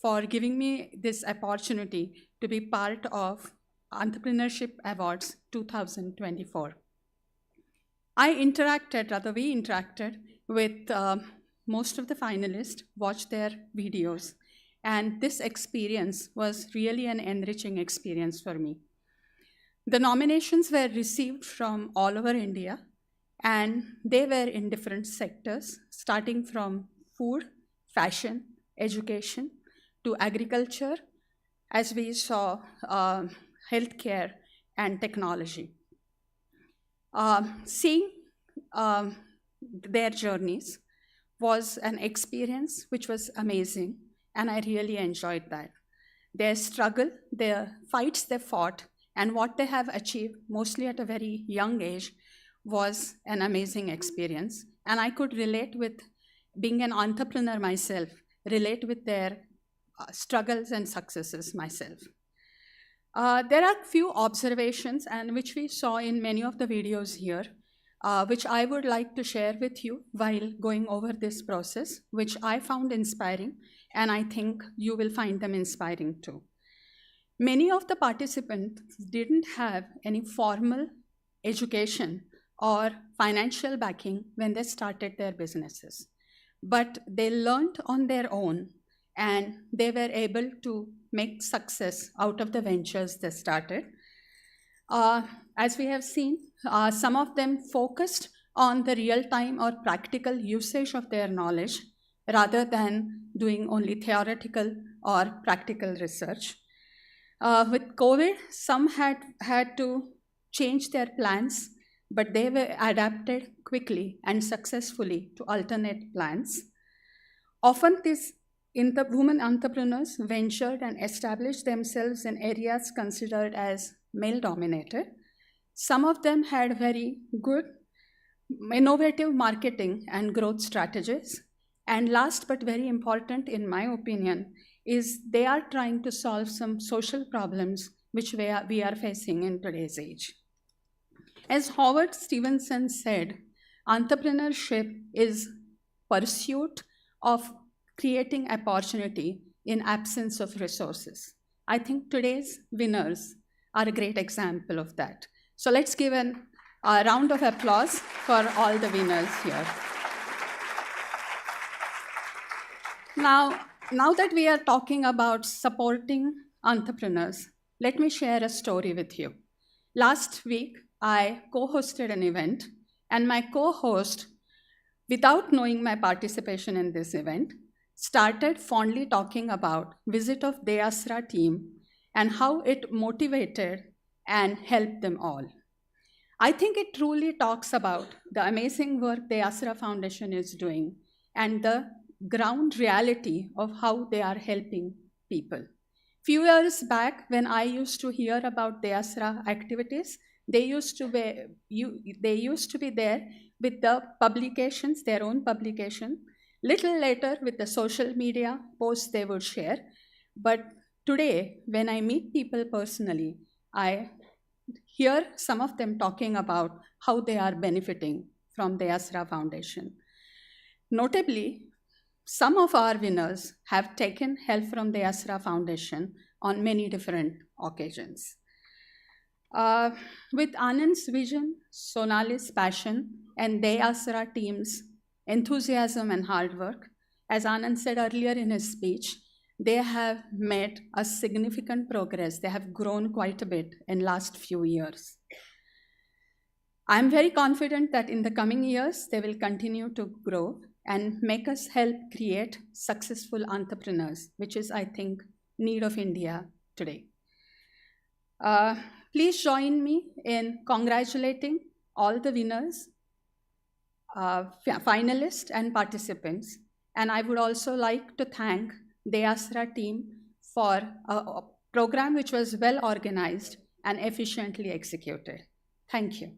C: for giving me this opportunity to be part of Entrepreneurship Awards 2024. We interacted with most of the finalists, watched their videos, and this experience was really an enriching experience for me. The nominations were received from all over India, and they were in different sectors, starting from food, fashion, education, to agriculture, as we saw healthcare and technology. Seeing their journeys was an experience which was amazing, and I really enjoyed that. Their struggle, their fights they fought, and what they have achieved, mostly at a very young age, was an amazing experience. And I could relate with, being an entrepreneur myself, relate with their struggles and successes myself. There are few observations and which we saw in many of the videos here, which I would like to share with you while going over this process, which I found inspiring, and I think you will find them inspiring too. Many of the participants didn't have any formal education or financial backing when they started their businesses, but they learned on their own, and they were able to make success out of the ventures they started. As we have seen, some of them focused on the real-time or practical usage of their knowledge rather than doing only theoretical or practical research. With COVID, some had to change their plans, but they were adapted quickly and successfully to alternate plans. Often these women entrepreneurs ventured and established themselves in areas considered as male-dominated. Some of them had very good, innovative marketing and growth strategies. And last but very important, in my opinion, is they are trying to solve some social problems which we are facing in today's age. As Howard Stevenson said, entrepreneurship is pursuit of creating opportunity in absence of resources. I think today's winners are a great example of that. So let's give a round of applause for all the winners here. Now that we are talking about supporting entrepreneurs, let me share a story with you. Last week, I co-hosted an event, and my co-host, without knowing my participation in this event, started fondly talking about visit of DeAsra team and how it motivated and helped them all. I think it truly talks about the amazing work DeAsra Foundation is doing and the ground reality of how they are helping people. Few years back, when I used to hear about DeAsra activities, they used to be there with the publications, their own publication, Little later, with the social media posts they would share. But today, when I meet people personally, I hear some of them talking about how they are benefiting from the DeAsra Foundation. Notably, some of our winners have taken help from the DeAsra Foundation on many different occasions. With Anand's vision, Sonali's passion, and DeAsra team's enthusiasm and hard work, as Anand said earlier in his speech, they have made a significant progress. They have grown quite a bit in last few years. I'm very confident that in the coming years, they will continue to grow and make us help create successful entrepreneurs, which is, I think, need of India today. Please join me in congratulating all the winners, finalists, and participants. And I would also like to thank the DeAsra team for a program which was well organized and efficiently executed. Thank you.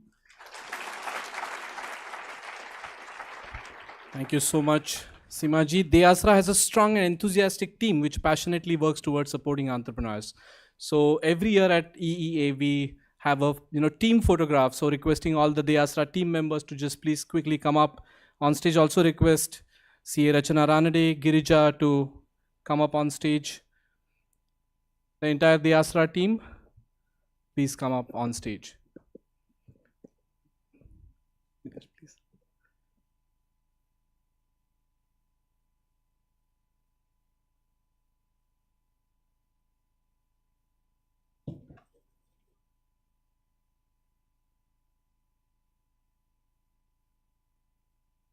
B: Thank you so much, Simaji. DeAsra has a strong and enthusiastic team which passionately works towards supporting entrepreneurs. So every year at EEA, we have a team photograph. So requesting all the DeAsra team members to just please quickly come up on stage. Also request CA Rachana, Girija to come up on stage. The entire DeAsra team, please come up on stage. Please.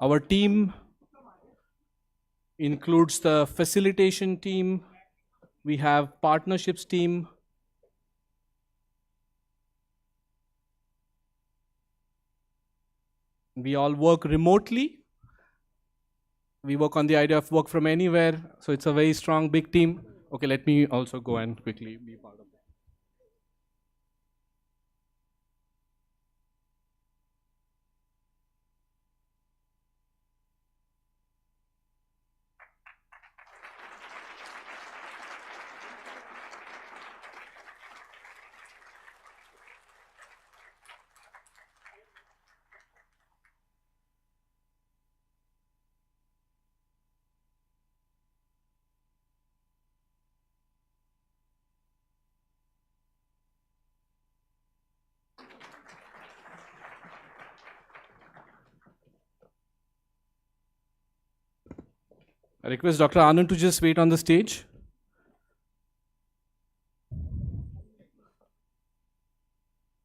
B: Our team includes the facilitation team, we have partnerships team, we all work remotely. We work on the idea of work from anywhere, so it's a very strong, big team. Okay, let me also go and quickly be part of that. I request Dr. Anand to just wait on the stage.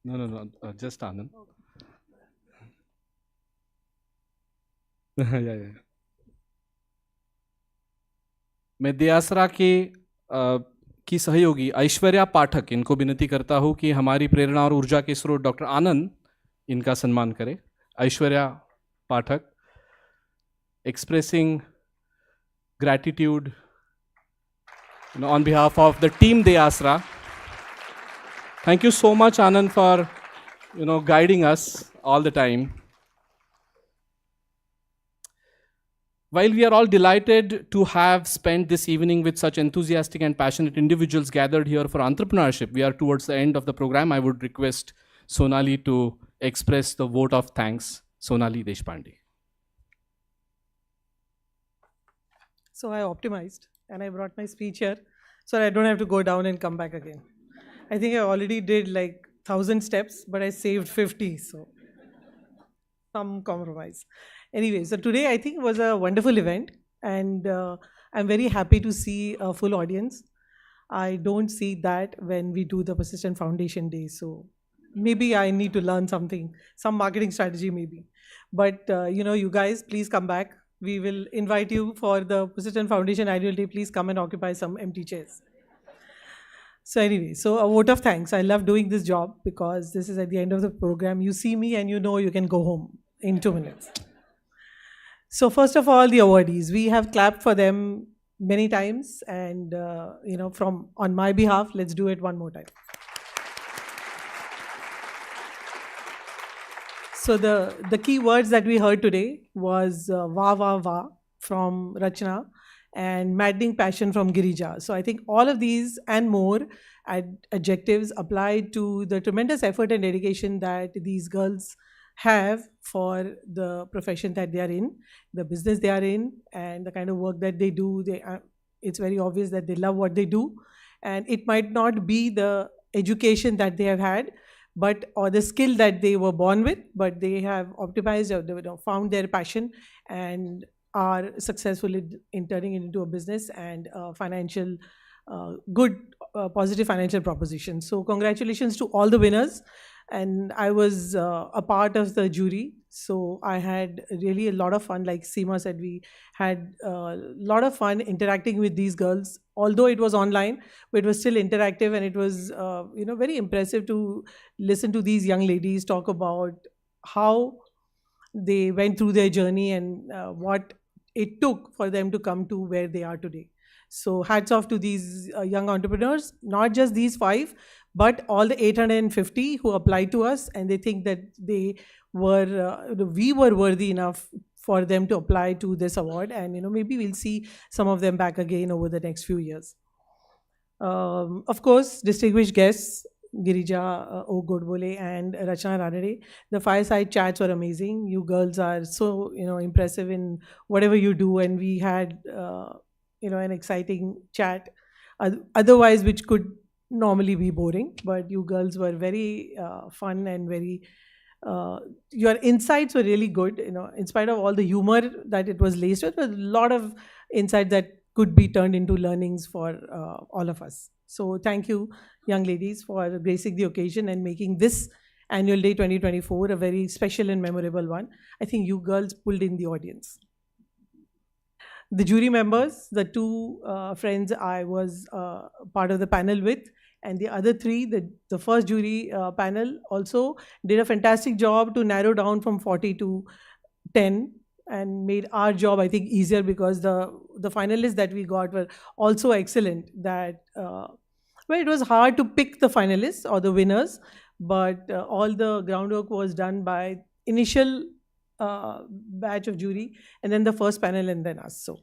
B: No, just Anand. yeah. मैं DeAsra के की सहयोगी ऐश्वर्या पाठक इनको विनती करता हूँ कि हमारी प्रेरणा और ऊर्जा के स्रोत डॉक्टर आनंद इनका सम्मान करें. ऐश्वर्या पाठक, expressing gratitude on behalf of the team DeAsra. Thank you so much, Anand, for guiding us all the time. While we are all delighted to have spent this evening with such enthusiastic and passionate individuals gathered here for entrepreneurship, we are towards the end of the program. I would request Sonali to express the vote of thanks. Sonali Deshpande.
D: So I optimized and I brought my speech here so I don't have to go down and come back again. I think I already did like 1,000 steps, but I saved 50, so some compromise. Anyway, so today I think was a wonderful event and I'm very happy to see a full audience. I don't see that when we do the Persistent Foundation Day, so maybe I need to learn something, some marketing strategy maybe. But you guys, please come back. We will invite you for the Persistent Foundation Annual Day. Please come and occupy some empty chairs. So anyway, so a vote of thanks. I love doing this job because this is at the end of the program. You see me and you know you can go home in 2 minutes. So first of all, the awardees. We have clapped for them many times and, on my behalf, let's do it one more time. So the key words that we heard today was wah, wah, wah from Rachana and maddening passion from Girija. So I think all of these and more adjectives apply to the tremendous effort and dedication that these girls have for the profession that they are in, the business they are in, and the kind of work that they do. It's very obvious that they love what they do, and it might not be the education that they have had, or the skill that they were born with, but they have optimized or found their passion and are successful in turning it into a business and financial, good, positive financial proposition. So congratulations to all the winners. And I was a part of the jury, so I had really a lot of fun. Like Seema said, we had a lot of fun interacting with these girls. Although it was online, but it was still interactive, and it was very impressive to listen to these young ladies talk about how they went through their journey and what it took for them to come to where they are today. So hats off to these young entrepreneurs, not just these 5, but all the 850 who applied to us, and they think that we were worthy enough for them to apply to this award, and maybe we'll see some of them back again over the next few years. Of course, distinguished guests, Girija Oak and Rachana Ranade. The fireside chats were amazing. You girls are so impressive in whatever you do, and we had an exciting chat. Otherwise, which could normally be boring, but you girls were very fun and very. Your insights were really good. In spite of all the humor that it was laced with, a lot of insights that could be turned into learnings for all of us. So thank you, young ladies, for gracing the occasion and making this Annual Day 2024 a very special and memorable one. I think you girls pulled in the audience. The jury members, the 2 friends I was part of the panel with, and the other 3, the first jury panel also did a fantastic job to narrow down from 40 to 10 and made our job, I think, easier, because the finalists that we got were also excellent. That it was hard to pick the finalists or the winners, but all the groundwork was done by initial batch of jury, and then the first panel, and then us. So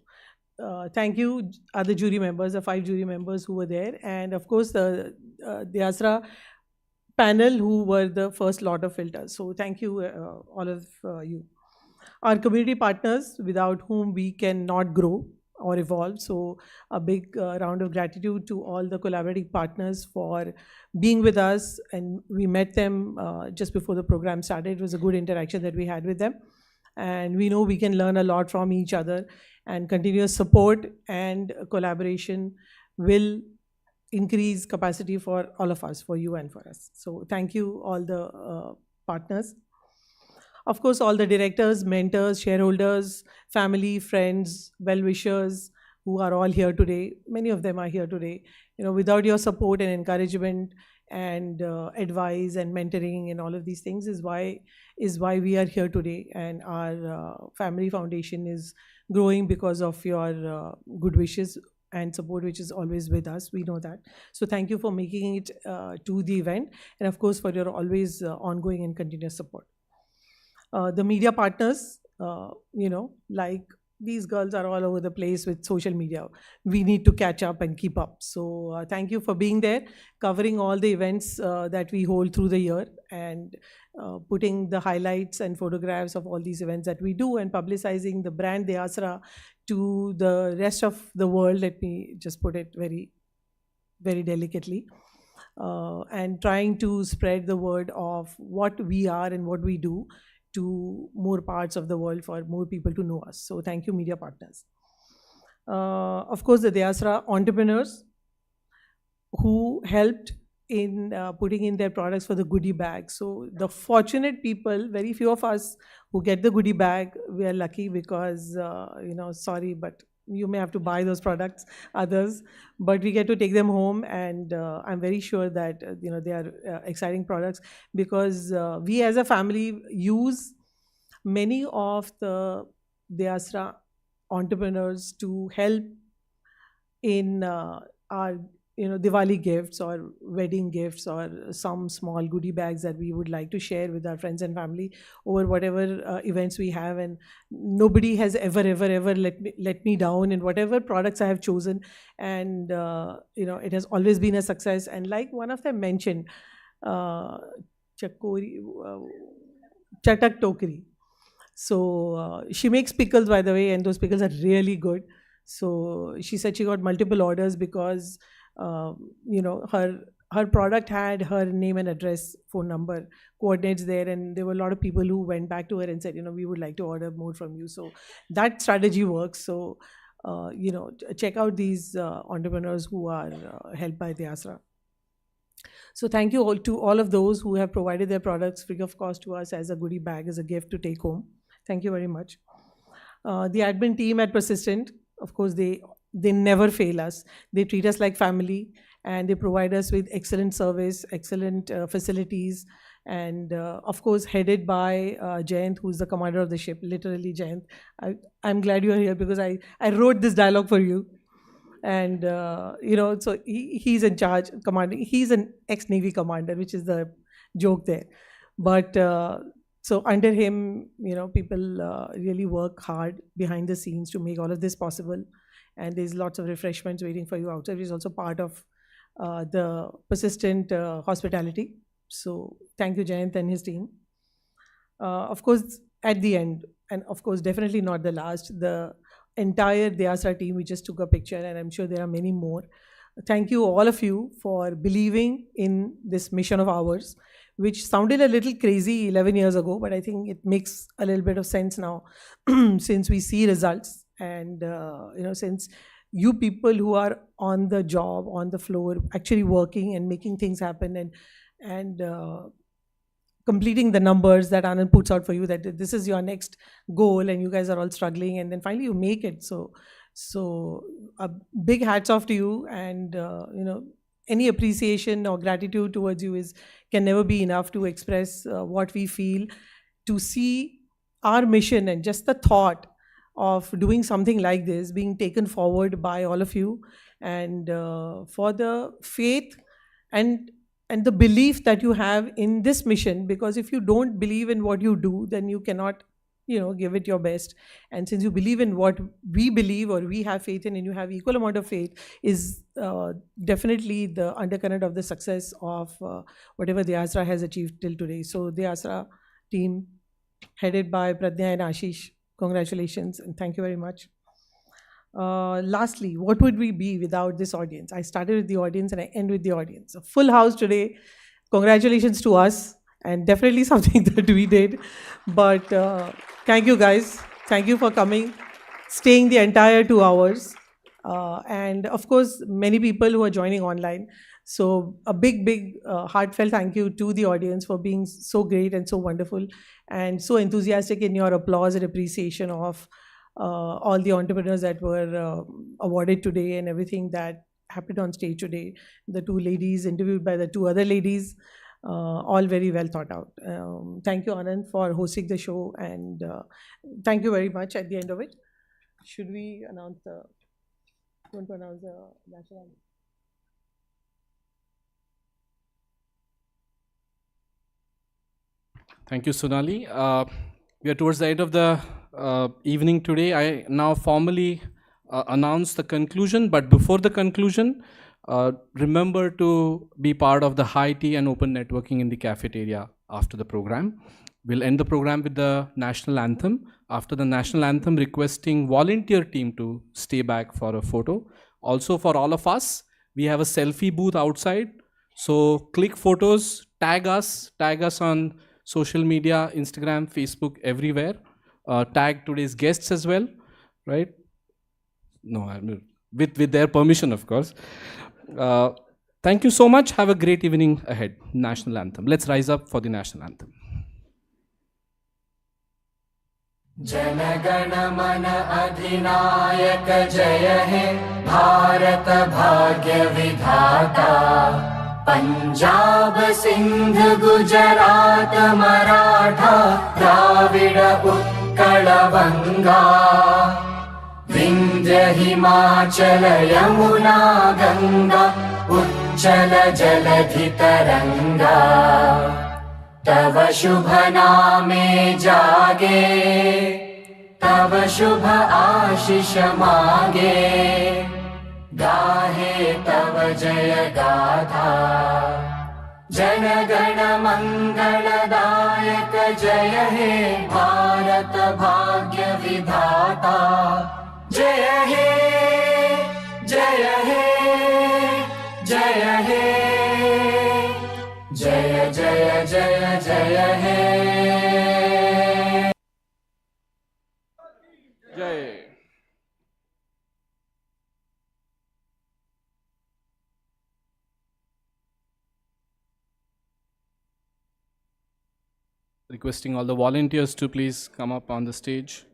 D: thank you, other jury members, the 5 jury members who were there, and of course the DeAsra panel who were the first lot of filters. So thank you, all of you. Our community partners, without whom we cannot grow or evolve. So a big round of gratitude to all the collaborating partners for being with us. And we met them just before the program started. It was a good interaction that we had with them. And we know we can learn a lot from each other, and continuous support and collaboration will increase capacity for all of us, for you and for us. So thank you, all the partners. Of course, all the directors, mentors, shareholders, family, friends, well-wishers who are all here today. Many of them are here today. Without your support and encouragement and advice and mentoring and all of these things is why we are here today. And our family foundation is growing because of your good wishes and support, which is always with us. We know that. So thank you for making it to the event, and of course for your always ongoing and continuous support. The media partners, like these girls are all over the place with social media. We need to catch up and keep up. So thank you for being there, covering all the events that we hold through the year, and putting the highlights and photographs of all these events that we do, and publicizing the brand DeAsra to the rest of the world. Let me just put it very, very delicately. And trying to spread the word of what we are and what we do to more parts of the world for more people to know us. So thank you, media partners. Of course, the DeAsra entrepreneurs who helped in putting in their products for the goodie bag. So the fortunate people, very few of us who get the goodie bag, we are lucky because, sorry, but you may have to buy those products, others, but we get to take them home, and I'm very sure that they are exciting products, because we as a family use many of the DeAsra entrepreneurs to help in our Diwali gifts or wedding gifts or some small goodie bags that we would like to share with our friends and family over whatever events we have. And nobody has ever let me down in whatever products I have chosen. And it has always been a success. And like one of them mentioned, Chatak Tokri. So she makes pickles, by the way, and those pickles are really good. So she said she got multiple orders because her product had her name and address, phone number, coordinates there, and there were a lot of people who went back to her and said, we would like to order more from you. So that strategy works. So check out these entrepreneurs who are helped by DeAsra. So thank you all to all of those who have provided their products free of cost to us as a goodie bag, as a gift to take home. Thank you very much. The admin team at Persistent, of course, they never fail us. They treat us like family, and they provide us with excellent service, excellent facilities, and of course, headed by Jayant, who's the commander of the ship, literally Jayant. I'm glad you are here because I wrote this dialogue for you. And, so he's in charge, commanding. He's an ex-Navy commander, which is the joke there. But so under him, people really work hard behind the scenes to make all of this possible. And there's lots of refreshments waiting for you outside, which is also part of the Persistent hospitality. So thank you, Jayant and his team. Of course, at the end, and of course, definitely not the last, the entire DeAsra team, we just took a picture, and I'm sure there are many more. Thank you, all of you, for believing in this mission of ours, which sounded a little crazy 11 years ago, but I think it makes a little bit of sense now since we see results. And, since you people who are on the job, on the floor, actually working and making things happen and completing the numbers that Anand puts out for you, that this is your next goal, and you guys are all struggling, and then finally you make it. So a big hats off to you, and any appreciation or gratitude towards you can never be enough to express what we feel, to see our mission and just the thought of doing something like this being taken forward by all of you, and for the faith and the belief that you have in this mission. Because if you don't believe in what you do, then you cannot give it your best. And since you believe in what we believe, or we have faith in, and you have equal amount of faith, is definitely the undercurrent of the success of whatever DeAsra has achieved till today. So DeAsra team, headed by Pradnya and Ashish, congratulations and thank you very much. Lastly, what would we be without this audience? I started with the audience and I end with the audience. A full house today. Congratulations to us, and definitely something that we did. But thank you guys. Thank you for coming, staying the entire 2 hours. And of course, many people who are joining online. So a big heartfelt thank you to the audience for being so great and so wonderful and so enthusiastic in your applause and appreciation of all the entrepreneurs that were awarded today and everything that happened on stage today. The 2 ladies interviewed by the 2 other ladies, all very well thought out. Thank you, Anand, for hosting the show, and thank you very much. At the end of it, should we announce the national anthem?
B: Thank you, Sonali. We are towards the end of the evening today. I now formally announce the conclusion, but before the conclusion, remember to be part of the high tea and open networking in the cafeteria after the program. We'll end the program with the national anthem. After the national anthem, requesting volunteer team to stay back for a photo. Also for all of us, we have a selfie booth outside. So click photos, tag us on social media, Instagram, Facebook, everywhere. Tag today's guests as well, right? No, I mean, with their permission, of course. Thank you so much. Have a great evening ahead. National anthem. Let's rise up for the national anthem.
H: जनगण मन अधिनायक जय हे भारत भाग्य विधाता पंजाब सिंध गुजरात मराठा द्राविड उत्कल बंगा विंध्य हिमाचल यमुना गंगा उच्चल जलधितरङ्गा तव शुभ नामे जागे तव शुभ आशिष मागे गाहे तव जय गाथा जनगण मंगलदायक जय हे भारत भाग्य विधाता जय हे जय हे जय हे जय जय जय जय हे
B: जय requesting all the volunteers to please come up on the stage.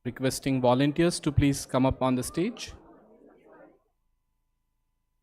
B: Requesting volunteers to please come up on the stage.